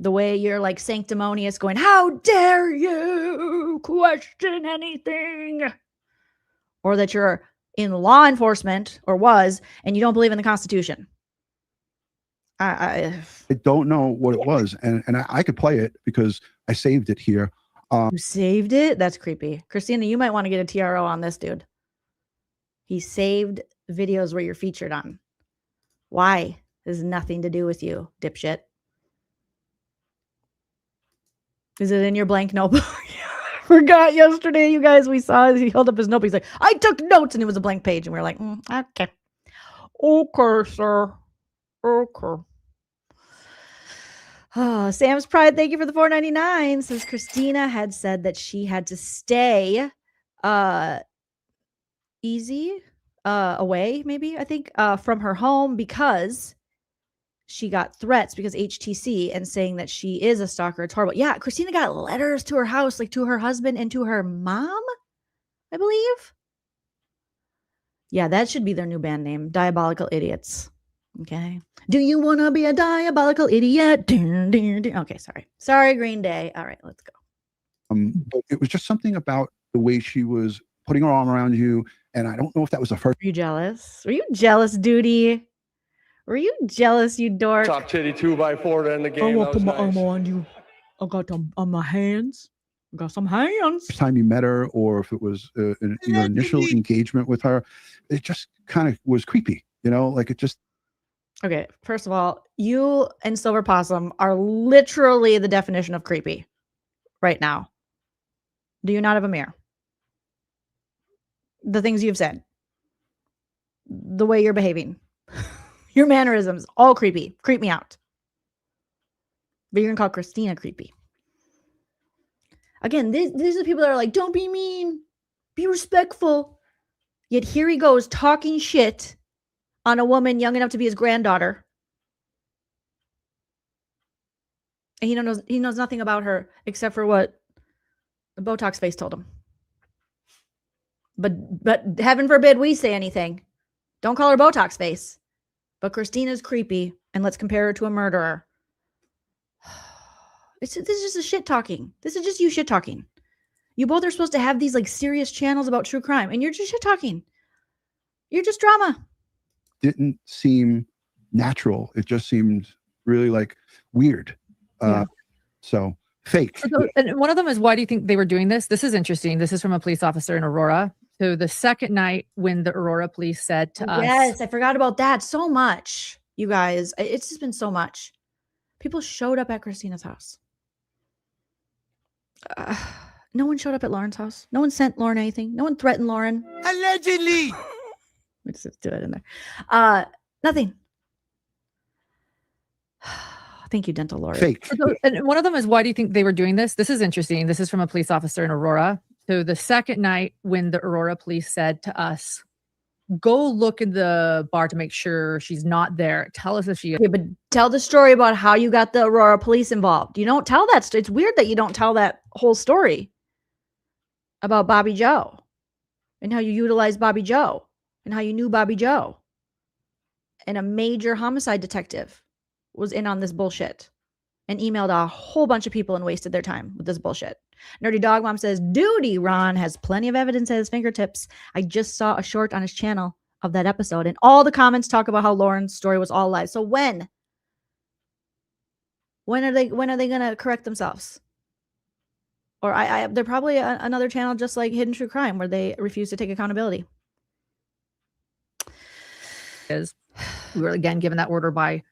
The way you're like sanctimonious going, how dare you question anything? Or that you're in law enforcement or was, and you don't believe in the Constitution. I don't know what it was. And I could play it because I saved it here. You saved it? That's creepy. Christina, you might want to get a TRO on this dude. He saved videos where you're featured on. Why? This has nothing to do with you, dipshit. Is it in your blank notebook? Forgot yesterday, you guys, we saw he held up his notebook. He's like, I took notes, and it was a blank page. And we were like, okay. Okay, sir. Okay. Oh, Sam's Pride, thank you for the $4.99. Says Christina had said that she had to stay away, maybe, I think, from her home because she got threats because HTC and saying that she is a stalker. It's horrible. Yeah, Christina got letters to her house, like to her husband and to her mom, I believe. Yeah, that should be their new band name, Diabolical Idiots. Okay. Do you want to be a diabolical idiot? Dun, dun, dun. Okay, sorry, Green Day. All right, let's go. But it was just something about the way she was putting her arm around you, and I don't know if that was the first. Were you jealous? Were you jealous, Doooty? Were you jealous, you dork? Top titty 2x4 to end the game. I That want to was put my nice. arm on you. I got them on my hands. I got some hands. Time you met her, or if it was your initial engagement with her, it just kind of was creepy. Like it just. Okay, first of all, you and Silver Possum are literally the definition of creepy right now. Do you not have a mirror? The things you've said, the way you're behaving, your mannerisms, all creepy. Creep me out. But you're going to call Christina creepy. Again, these are the people that are like, don't be mean, be respectful. Yet here he goes talking shit on a woman young enough to be his granddaughter. And he knows nothing about her except for what the Botox face told him. But heaven forbid we say anything. Don't call her Botox face. But Christina's creepy, and let's compare her to a murderer. This is just a shit talking. This is just you shit talking. You both are supposed to have these like serious channels about true crime, and you're just shit talking. You're just drama. Didn't seem natural. It just seemed really like weird. So fake. And one of them is, why do you think they were doing this? This is interesting. This is from a police officer in Aurora. So the second night when the Aurora police said to us. Yes, I forgot about that. So much, you guys. It's just been so much. People showed up at Christina's house. No one showed up at Lauren's house. No one sent Lauren anything. No one threatened Lauren. Allegedly. Let's just do it in there. Nothing. Thank you, Dental Lord. Fake. And one of them is, why do you think they were doing this? This is interesting. This is from a police officer in Aurora. So the second night when the Aurora police said to us, go look in the bar to make sure she's not there. Tell us if she is. Okay, but tell the story about how you got the Aurora police involved. You don't tell that. It's weird that you don't tell that whole story about Bobby Joe and how you utilized Bobby Joe and how you knew Bobby Joe. And a major homicide detective was in on this bullshit and emailed a whole bunch of people and wasted their time with this bullshit. Nerdy Dog Mom says, Doooty, Ron has plenty of evidence at his fingertips. I just saw a short on his channel of that episode, and all the comments talk about how Lauren's story was all lies. So when are they going to correct themselves? Or they're probably another channel just like Hidden True Crime where they refuse to take accountability. We were again given that order by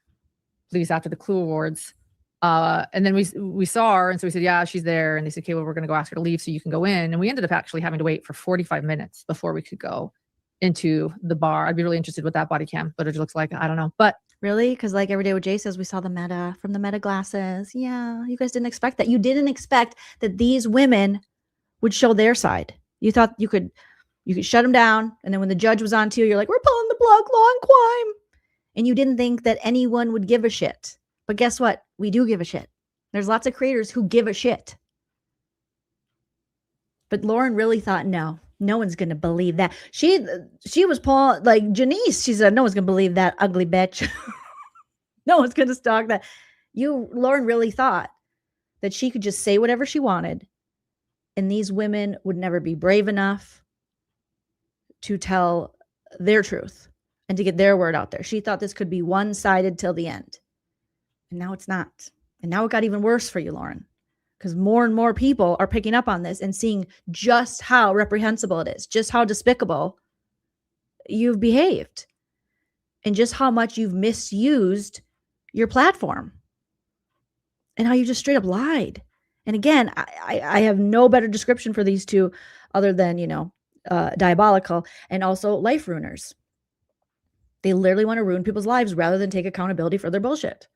police after the Clue Awards. And then we saw her, and so we said, yeah, she's there. And they said, okay, well, we're going to go ask her to leave so you can go in. And we ended up actually having to wait for 45 minutes before we could go into the bar. I'd be really interested what that body cam footage looks like. I don't know. But really? Because like Every Day with Jay says, we saw the Meta from the Meta glasses. Yeah, you guys didn't expect that. You didn't expect that these women would show their side. You thought you could shut them down. And then when the judge was on to you, you're like, we're pulling the plug, law and crime. And you didn't think that anyone would give a shit. But guess what? We do give a shit. There's lots of creators who give a shit. But Lauren really thought, no one's going to believe that. She was pulling, like Janice, she said, no one's going to believe that ugly bitch. No one's going to stalk that. Lauren really thought that she could just say whatever she wanted. And these women would never be brave enough to tell their truth and to get their word out there. She thought this could be one-sided till the end. And now it's not. And now it got even worse for you, Lauren, because more and more people are picking up on this and seeing just how reprehensible it is, just how despicable you've behaved, and just how much you've misused your platform and how you just straight up lied. And again, I have no better description for these two other than, diabolical and also life ruiners. They literally want to ruin people's lives rather than take accountability for their bullshit.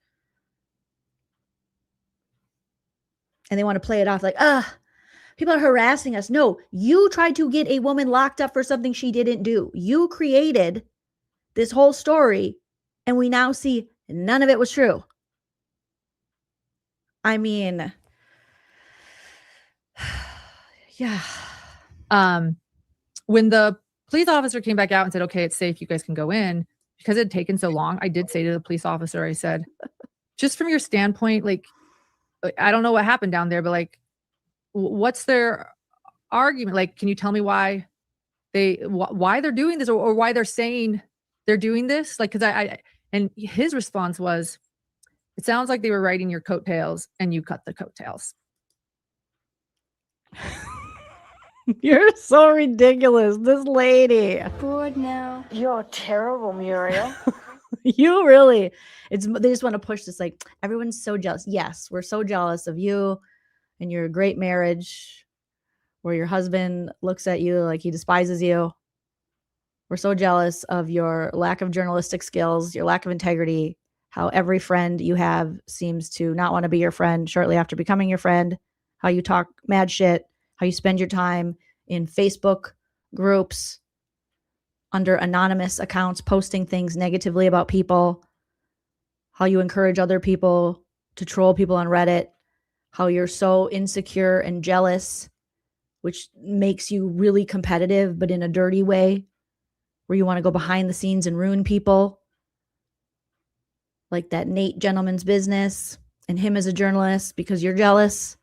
And they want to play it off like, people are harassing us. No, you tried to get a woman locked up for something she didn't do. You created this whole story, and we now see none of it was true. I mean, yeah. When the police officer came back out and said, okay, it's safe, you guys can go in, because it had taken so long, I did say to the police officer, I said, just from your standpoint, like, I don't know what happened down there, but like, what's their argument? Like, can you tell me why they're doing this, or why they're saying they're doing this? Like, because and his response was, it sounds like they were riding your coattails and you cut the coattails. You're so ridiculous, this lady. Bored now. You're terrible, Muriel. You really, they just want to push this, like, everyone's so jealous. Yes, we're so jealous of you and your great marriage where your husband looks at you like he despises you. We're so jealous of your lack of journalistic skills, your lack of integrity, how every friend you have seems to not want to be your friend shortly after becoming your friend, how you talk mad shit, how you spend your time in Facebook groups under anonymous accounts posting things negatively about people, how you encourage other people to troll people on Reddit, how you're so insecure and jealous, which makes you really competitive, but in a dirty way, where you want to go behind the scenes and ruin people. Like that Nate gentleman's business and him as a journalist because you're jealous.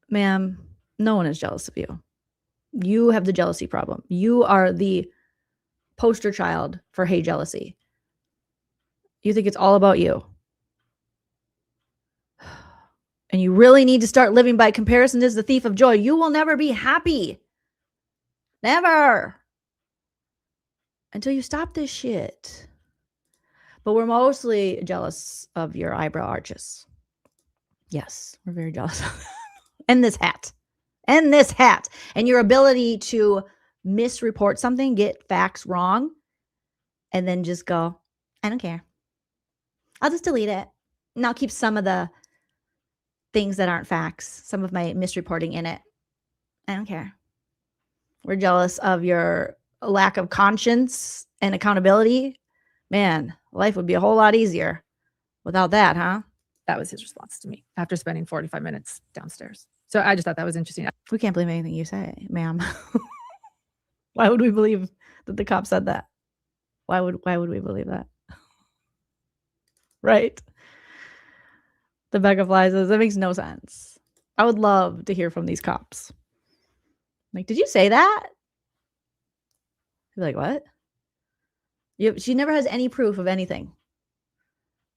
Ma'am, no one is jealous of you. You have the jealousy problem. You are the poster child for hate jealousy. You think it's all about you. And you really need to start living by comparison is the thief of joy. You will never be happy. Never. Until you stop this shit. But we're mostly jealous of your eyebrow arches. Yes, we're very jealous. And this hat. And this hat. And your ability to misreport something, get facts wrong, and then just go, I don't care. I'll just delete it. And I'll keep some of the things that aren't facts, some of my misreporting in it. I don't care. We're jealous of your lack of conscience and accountability. Man, life would be a whole lot easier without that, huh? That was his response to me after spending 45 minutes downstairs. So I just thought that was interesting. We can't believe anything you say, ma'am. Why would we believe that the cop said that? Why would we believe that? Right? The Becca Fly says, that makes no sense. I would love to hear from these cops. Like, did you say that? You're like, what? She never has any proof of anything.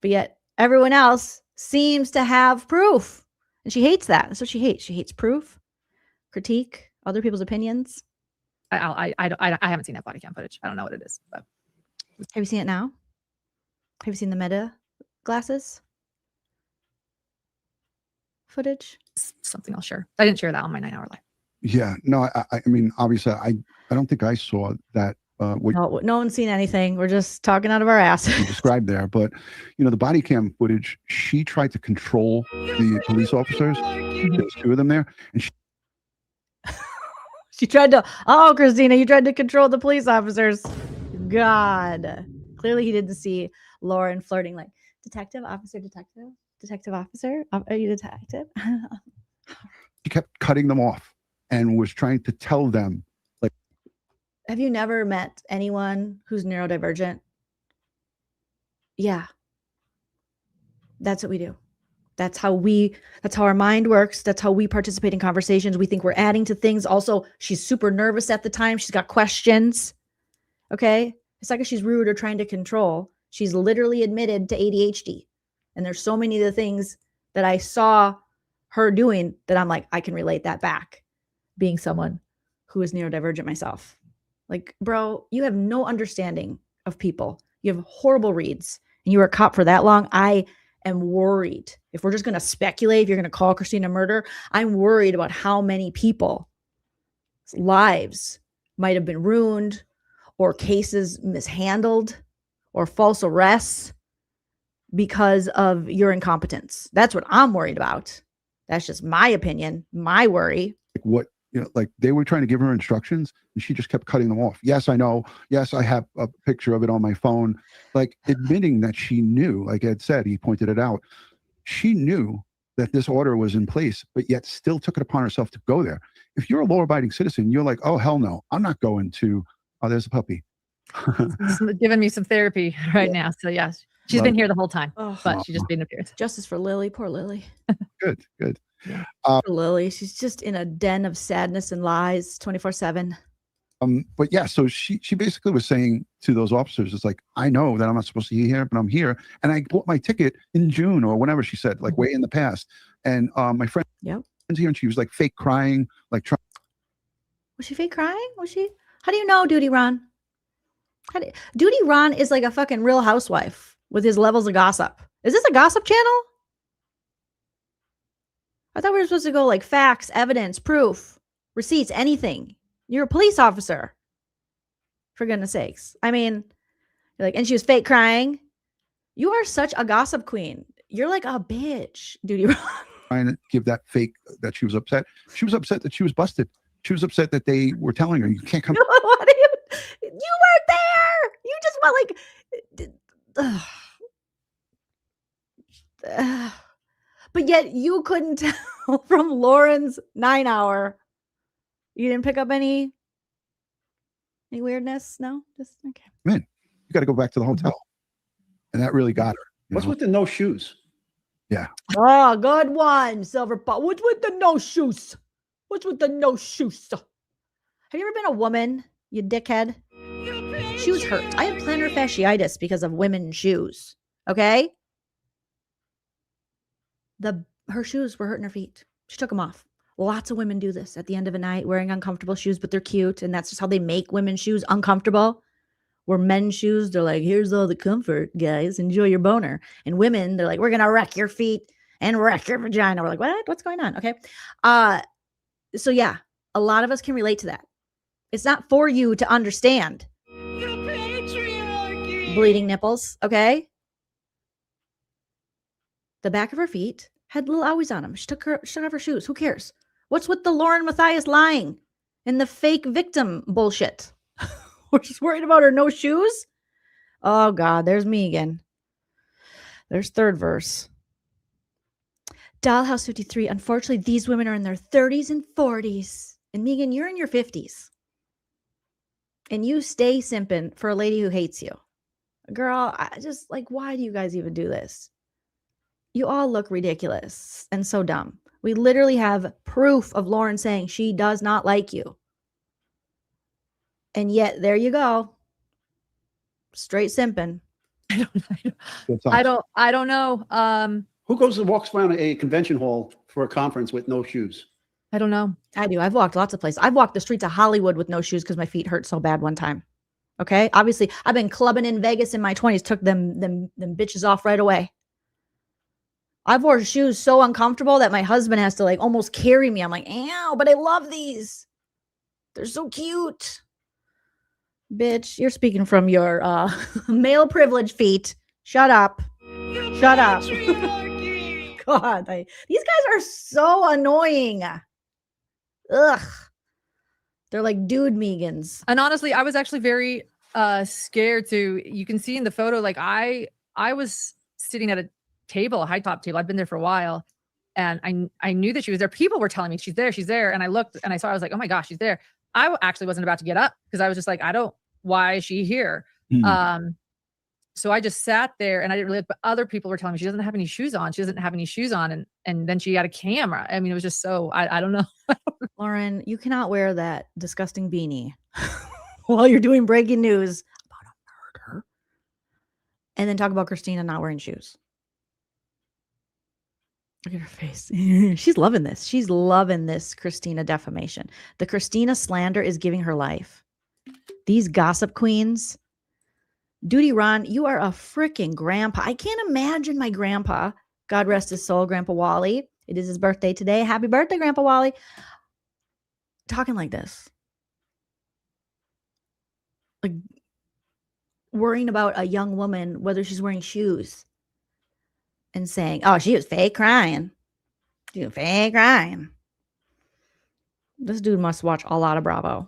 But yet everyone else seems to have proof. And she hates that. That's what she hates. She hates proof, critique, other people's opinions. I haven't seen that body cam footage. I don't know what it is. But have you seen it now? Have you seen the Meta glasses footage? Something I'll share. I didn't share that on my 9-hour live. Yeah, no, I mean, obviously, I don't think I saw that. What no one's seen anything. We're just talking out of our ass. you described there, but the body cam footage. She tried to control the police officers. There's 2 of them there, and she tried to. Oh, Christina, you tried to control the police officers. God, clearly he didn't see Lauren flirting like detective officer. Are you detective? She kept cutting them off and was trying to tell them. Have you never met anyone who's neurodivergent? Yeah. That's what we do. That's how our mind works. That's how we participate in conversations. We think we're adding to things. Also, she's super nervous at the time. She's got questions. Okay. It's like if she's rude or trying to control. She's literally admitted to ADHD. And there's so many of the things that I saw her doing that I'm like, I can relate that back, being someone who is neurodivergent myself. Like, bro, you have no understanding of people. You have horrible reads, and you were a cop for that long. I am worried. If we're just going to speculate, if you're going to call Christina murder, I'm worried about how many people's lives might have been ruined, or cases mishandled, or false arrests because of your incompetence. That's what I'm worried about. That's just my opinion, my worry. Like they were trying to give her instructions and she just kept cutting them off. Yes, I know. Yes, I have a picture of it on my phone. Like admitting that she knew, like Ed said, he pointed it out. She knew that this order was in place, but yet still took it upon herself to go there. If you're a law-abiding citizen, you're like, oh, hell no. I'm not going to, oh, there's a puppy. She's giving me some therapy right now. So yeah, she's been here the whole time, Oh. but she just made an appearance. Justice for Lily. Poor Lily. Good. Poor Lily. She's just in a den of sadness and lies 24/7. But yeah, so she basically was saying to those officers, it's like, I know that I'm not supposed to be here, but I'm here. And I bought my ticket in June or whenever she said, like way in the past. And my friend Yep. was here and she was like fake crying, like trying. Was she fake crying? Was she? How do you know, Doooty Ron? Doooty Ron is like a fucking Real Housewife with his levels of gossip. Is this a gossip channel? I thought we were supposed to go like facts, evidence, proof, receipts, anything. You're a police officer. For goodness sakes. I mean, you're like, and she was fake crying. You are such a gossip queen. You're like a bitch, Doooty Ron. Trying to give that fake that she was upset. She was upset that she was busted. She was upset that they were telling her, you can't come. What are you? You weren't there. You just went like. But yet you couldn't tell from Lauren's 9-hour. You didn't pick up any weirdness? No? Just okay. Man, you got to go back to the hotel. And that really got her. What's with the no shoes? Yeah. Oh, good one, Silver Pot. What's with the no shoes? What's with the no shoes? Have you ever been a woman, you dickhead? Shoes hurt. I have plantar fasciitis because of women's shoes. Okay? Her shoes were hurting her feet. She took them off. Lots of women do this at the end of a night, wearing uncomfortable shoes, but they're cute. And that's just how they make women's shoes uncomfortable. Where men's shoes, they're like, here's all the comfort, guys. Enjoy your boner. And women, they're like, we're going to wreck your feet and wreck your vagina. We're like, what? What's going on? Okay. So yeah, a lot of us can relate to that. It's not for you to understand. Bleeding nipples. Okay. The back of her feet had little owies on them. She took off her shoes. Who cares? What's with the LaurenMatthias lying and the fake victim bullshit? We're just worried about her no shoes. Oh God, there's me again. There's third verse. Dollhouse 53. Unfortunately, these women are in their 30s and 40s. And Megan, you're in your 50s. And you stay simping for a lady who hates you. Girl, I just like, why do you guys even do this? You all look ridiculous and so dumb. We literally have proof of Lauren saying she does not like you. And yet, there you go. Straight simping. I don't know. Who goes and walks around a convention hall for a conference with no shoes? I don't know. I do. I've walked lots of places. I've walked the streets of Hollywood with no shoes because my feet hurt so bad one time. Okay. Obviously, I've been clubbing in Vegas in my 20s, took them bitches off right away. I've worn shoes so uncomfortable that my husband has to like almost carry me. I'm like, ow, but I love these. They're so cute. Bitch, you're speaking from your male privilege feet. Shut up. Shut up. God, these guys are so annoying. Ugh. They're like dude Megans. And honestly, I was actually very scared to, you can see in the photo, like I was sitting at a table, a high top table. I've been there for a while. And I knew that she was there. People were telling me she's there. And I looked and I was like, oh my gosh, she's there. I actually wasn't about to get up because I was just like, why is she here? So I just sat there and I didn't really, but other people were telling me she doesn't have any shoes on. She doesn't have any shoes on. And then she got a camera. I mean, it was just so, I don't know. Lauren, you cannot wear that disgusting beanie while you're doing breaking news about a murder and then talk about Christina not wearing shoes. Look at her face. She's loving this. She's loving this Christina defamation. The Christina slander is giving her life. These gossip queens. Doooty Ron, you are a freaking grandpa. I can't imagine my grandpa, God rest his soul, Grandpa Wally. It is his birthday today. Happy birthday, Grandpa Wally. Talking like this. Like worrying about a young woman, whether she's wearing shoes. And saying, oh, she was fake crying. She was fake crying. This dude must watch a lot of Bravo.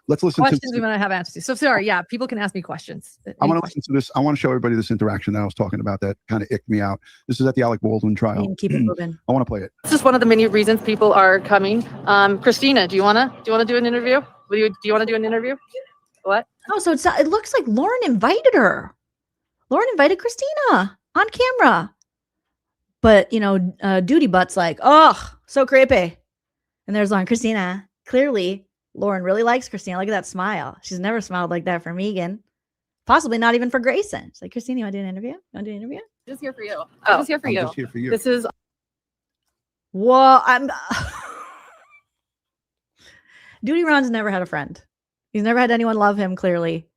Let's listen questions to we want to have answers to. So sorry, yeah, people can ask me questions. I want to listen to this. I want to show everybody this interaction that I was talking about that kind of icked me out. This is at the Alec Baldwin trial. Keep it moving. I want to play it. This is one of the many reasons people are coming. Christina, do you wanna do an interview? Do you want to do an interview? What? Oh, so it looks like Lauren invited her. Lauren invited Christina on camera. But, Doooty Butt's like, oh, so creepy. And there's Lauren. Christina, clearly, Lauren really likes Christina. Look at that smile. She's never smiled like that for Megan. Possibly not even for Grayson. She's like, Christina, you want to do an interview? Just here for you. I'm just here for I'm you. just here for you. This is Well, Doooty Ron's never had a friend. He's never had anyone love him, clearly.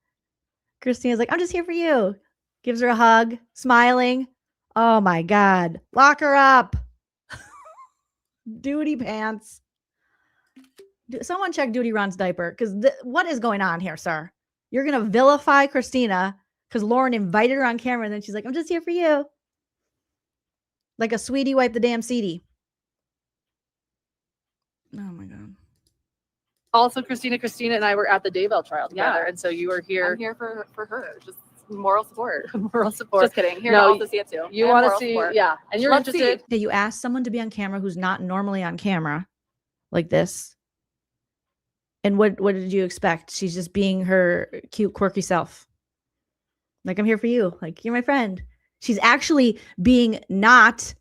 Christina's like, I'm just here for you. Gives her a hug, smiling. Oh my God. Lock her up. Doooty pants. Someone check Doooty Ron's diaper. Because what is going on here, sir? You're going to vilify Christina because Lauren invited her on camera and then she's like, I'm just here for you. Like a sweetie wipe the damn CD. Oh my God. also Christina and I were at the Daybell trial together. And so you were here. I'm here for her. Just moral support. Moral support. Just kidding. Here to also see it too. You And want to moral see, support. yeah. And you're Love to interested. That you ask someone to be on camera who's not normally on camera like this. And what did you expect? She's just being her cute, quirky self. Like, I'm here for you. Like, you're my friend. She's actually being not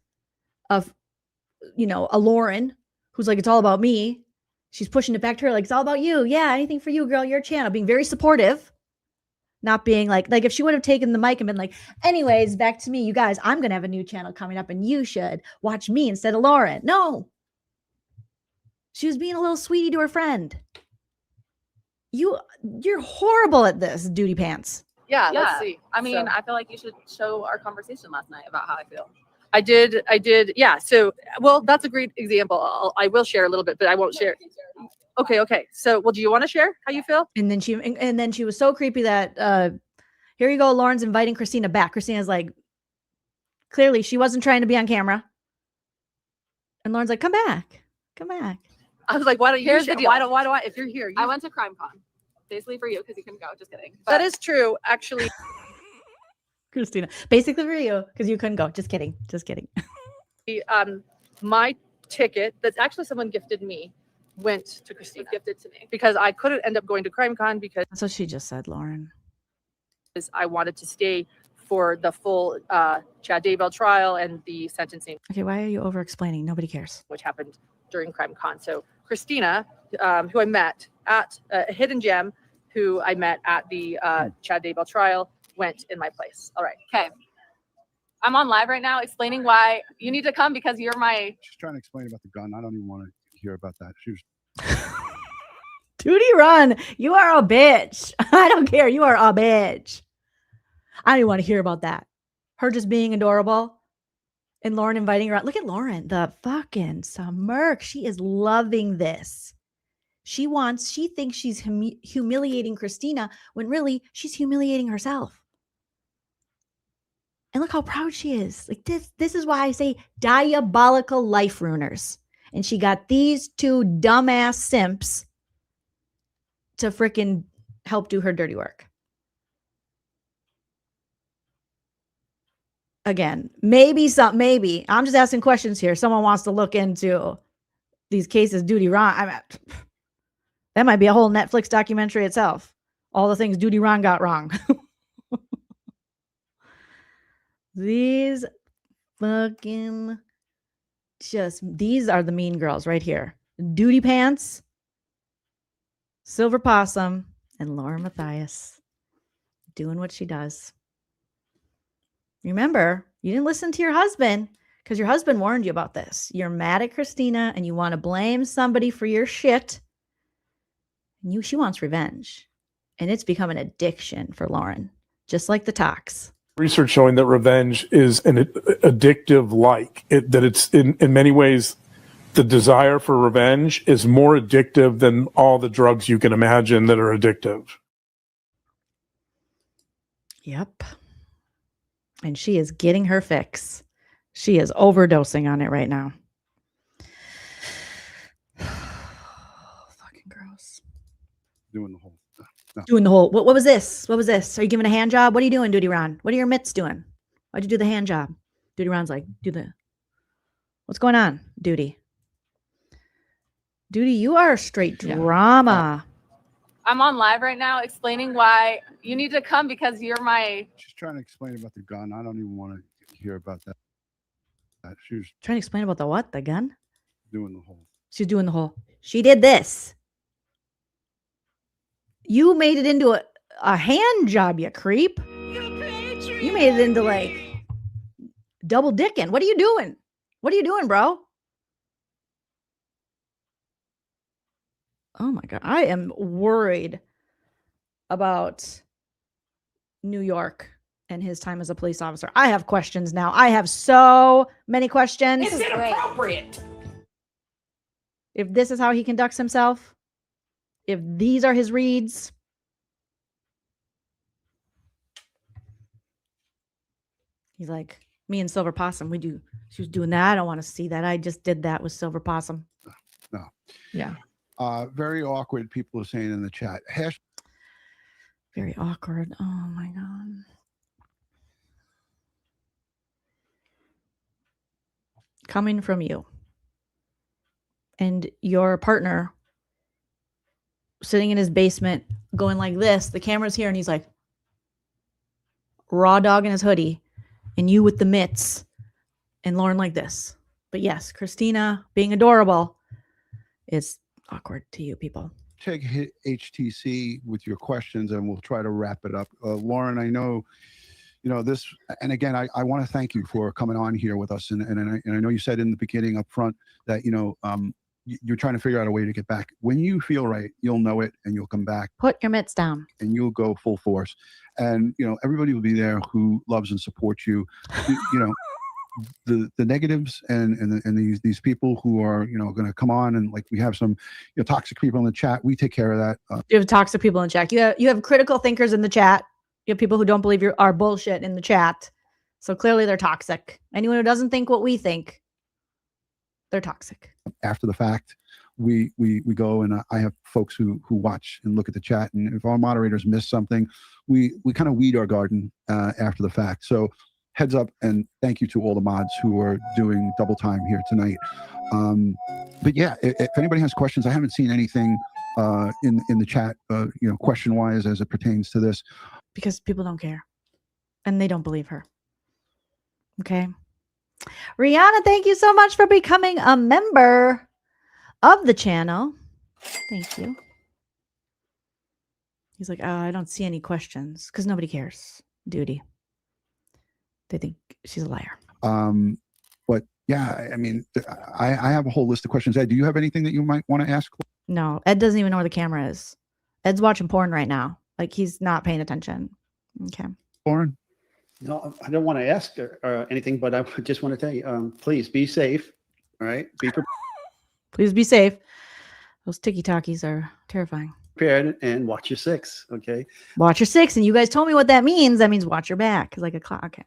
a Lauren who's like, it's all about me. She's pushing it back to her. Like, it's all about you. Yeah, anything for you, girl, your channel. Being very supportive. Not being like if she would have taken the mic and been like, anyways, back to me, you guys, I'm going to have a new channel coming up and you should watch me instead of Lauren. No. She was being a little sweetie to her friend. You're horrible at this, Doooty Pants. Yeah, Yeah. let's see. I mean, I feel like you should show our conversation last night about how I feel. I did. Yeah. So, well, that's a great example. I will share a little bit, but I won't share. Okay. So, well, do you want to share how you feel? And then she was so creepy that here you go, Lauren's inviting Christina back. Christina's like, clearly she wasn't trying to be on camera. And Lauren's like, come back. I was like, why don't you Here's share? the deal. Why do I? If you're here, I went to CrimeCon. Basically for you because you couldn't go. Just kidding. that is true. Actually, Christina, basically for you because you couldn't go. Just kidding. my ticket that actually someone gifted me went to Christina. It was gifted to me. Because I couldn't end up going to CrimeCon because That's what she just said, Lauren. I wanted to stay for the full Chad Daybell trial and the sentencing, Okay, why are you over explaining? Nobody cares. which happened during CrimeCon. So Christina, who I met at a hidden gem, who I met at the Chad Daybell trial, went in my place. All right. Okay. I'm on live right now explaining why you need to come because you're my She's trying to explain about the gun. I don't even want to hear about that. She was Doooty Run, you are a bitch. I don't care. You are a bitch. I don't even want to hear about that. Her just being adorable and Lauren inviting her out. Look at Lauren, the fucking smirk. She is loving this. She thinks she's humiliating Christina when really she's humiliating herself. And look how proud she is. Like this is why I say diabolical life ruiners. And she got these two dumbass simps to frickin' help do her dirty work. Again, maybe I'm just asking questions here. Someone wants to look into these cases Doooty Ron. That might be a whole Netflix documentary itself. All the things Doooty Ron got wrong. These fucking these are the mean girls right here. Doooty Pants, Silver Possum, and LaurenMatthias doing what she does. Remember, you didn't listen to your husband because your husband warned you about this. You're mad at Christina and you want to blame somebody for your shit. And she wants revenge. And it's become an addiction for Lauren, just like the tox. Research showing that revenge is an addictive that it's in many ways, the desire for revenge is more addictive than all the drugs you can imagine that are addictive. Yep. And she is getting her fix. She is overdosing on it right now. Fucking gross. doing the whole. No. Doing the whole. What was this? What was this? Are you giving a hand job? What are you doing, Doooty Ron? What are your mitts doing? Why'd you do the hand job? Doooty Ron's like, what's going on, Doooty? Doooty, you are straight drama. I'm on live right now explaining why you need to come because you're my. She's trying to explain about the gun. I don't even want to hear about that. She was Trying to explain about the what? The gun? doing the whole. She's doing the whole. She did this. You made it into a hand job, you creep. You made it into like double dicking. What are you doing? What are you doing, bro? Oh my God. I am worried about New York and his time as a police officer. I have questions now. I have so many questions. It's inappropriate. If this is how he conducts himself, if these are his reads, he's like, me and Silver Possum, she was doing that. I don't want to see that. I just did that with Silver Possum. No. Yeah. Very awkward. People are saying in the chat. Very awkward. Oh my God. Coming from you and your partner sitting in his basement going like this, the camera's here and he's like raw dog in his hoodie and you with the mitts and Lauren like this. But yes, Christina being adorable is awkward to you people. Take HTC with your questions and we'll try to wrap it up. Lauren, I know, this, and again, I want to thank you for coming on here with us. And I know you said in the beginning up front that, you're trying to figure out a way to get back. When you feel right, you'll know it and you'll come back. Put your mitts down. And you'll go full force. And, everybody will be there who loves and supports you. The negatives and these people who are going to come on and like we have some toxic people in the chat. We take care of that. You have toxic people in the chat. You have critical thinkers in the chat. You have people who don't believe our bullshit in the chat. So clearly they're toxic. Anyone who doesn't think what we think, they're toxic. After the fact, we go and I have folks who watch and look at the chat, and if our moderators miss something, we kind of weed our garden after the fact. So heads up and thank you to all the mods who are doing double time here tonight. But yeah, if anybody has questions, I haven't seen anything in the chat, question wise as it pertains to this. Because people don't care and they don't believe her. Okay. Rihanna, thank you so much for becoming a member of the channel. Thank you. He's like, I don't see any questions because nobody cares. Doooty. They think she's a liar. But yeah, I mean, I have a whole list of questions. Ed, do you have anything that you might want to ask? No, Ed doesn't even know where the camera is. Ed's watching porn right now. Like he's not paying attention. Okay. Lauren? No, I don't want to ask anything, but I just want to tell you, please be safe. All right. Be Please be safe. Those tiki-talkies are terrifying. prepared and watch your six. Okay. Watch your six. And you guys told me what that means. That means watch your back. Like a clock. Okay.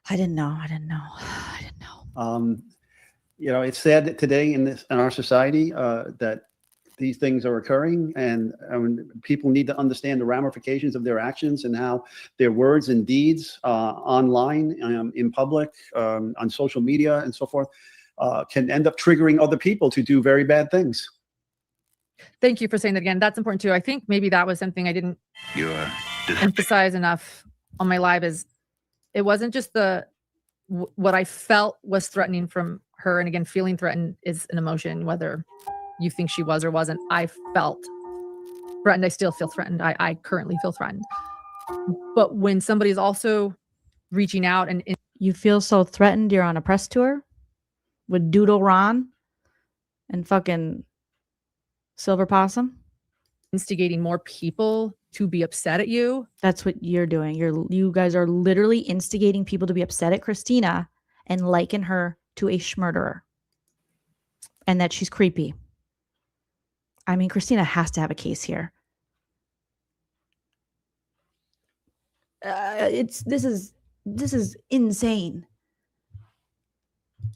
I didn't know. It's sad that today in our society that these things are occurring, and people need to understand the ramifications of their actions and how their words and deeds online, in public, on social media and so forth, can end up triggering other people to do very bad things. Thank you for saying that again. That's important too. I think maybe that was something I didn't emphasize enough on my live is it wasn't just what I felt was threatening from her. And again, feeling threatened is an emotion, whether you think she was or wasn't. I felt threatened. I still feel threatened. I currently feel threatened. But when somebody's also reaching out and you feel so threatened, you're on a press tour with Doodle Ron and fucking Silver Possum, instigating more people to be upset at you. That's what you're doing. You guys are literally instigating people to be upset at Christina and liken her to a schmurderer and that she's creepy. I mean, Christina has to have a case here. This is insane.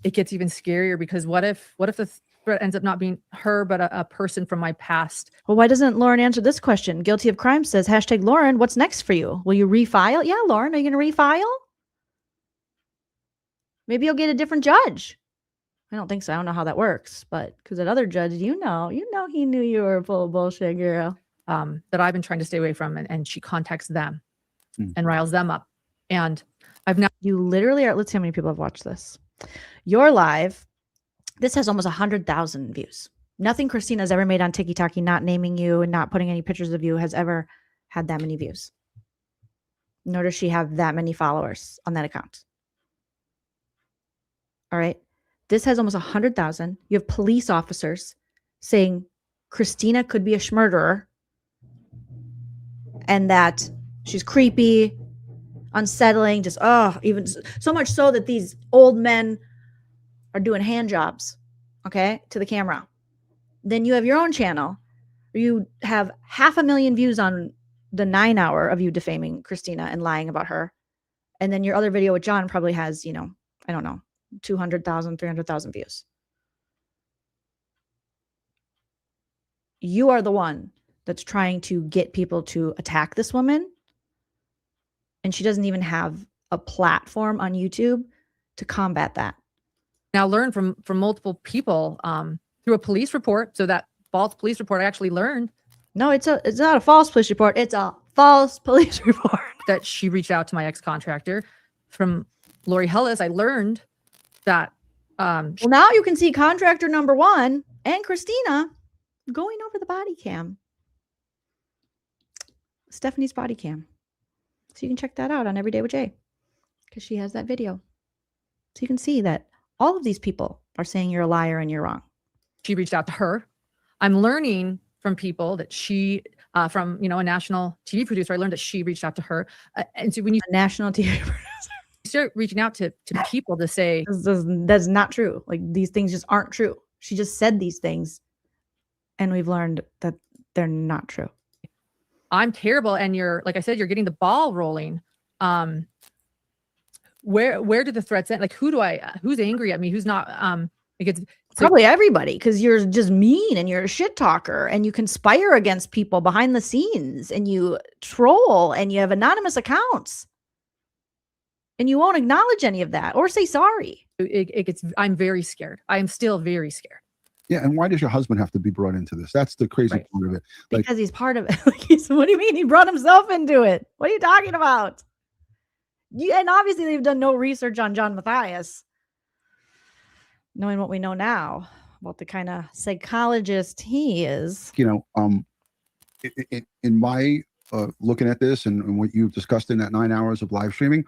It gets even scarier because what if the threat ends up not being her, but a person from my past? Well, why doesn't Lauren answer this question? Guilty of Crime says, #Lauren, what's next for you? Will you refile? Yeah, Lauren, are you going to refile? Maybe you'll get a different judge. I don't think so. I don't know how that works, but because that other judge, he knew you were full of bullshit, girl. That I've been trying to stay away from, and she contacts them and riles them up. And I've now you literally are. Let's see how many people have watched this. Your live. This has almost 100,000 views. Nothing Christina's ever made on TikTok, not naming you and not putting any pictures of you, has ever had that many views. Nor does she have that many followers on that account. All right. This has almost 100,000. You have police officers saying Christina could be a murderer and that she's creepy, unsettling, just, even so much so that these old men are doing hand jobs, okay, to the camera. Then you have your own channel where you have 500,000 views on the 9 hour of you defaming Christina and lying about her. And then your other video with John probably has, I don't know, 200,000, 300,000 views. You are the one that's trying to get people to attack this woman. And she doesn't even have a platform on YouTube to combat that. now learned from multiple people through a police report. So that false police report, I actually learned. No, it's not a false police report. It's a false police report. That she reached out to my ex-contractor. From Lori Hellis, I learned that. Well, now you can see contractor number 1 and Christina going over the body cam. Stephanie's body cam. So you can check that out on Everyday with Jay because she has that video. So you can see that all of these people are saying you're a liar and you're wrong. She reached out to her. I'm learning from people that she, from, a national TV producer, I learned that she reached out to her. And so when you a national TV producer start reaching out to people to say, that's not true. Like these things just aren't true. She just said these things and we've learned that they're not true. I'm terrible. And you're, like I said, you're getting the ball rolling. Where do the threats end? Like, who's angry at me? Who's not? It's probably everybody, because you're just mean and you're a shit talker and you conspire against people behind the scenes and you troll and you have anonymous accounts and you won't acknowledge any of that or say sorry. I'm very scared. I am still very scared. Yeah, and why does your husband have to be brought into this? That's the crazy part of it. Like, because he's part of it. What do you mean? He brought himself into it. What are you talking about? And obviously they've done no research on LaurenMatthias, knowing what we know now about the kind of psychologist he is. in my looking at this and what you've discussed in that 9 hours of live streaming,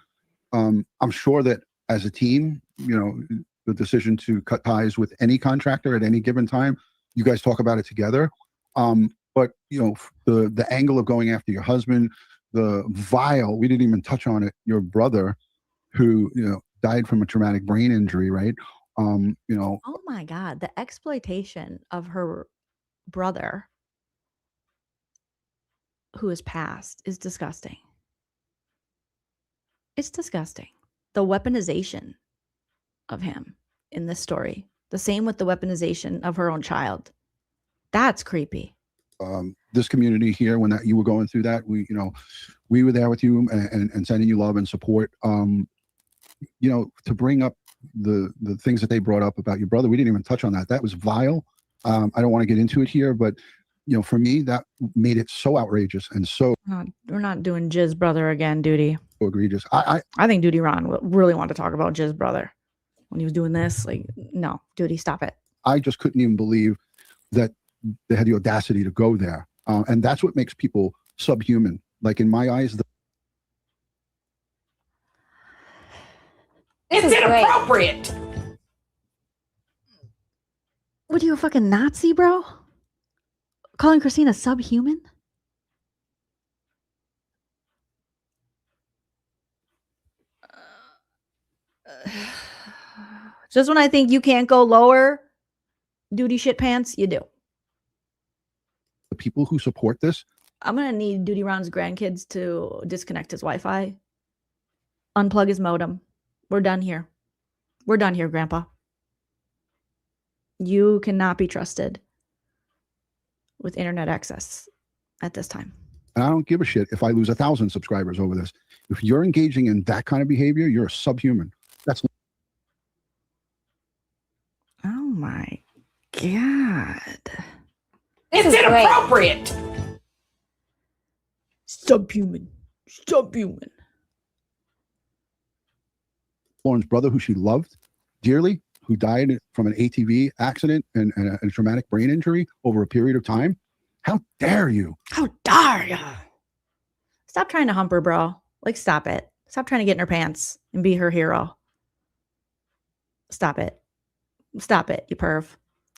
I'm sure that as a team, the decision to cut ties with any contractor at any given time, you guys talk about it together. But the angle of going after your husband, the vile, we didn't even touch on it, your brother who, died from a traumatic brain injury, right? Oh my God, the exploitation of her brother who is passed is disgusting. It's disgusting. The weaponization of him in this story. The same with the weaponization of her own child. That's creepy. This community here, when you were going through that, we were there with you and sending you love and support. To bring up the things that they brought up about your brother, we didn't even touch on that. That was vile. I don't want to get into it here, but for me, that made it so outrageous and so. We're not doing Jizz brother again, Doooty. So egregious. I think Doooty Ron really wanted to talk about Jizz brother when he was doing this. Like, no, Doooty, stop it. I just couldn't even believe that they had the audacity to go there. And that's what makes people subhuman. Like in my eyes, It's inappropriate. What are you, a fucking Nazi, bro? Calling Christina subhuman? Just when I think you can't go lower, Doooty shit pants, you do. the people who support this, I'm going to need Doooty Ron's grandkids to disconnect his Wi-Fi, unplug his modem. We're done here. We're done here, Grandpa. You cannot be trusted with internet access at this time. and I don't give a shit if I lose 1,000 subscribers over this. If you're engaging in that kind of behavior, you're a subhuman. That's my God. It's inappropriate. Subhuman. Subhuman. Lauren's brother, who she loved dearly, who died from an ATV accident and a traumatic brain injury over a period of time. How dare you? How dare you? Stop trying to hump her, bro. Like, stop it. Stop trying to get in her pants and be her hero. Stop it. Stop it, you perv.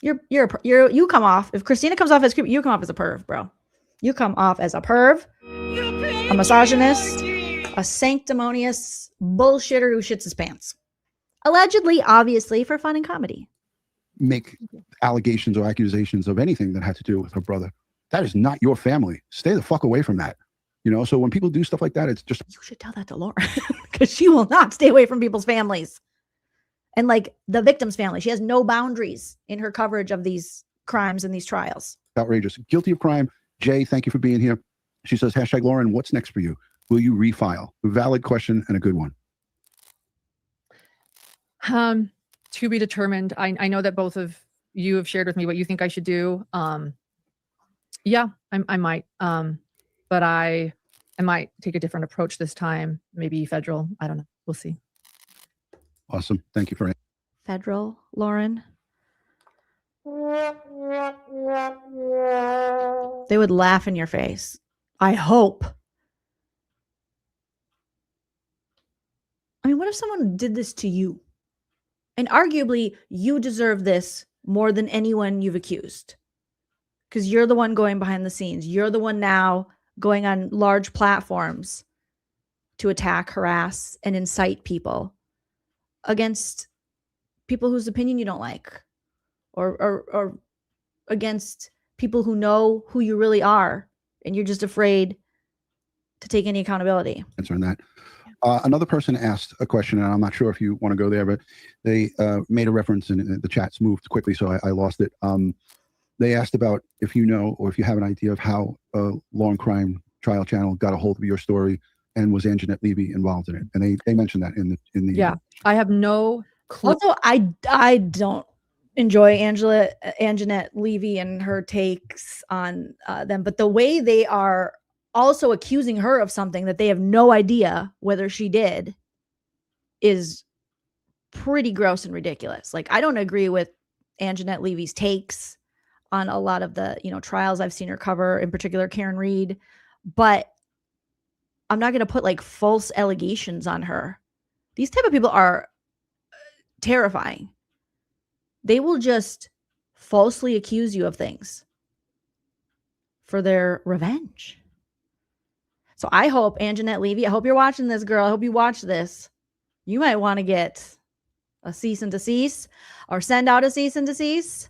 You come off. If Christina comes off as creepy, you come off as a perv, bro. You come off as a perv, a misogynist, a sanctimonious bullshitter who shits his pants. Allegedly, obviously, for fun and comedy. Make allegations or accusations of anything that had to do with her brother. That is not your family. Stay the fuck away from that. You know, so when people do stuff like that, it's just... You should tell that to Lauren because she will not stay away from people's families. And like the victim's family, she has no boundaries in her coverage of these crimes and these trials. outrageous. Guilty of crime. Jay, thank you for being here. She says, hashtag Lauren, what's next for you? Will you refile? A valid question and a good one. To be determined. I know that both of you have shared with me what you think I should do. Yeah, I might. But I might take a different approach this time. Maybe federal. I don't know. We'll see. Awesome. Thank you for it. Federal, Lauren. They would laugh in your face. I hope. I mean, what if someone did this to you? And arguably, you deserve this more than anyone you've accused. Because you're the one going behind the scenes. You're the one now going on large platforms to attack, harass, and incite people against people whose opinion you don't like, or against people who know who you really are, and you're just afraid to take any accountability. Answering that. Another person asked a question, and I'm not sure if you want to go there, but they made a reference, and the chat's moved quickly, so I lost it. They asked about if you know or if you have an idea of how Law & Crime Trial Channel got a hold of your story, and was Anjanette Levy involved in it? And they mentioned that in the yeah. I have no clue. Also, I don't enjoy Anjanette Levy and her takes on them, but the way they are also accusing her of something that they have no idea whether she did is pretty gross and ridiculous. Like, I don't agree with Anjanette Levy's takes on a lot of the, trials I've seen her cover, in particular Karen Reed, but I'm not going to put like false allegations on her. These type of people are terrifying. They will just falsely accuse you of things for their revenge. So I hope, Anjanette Levy, I hope you're watching this, girl. I hope you watch this. You might want to get a cease and desist, or send out a cease and desist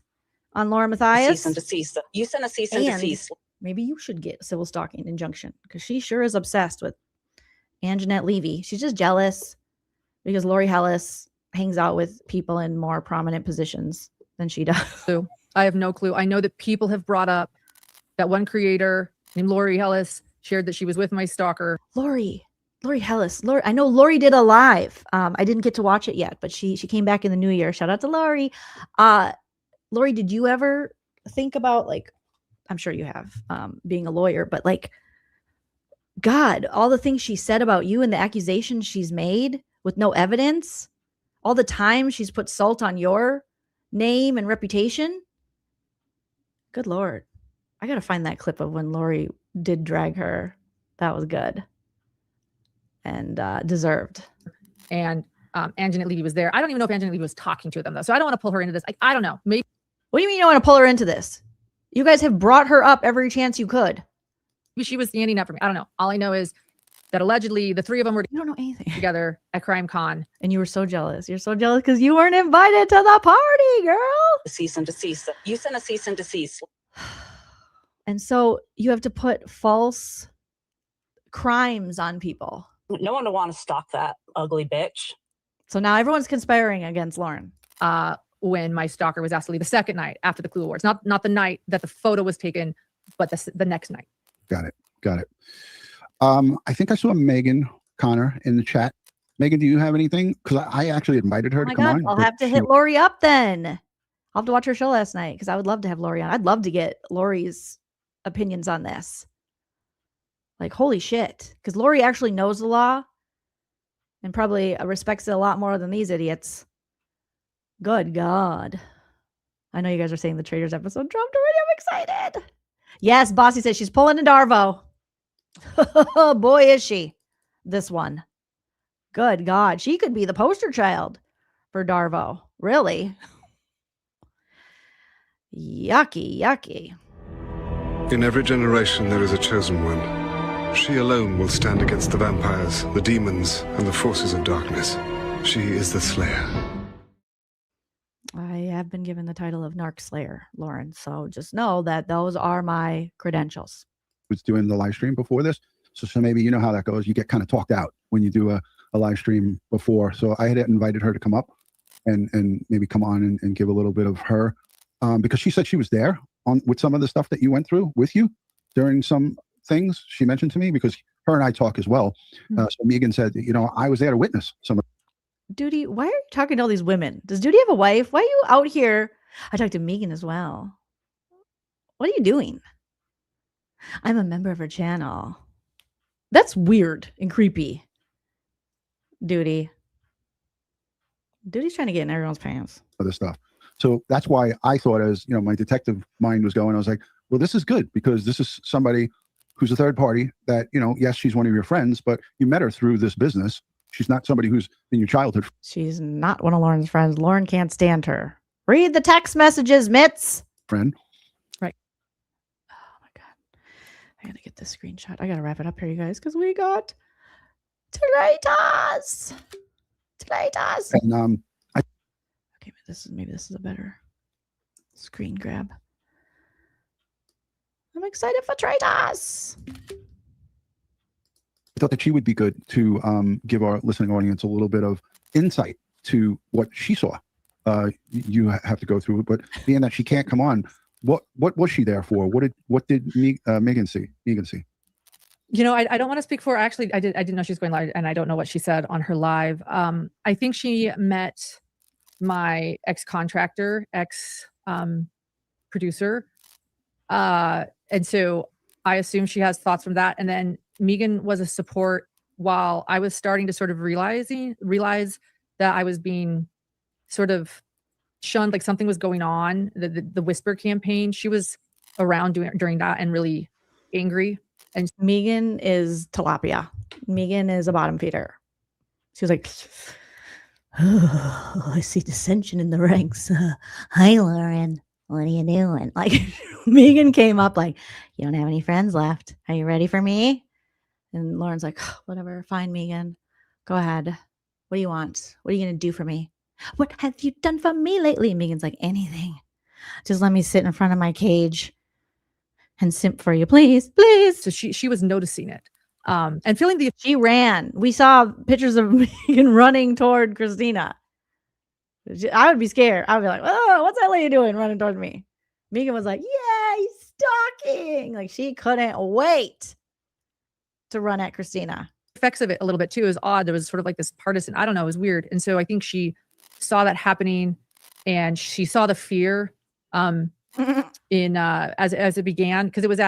on LaurenMatthias. Cease and desist. You send a cease and desist. Maybe you should get a civil stalking injunction, because she sure is obsessed with Anjanette Levy. She's just jealous because Lori Hellis hangs out with people in more prominent positions than she does. I have no clue. I know that people have brought up that one creator named Lori Hellis shared that she was with my stalker. Lori Hellis. I know Lori did a live. I didn't get to watch it yet, but she came back in the new year. Shout out to Lori. Lori, did you ever think about, like, I'm sure you have, being a lawyer, but like, God, all the things she said about you and the accusations she's made with no evidence, all the time she's put salt on your name and reputation. Good Lord. I got to find that clip of when Lori did drag her. That was good and deserved. And Anjanette Levy was there. I don't even know if Anjanette Levy was talking to them, though. So I don't want to pull her into this. I don't know. Maybe. What do you mean you don't want to pull her into this? You guys have brought her up every chance you could. She was standing up for me. I don't know. All I know is that allegedly the three of them were you don't know anything together at Crime Con. And you were so jealous. You're so jealous because you weren't invited to the party, girl. Cease and desist. You send a cease and desist. And so you have to put false crimes on people. No one would want to stalk that ugly bitch. So now everyone's conspiring against Lauren. When my stalker was asked to leave the second night after the Clue Awards, not the night that the photo was taken, but the next night. Got it. I think I saw Megan Connor in the chat. Megan, do you have anything? Because I actually invited her to come on. I'll have to hit Lori up then. I'll have to watch her show last night because I would love to have Lori on. I'd love to get Lori's opinions on this. Like, holy shit. Because Lori actually knows the law and probably respects it a lot more than these idiots. Good God. I know you guys are saying the Traders episode dropped already. I'm excited. Yes, Bossy says she's pulling a Darvo. Boy, is she. This one. Good God. She could be the poster child for Darvo. Really? Yucky, yucky. In every generation, there is a chosen one. She alone will stand against the vampires, the demons, and the forces of darkness. She is the Slayer. I have been given the title of Narc Slayer, Lauren. So just know that those are my credentials. Was doing the live stream before this. So maybe you know how that goes. You get kind of talked out when you do a live stream before. So I had invited her to come up and maybe come on and give a little bit of her. Because she said she was there with some of the stuff that you went through with you during some things she mentioned to me, because her and I talk as well. So Megan said, I was there to witness some of. Doooty, why are you talking to all these women? Does Doooty have a wife? Why are you out here? I talked to Megan as well. What are you doing? I'm a member of her channel. That's weird and creepy. Doooty's trying to get in everyone's pants. Other stuff. So that's why I thought, as my detective mind was going, I was like, well, this is good because this is somebody who's a third party that, yes, she's one of your friends, but you met her through this business. She's not somebody who's in your childhood. She's not one of Lauren's friends. Lauren can't stand her. Read the text messages, Mitz. Friend. Right. Oh my God. I gotta get this screenshot. I gotta wrap it up here, you guys, because we got traitors. Traitors. And okay, maybe this is a better screen grab. I'm excited for traitors. I thought that she would be good to give our listening audience a little bit of insight to what she saw. You have to go through it, but being that she can't come on, what was she there for? What did Megan see? I don't want to speak for her. Actually, I didn't know she was going live, and I don't know what she said on her live. I think she met my ex-contractor, ex-producer, and so I assume she has thoughts from that. And then Megan was a support while I was starting to sort of realize that I was being sort of shunned, like something was going on. The Whisper campaign, she was around during that and really angry. And Megan is tilapia. Megan is a bottom feeder. She was like, oh, I see dissension in the ranks. Hi, Lauren. What are you doing? Like, Megan came up like, you don't have any friends left. Are you ready for me? And Lauren's like, oh, whatever. Fine, Megan. Go ahead. What do you want? What are you going to do for me? What have you done for me lately? Megan's like, anything. Just let me sit in front of my cage and simp for you, please, please. So she was noticing it. And feeling she ran. We saw pictures of Megan running toward Christina. I would be scared. I would be like, oh, what's that lady doing running towards me? Megan was like, yay, stalking. Like, she couldn't wait to run at Christina. Effects of it a little bit too is odd. There was sort of like this partisan, I don't know, it was weird. And so I think she saw that happening and she saw the fear in as it began, because it was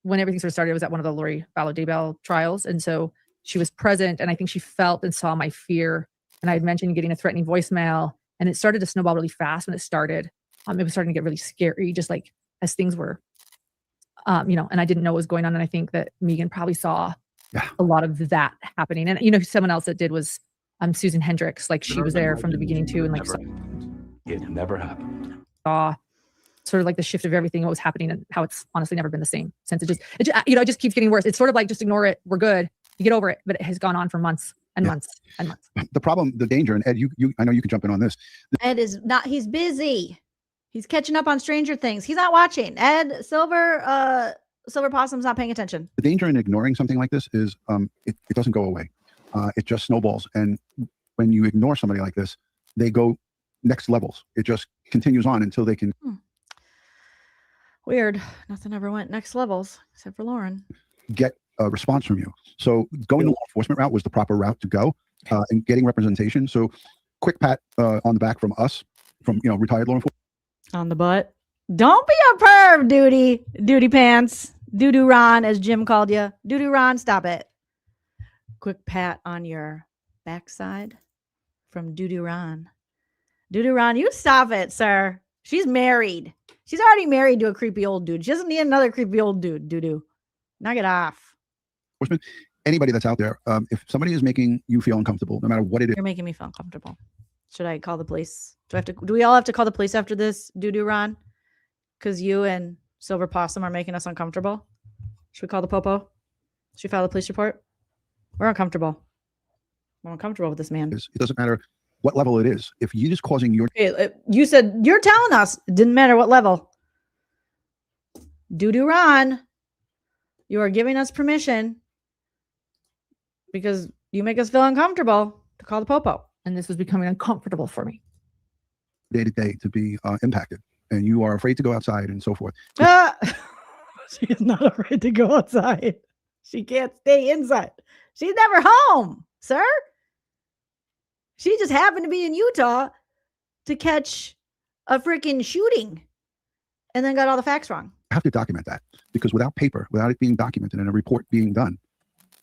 when everything sort of started, it was at one of the Lori Vallow Daybell trials. And so she was present, and I think she felt and saw my fear. And I had mentioned getting a threatening voicemail, and it started to snowball really fast when it started. It was starting to get really scary, just like as things were, and I didn't know what was going on. And I think that Megan probably saw a lot of that happening. And, someone else that did was Susan Hendricks. Like, she was there from the beginning too. And like, It never happened. Saw sort of like the shift of everything, what was happening, and how it's honestly never been the same since. It just keeps getting worse. It's sort of like, just ignore it. We're good. You get over it. But it has gone on for months and months and months. The problem, the danger, and Ed, I know you can jump in on this. Ed is not, he's busy. He's catching up on Stranger Things. He's not watching. Ed, Silver Possum's not paying attention. The danger in ignoring something like this is it doesn't go away. It just snowballs. And when you ignore somebody like this, they go next levels. It just continues on until they can. Weird. Nothing ever went next levels except for Lauren. Get a response from you. So going the law enforcement route was the proper route to go, and getting representation. So quick pat on the back from us. from retired law enforcement. On the butt. Don't be a perv, Doooty. Doooty pants. Doo-doo Ron, as Jim called you. Doo-doo Ron, stop it. Quick pat on your backside from Doo-doo Ron. Doo-doo Ron, you stop it, sir. She's married. She's already married to a creepy old dude. She doesn't need another creepy old dude. Doo-doo. Knock it off. Anybody that's out there, if somebody is making you feel uncomfortable, no matter what it is. You're making me feel uncomfortable. Should I call the police? Do we all have to call the police after this, Doo-doo Ron? Because you and Silver Possum are making us uncomfortable. Should we call the popo? Should we file a police report? We're uncomfortable. We're uncomfortable with this man. It doesn't matter what level it is. If you're just causing your... You said you're telling us. It didn't matter what level. Doo-doo Ron, you are giving us permission because you make us feel uncomfortable to call the popo. And this was becoming uncomfortable for me. Day to day to be impacted. And you are afraid to go outside and so forth. She is not afraid to go outside. She can't stay inside. She's never home, sir. She just happened to be in Utah to catch a freaking shooting and then got all the facts wrong. You have to document that, because without paper, without it being documented and a report being done,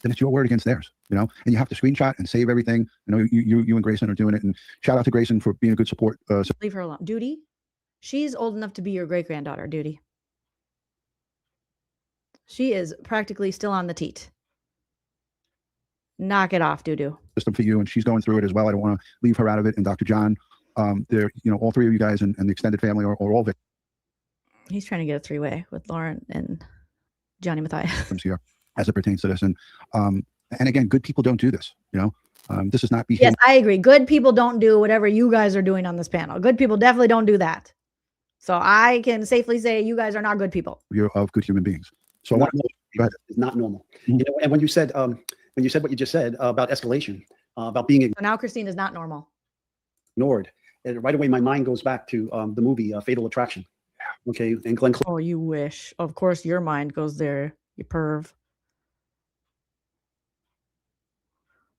then it's your word against theirs, and you have to screenshot and save everything. You and Grayson are doing it, and shout out to Grayson for being a good support. Leave her alone. Doooty, she's old enough to be your great-granddaughter, Doooty. She is practically still on the teat. Knock it off, doo-doo. System for you, and she's going through it as well. I don't want to leave her out of it. And Dr. John, they're, all three of you guys and the extended family are all victims. He's trying to get a three-way with Lauren and Johnny Matthias. Here, as it pertains to this, and again, good people don't do this. This is not behavior. Yes, I agree. Good people don't do whatever you guys are doing on this panel. Good people definitely don't do that. So I can safely say you guys are not good people. You're of good human beings. So I want to know. Go ahead. It's not normal. And when you said what you just said about escalation, about being So now Christine is not normal. ignored, and right away my mind goes back to the movie Fatal Attraction. Okay, and Glenn Close. Oh, you wish. Of course, your mind goes there, you perv.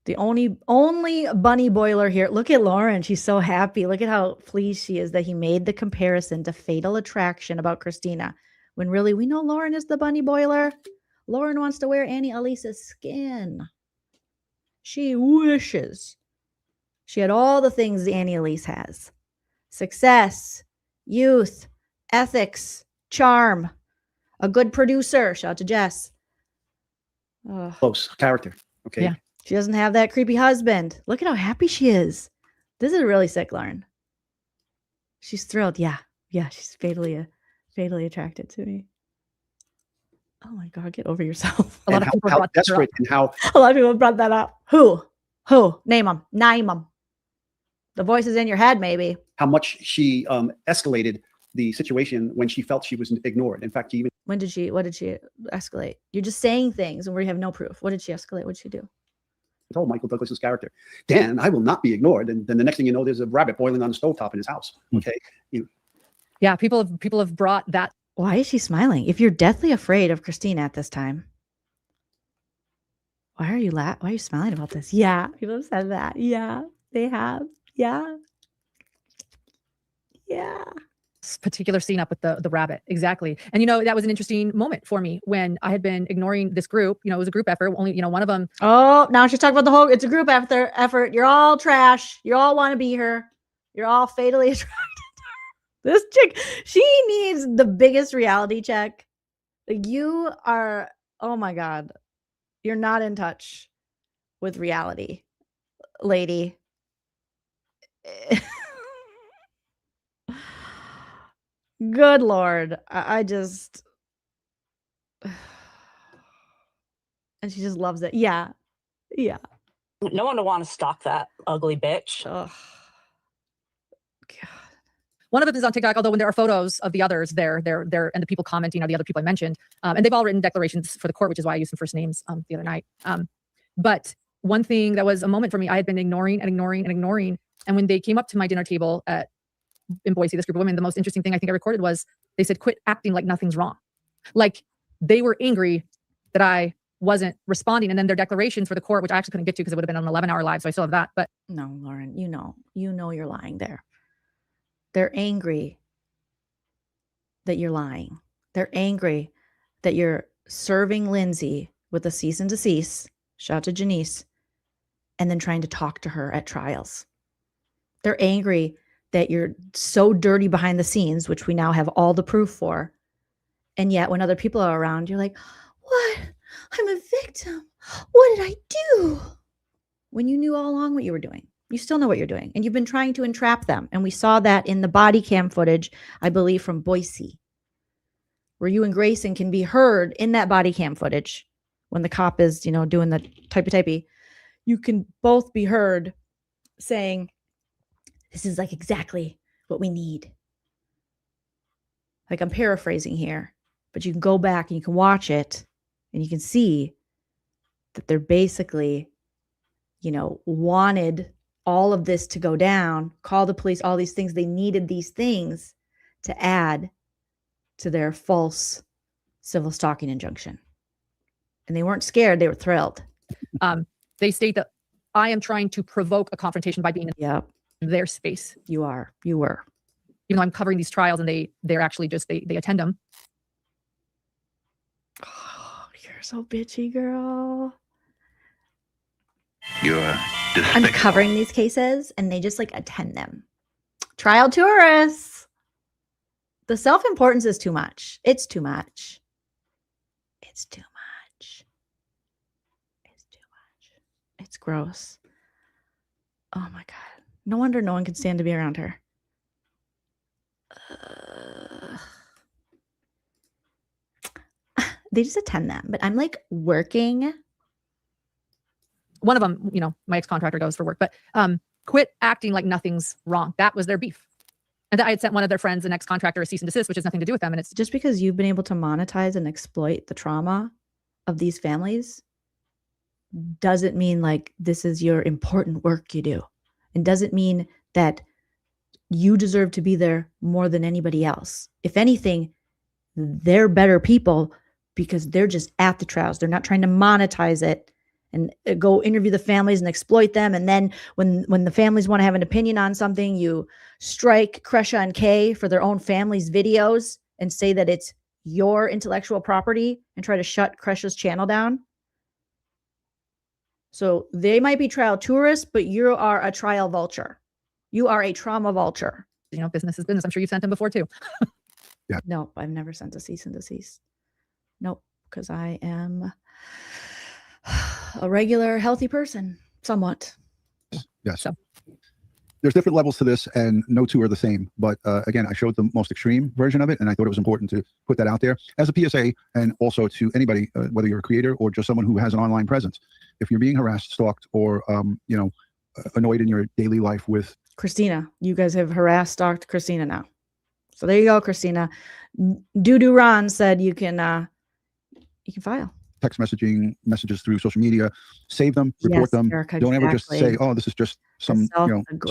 The only bunny boiler here. Look at Lauren. She's so happy. Look at how pleased she is that he made the comparison to Fatal Attraction about Christina, when really we know Lauren is the bunny boiler. Lauren wants to wear Annie Elisa's skin. She wishes she had all the things Annie Elise has: success, youth, ethics, charm, a good producer. Shout out to Jess. Close character. Okay. Yeah. She doesn't have that creepy husband. Look at how happy she is. This is really sick, Lauren. She's thrilled. Yeah. Yeah. She's fatally attracted to me. Oh my God, get over yourself. A lot of people brought desperate and how a lot of people brought that up. Who? Name them. Name them. The voices in your head, maybe. How much she escalated the situation when she felt she was ignored. In fact, what did she escalate? You're just saying things and we have no proof. What did she escalate? What did she do? told Michael Douglas's character, Dan, I will not be ignored. And then the next thing you know, there's a rabbit boiling on the stovetop in his house. Okay. Yeah. People have brought that. Why is she smiling? If you're deathly afraid of Christina at this time, why are you smiling about this? Yeah. People have said that. Yeah, they have. Yeah. Yeah. This particular scene up with the rabbit. Exactly. And, that was an interesting moment for me when I had been ignoring this group. It was a group effort. Only, one of them. Oh, now she's talking about the whole, it's a group effort. You're all trash. You all want to be her. You're all fatally attracted to her. This chick, she needs the biggest reality check. Like you are, oh my God. You're not in touch with reality, lady. Good Lord. I just, and she just loves it. Yeah. Yeah. No one would want to stalk that ugly bitch. Ugh. One of them is on TikTok, although when there are photos of the others there, and the people commenting are the other people I mentioned. And they've all written declarations for the court, which is why I used some first names the other night. But one thing that was a moment for me, I had been ignoring. And when they came up to my dinner table in Boise, this group of women, the most interesting thing I think I recorded was they said, quit acting like nothing's wrong. Like they were angry that I wasn't responding. And then their declarations for the court, which I actually couldn't get to because it would have been an 11-hour live. So I still have that. But no, Lauren, you know you're lying there. They're angry that you're lying. They're angry that you're serving Lindsay with a cease and desist, shout out to Janice, and then trying to talk to her at trials. They're angry that you're so dirty behind the scenes, which we now have all the proof for. And yet when other people are around, you're like, what? I'm a victim. What did I do? When you knew all along what you were doing. You still know what you're doing. And you've been trying to entrap them. And we saw that in the body cam footage, I believe, from Boise, where you and Grayson can be heard in that body cam footage when the cop is, doing the typey. You can both be heard saying, this is like exactly what we need. Like I'm paraphrasing here, but you can go back and you can watch it and you can see that they're basically, wanted all of this to go down, call the police, all these things. They needed these things to add to their false civil stalking injunction. And they weren't scared. They were thrilled. They state that I am trying to provoke a confrontation by being in their space. You were. Even though I'm covering these trials and they're actually just, they attend them. Oh, you're so bitchy, girl. You're I'm covering these cases and they just attend them. Trial tourists. The self-importance is too much. It's too much. It's too much. It's too much. It's gross. Oh my God. No wonder no one could stand to be around her. They just attend them, but I'm working. One of them, my ex-contractor goes for work, but quit acting like nothing's wrong. That was their beef. And I had sent one of their friends, an ex-contractor, a cease and desist, which has nothing to do with them. And it's just because you've been able to monetize and exploit the trauma of these families doesn't mean this is your important work you do. It doesn't mean that you deserve to be there more than anybody else. If anything, they're better people because they're just at the trials. They're not trying to monetize it and go interview the families and exploit them. And then when the families want to have an opinion on something, you strike Kresha and Kay for their own families' videos and say that it's your intellectual property and try to shut Kresha's channel down. So they might be trial tourists, but you are a trial vulture. You are a trauma vulture. Business is business. I'm sure you've sent them before too. Yeah. No, I've never sent a cease and desist. Nope, because I am a regular, healthy person, somewhat. Yes. There's different levels to this, and no two are the same. But again, I showed the most extreme version of it, and I thought it was important to put that out there as a PSA, and also to anybody, whether you're a creator or just someone who has an online presence. If you're being harassed, stalked, or annoyed in your daily life with Christina, you guys have harassed, stalked Christina now. So there you go, Christina. Doodoo Ron said you can file. Text messages through social media, save them, report them. Erica, don't ever just say, oh, this is just some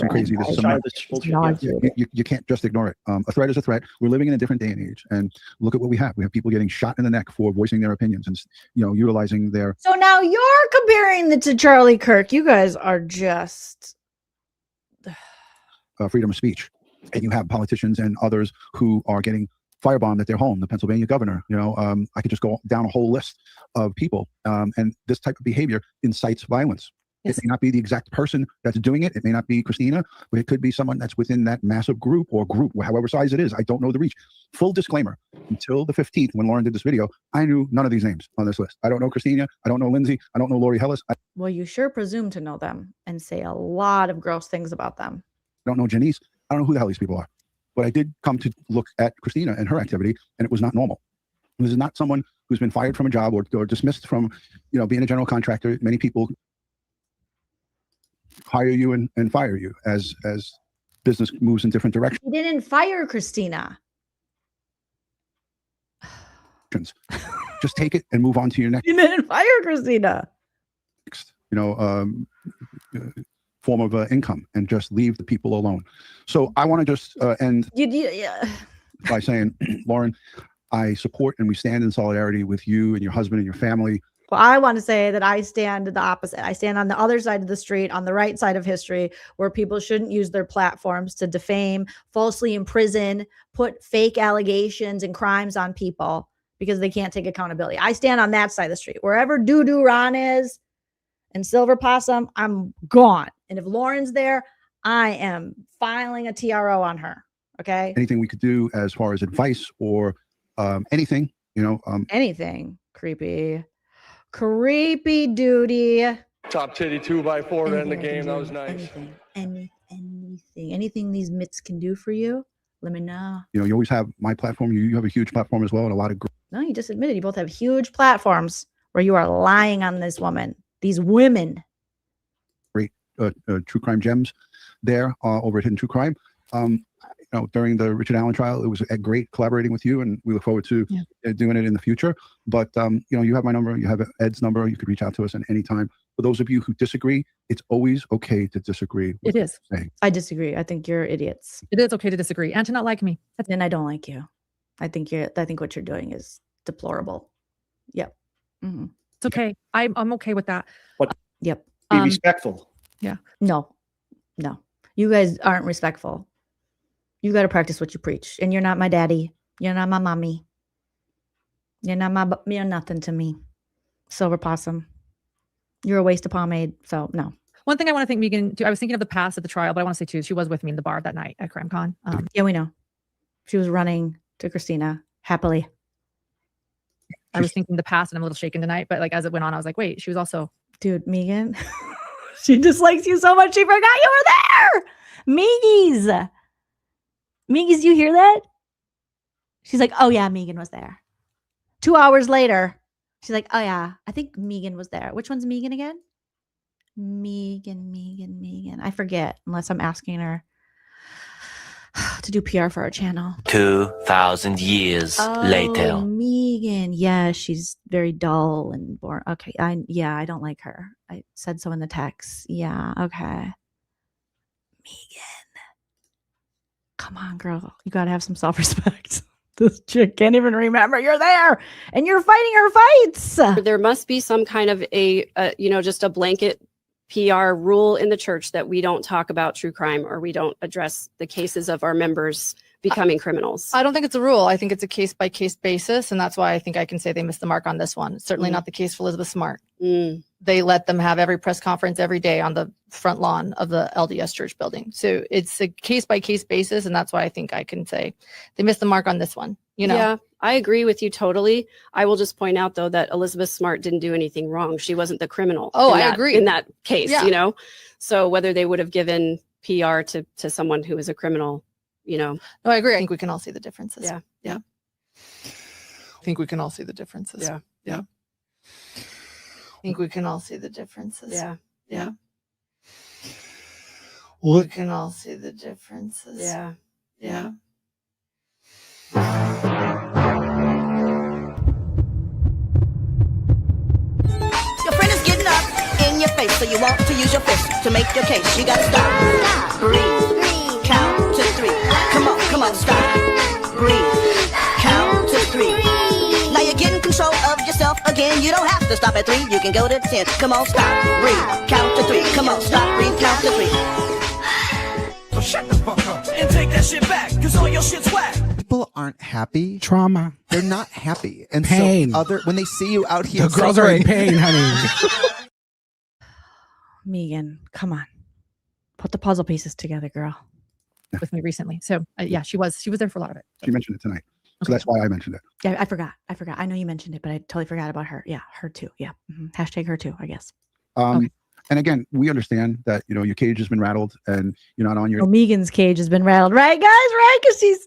crazy. This is some, you can't just ignore it. A threat is a threat. We're living in a different day and age, and look at what we have. We have people getting shot in the neck for voicing their opinions and utilizing their. So now you're comparing it to Charlie Kirk. You guys are just freedom of speech, and you have politicians and others who are getting firebombed at their home. The Pennsylvania governor, I could just go down a whole list of people. And this type of behavior incites violence. Yes. It may not be the exact person that's doing it. It may not be Christina, but it could be someone that's within that massive group, however size it is. I don't know the reach. Full disclaimer, until the 15th, when Lauren did this video, I knew none of these names on this list. I don't know Christina. I don't know Lindsay. I don't know Lori Hellis. Well, you sure presume to know them and say a lot of gross things about them. I don't know Janice. I don't know who the hell these people are. But I did come to look at Christina and her activity, and it was not normal. This is not someone who's been fired from a job or dismissed from, being a general contractor. Many people hire you and fire you as business moves in different directions. He didn't fire Christina. Just take it and move on to your next. He didn't fire Christina. Form of income, and just leave the people alone. So I want to just end by saying, Lauren, I support and we stand in solidarity with you and your husband and your family. Well, I want to say that I stand the opposite. I stand on the other side of the street, on the right side of history, where people shouldn't use their platforms to defame, falsely imprison, put fake allegations and crimes on people because they can't take accountability. I stand on that side of the street. Wherever Doo Ron is and Silver Possum, I'm gone. And if Lauren's there, I am filing a TRO on her. Okay. Anything we could do as far as advice or anything, anything creepy Doooty. Top titty 2x4 to end the game. That was nice. Anything these mitts can do for you, let me know. You always have my platform. You have a huge platform as well, and a lot of. No, you just admitted you both have huge platforms where you are lying on this woman, these women. Great true crime gems there over at Hidden True Crime. During the Richard Allen trial, it was great collaborating with you, and we look forward to doing it in the future. But, you have my number, you have Ed's number, you could reach out to us at any time. For those of you who disagree, it's always okay to disagree. It is. I disagree. I think you're idiots. It is okay to disagree and to not like me. And I don't like you. I think what you're doing is deplorable. Yep. Mm-hmm. It's okay. I'm okay with that. But yep. Be respectful. Yeah. No. You guys aren't respectful. You got to practice what you preach. And you're not my daddy. You're not my mommy. You're nothing to me. Silver Possum. You're a waste of pomade. So no. One thing I want to thank Megan too. I was thinking of the past at the trial, but I want to say too, she was with me in the bar that night at CrimeCon. Yeah, we know. She was running to Christina happily. I was thinking the past and I'm a little shaken tonight, but like as it went on, I was like, wait, she was also. Dude, Megan. She dislikes you so much she forgot you were there. Megan, you hear that? She's like, oh yeah, Megan was there. 2 hours later, she's like, oh yeah, I think Megan was there. Which one's Megan again? Megan. I forget unless I'm asking her to do PR for our channel. 2,000 years later. Megan. Yeah, she's very dull and boring. Okay. I don't like her. I said so in the text. Yeah. Okay. Megan. Come on, girl. You got to have some self-respect. This chick can't even remember you're there and you're fighting her fights. There must be some kind of just a blanket PR rule in the church that we don't talk about true crime or we don't address the cases of our members becoming criminals. I don't think it's a rule. I think it's a case by case basis. And that's why I think I can say they missed the mark on this one. It's certainly not the case for Elizabeth Smart. They let them have every press conference every day on the front lawn of the LDS church building. So it's a case by case basis. And that's why I think I can say they missed the mark on this one. Yeah, I agree with you totally. I will just point out though that Elizabeth Smart didn't do anything wrong. She wasn't the criminal. I agree in that case, So whether they would have given PR to someone who was a criminal, No, I agree. I think we can all see the differences. Yeah. I think we can all see the differences. Yeah. I think we can all see the differences. Yeah. We can all see the differences. Yeah. Your friend is getting up in your face, so you want to use your fist to make your case. You gotta stop, breathe, count to 3. Come on, stop, breathe, count to 3. Now you're getting control of yourself again. You don't have to stop at 3. You can go to 10. Come on, stop, breathe, count to 3. Come on, stop, breathe, count to 3. So shut the fuck up and take that shit back, cause all your shit's whack. People aren't happy. Trauma. They're not happy. And pain. So when they see you out here, the girls are in pain, honey. Megan, come on. Put the puzzle pieces together, girl. With me recently. So she was there for a lot of it. She mentioned it tonight. So that's why I mentioned it. Yeah, I forgot. I know you mentioned it, but I totally forgot about her. Yeah, her too. Yeah. Hashtag her too, I guess. Okay. And again, we understand that, your cage has been rattled and you're not on your. Megan's cage has been rattled. Right, guys? Right? Because she's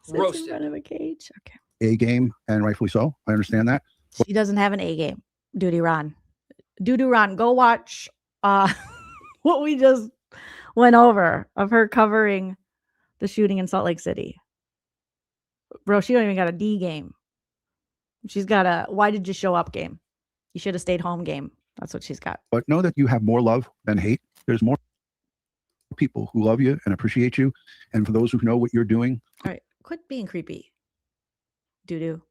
Roasted in front of a cage. Okay. A game, and rightfully so. I understand that. She doesn't have an A game. Doooty Ron, go watch what we just went over of her covering the shooting in Salt Lake City. Bro, she don't even got a D game. She's got a why did you show up game. You should have stayed home game. That's what she's got. But know that you have more love than hate. There's more people who love you and appreciate you. And for those who know what you're doing. All right. Quit being creepy. Doo-doo.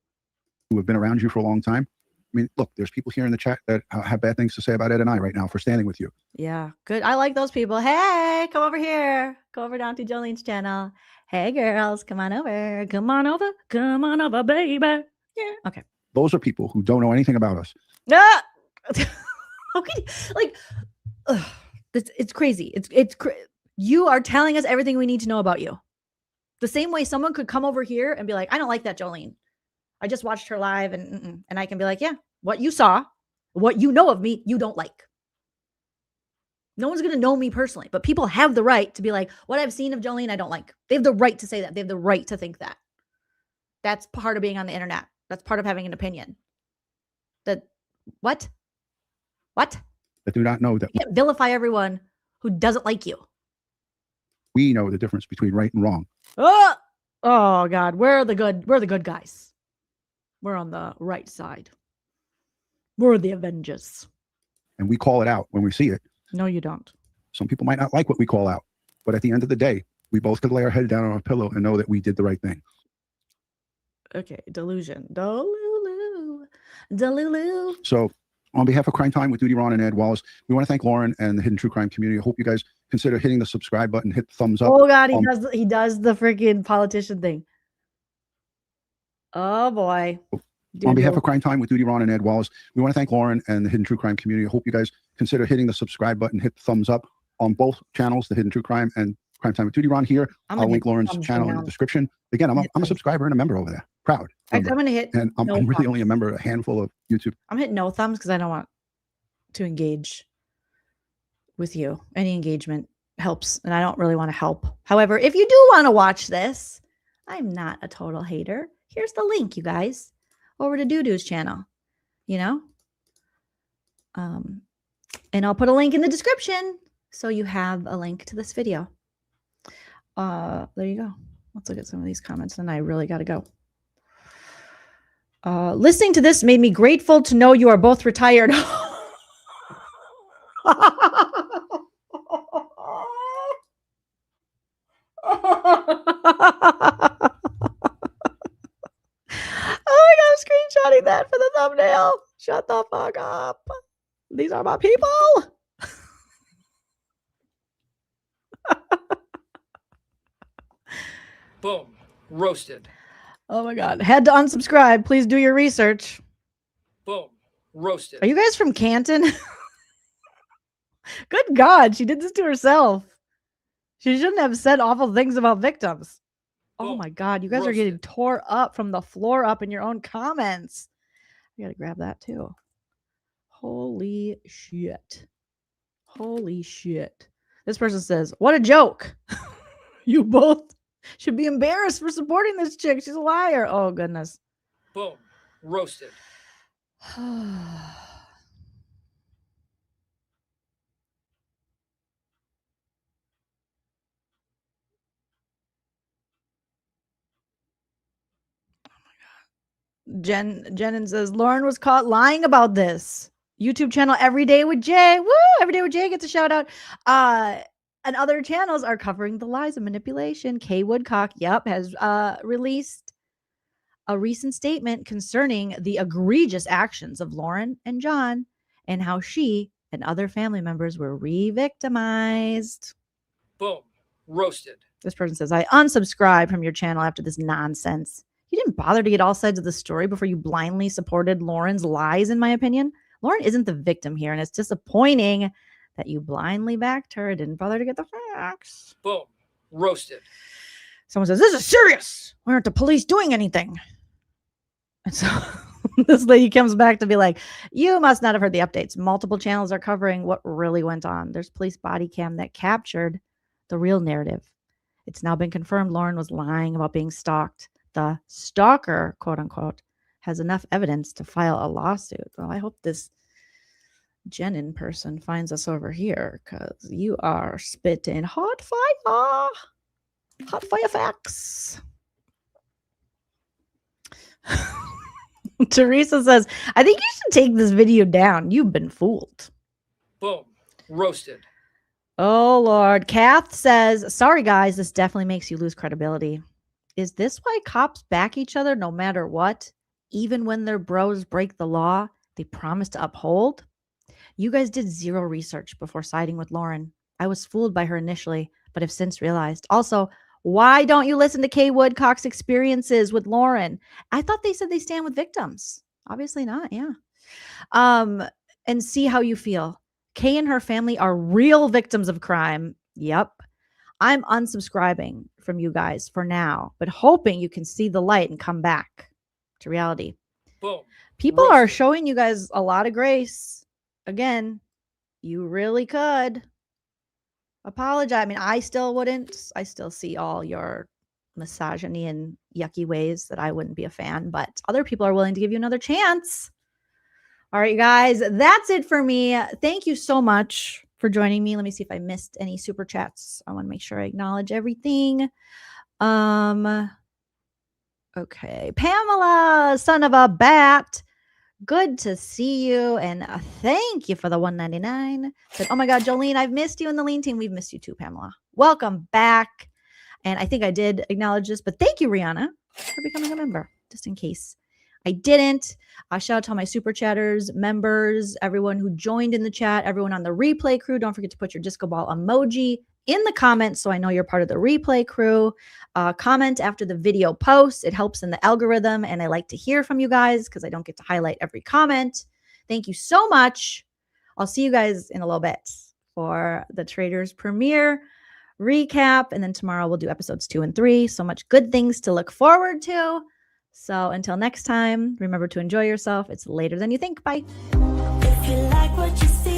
Who have been around you for a long time. mean, look, there's people here in the chat that have bad things to say about Ed and I right now for standing with you. Yeah, good. I like those people. Hey, come over here. Go over down to Jolene's channel. Hey, girls, come on over. Come on over. Come on over, baby. Yeah. Okay. Those are people who don't know anything about us. Ah! Okay. Like, it's crazy. You are telling us everything we need to know about you. The same way someone could come over here and be like, I don't like that Joleen. I just watched her live and I can be like, yeah, what you saw, what you know of me, you don't like. No one's going to know me personally, but people have the right to be like, what I've seen of Joleen, I don't like. They have the right to say that. They have the right to think that. That's part of being on the internet. That's part of having an opinion. What? That do not know that You can't vilify everyone who doesn't like you. we know the difference between right and wrong. Oh God, we're the good guys. We're on the right side. We're the Avengers. And we call it out when we see it. No, you don't. Some people might not like what we call out, but at the end of the day, we both could lay our head down on a pillow and know that we did the right thing. Okay, delusion. Delulu. So on behalf of Crime Time with Doooty, Ron, and Ed Wallace, we want to thank Lauren and the Hidden True Crime community. I hope you guys consider hitting the subscribe button, hit the thumbs up. Oh God, he does the freaking politician thing. Oh boy. On behalf of Crime Time with Doooty, Ron, and Ed Wallace, we want to thank Lauren and the Hidden True Crime community. I hope you guys consider hitting the subscribe button, hit the thumbs up on both channels, the Hidden True Crime and Crime Time with Doooty, Ron here. I'll link Lauren's channel in the description. Again, I'm a subscriber and a member over there. Proud. I'm going to hit. And I'm really only a member of a handful of YouTube. I'm hitting no thumbs because I don't want to engage with you. Any engagement helps, and I don't really want to help. However, if you do want to watch this, I'm not a total hater. Here's the link, you guys, over to Doodoo's channel. You know, and I'll put a link in the description so you have a link to this video. There you go. Let's look at some of these comments, and I really got to go. Listening to this made me grateful to know you are both retired. Oh my God, I'm screenshotting that for the thumbnail. Shut the fuck up. These are my people. Boom. Roasted. Oh my God. Had to unsubscribe. Please do your research. Boom. Roasted. Are you guys from Canton? Good God. She did this to herself. She shouldn't have said awful things about victims. Oh my God. You guys are getting tore up from the floor up in your own comments. I got to grab that too. Holy shit. Holy shit. This person says, what a joke. You both should be embarrassed for supporting this chick. She's a liar. Oh, goodness. Boom. Roasted. Jenin says, Lauren was caught lying about this. YouTube channel Every Day with Jay. Woo! Every Day with Jay gets a shout out. And other channels are covering the lies of manipulation. Kay Woodcock, has released a recent statement concerning the egregious actions of Lauren and John and how she and other family members were re-victimized. Boom. Roasted. This person says, I unsubscribed from your channel after this nonsense. You didn't bother to get all sides of the story before you blindly supported Lauren's lies, in my opinion. Lauren isn't the victim here, and it's disappointing that you blindly backed her and didn't bother to get the facts. Boom. Roasted. Someone says, this is serious. Why aren't the police doing anything? And so this lady comes back to be like, you must not have heard the updates. Multiple channels are covering what really went on. There's police body cam that captured the real narrative. It's now been confirmed Lauren was lying about being stalked. The stalker, quote unquote, has enough evidence to file a lawsuit. Well, I hope this Jenin person finds us over here because you are spitting hot fire. Hot fire facts. Teresa says, I think you should take this video down. You've been fooled. Boom. Roasted. Oh, Lord. Kath says, sorry, guys. This definitely makes you lose credibility. Is this why cops back each other no matter what? Even when their bros break the law? they promised to uphold. You guys did zero research before siding with Lauren. I was fooled by her initially, but have since realized. Also, why don't you listen to Kay Woodcock's experiences with Lauren? I thought they said they stand with victims. Obviously not, yeah. And see how you feel. Kay and her family are real victims of crime. Yep. I'm unsubscribing from you guys for now, but hoping you can see the light and come back to reality. Boom. People are showing you guys a lot of grace. Again, you really could apologize. I mean, I still wouldn't. I still see all your misogyny and yucky ways that I wouldn't be a fan, but other people are willing to give you another chance. All right, you guys, that's it for me. Thank you so much for joining me. Let me see if I missed any super chats. I want to make sure I acknowledge everything. Okay. Pamela, son of a bat. Good to see you. And thank you for the $1.99. Said, oh my God, Jolene, I've missed you in the Lean Team. We've missed you too, Pamela. Welcome back. And I think I did acknowledge this, but thank you, Rihanna, for becoming a member, just in case I didn't. Shout out to all my super chatters, members, everyone who joined in the chat, everyone on the replay crew. Don't forget to put your disco ball emoji in the comments so I know you're part of the replay crew. Comment after the video posts. It helps in the algorithm, and I like to hear from you guys because I don't get to highlight every comment. Thank you so much. I'll see you guys in a little bit for the Traders premiere recap, and then tomorrow we'll do episodes 2 and 3. So much good things to look forward to. So until next time, remember to enjoy yourself. It's later than you think. Bye. If you like what you see.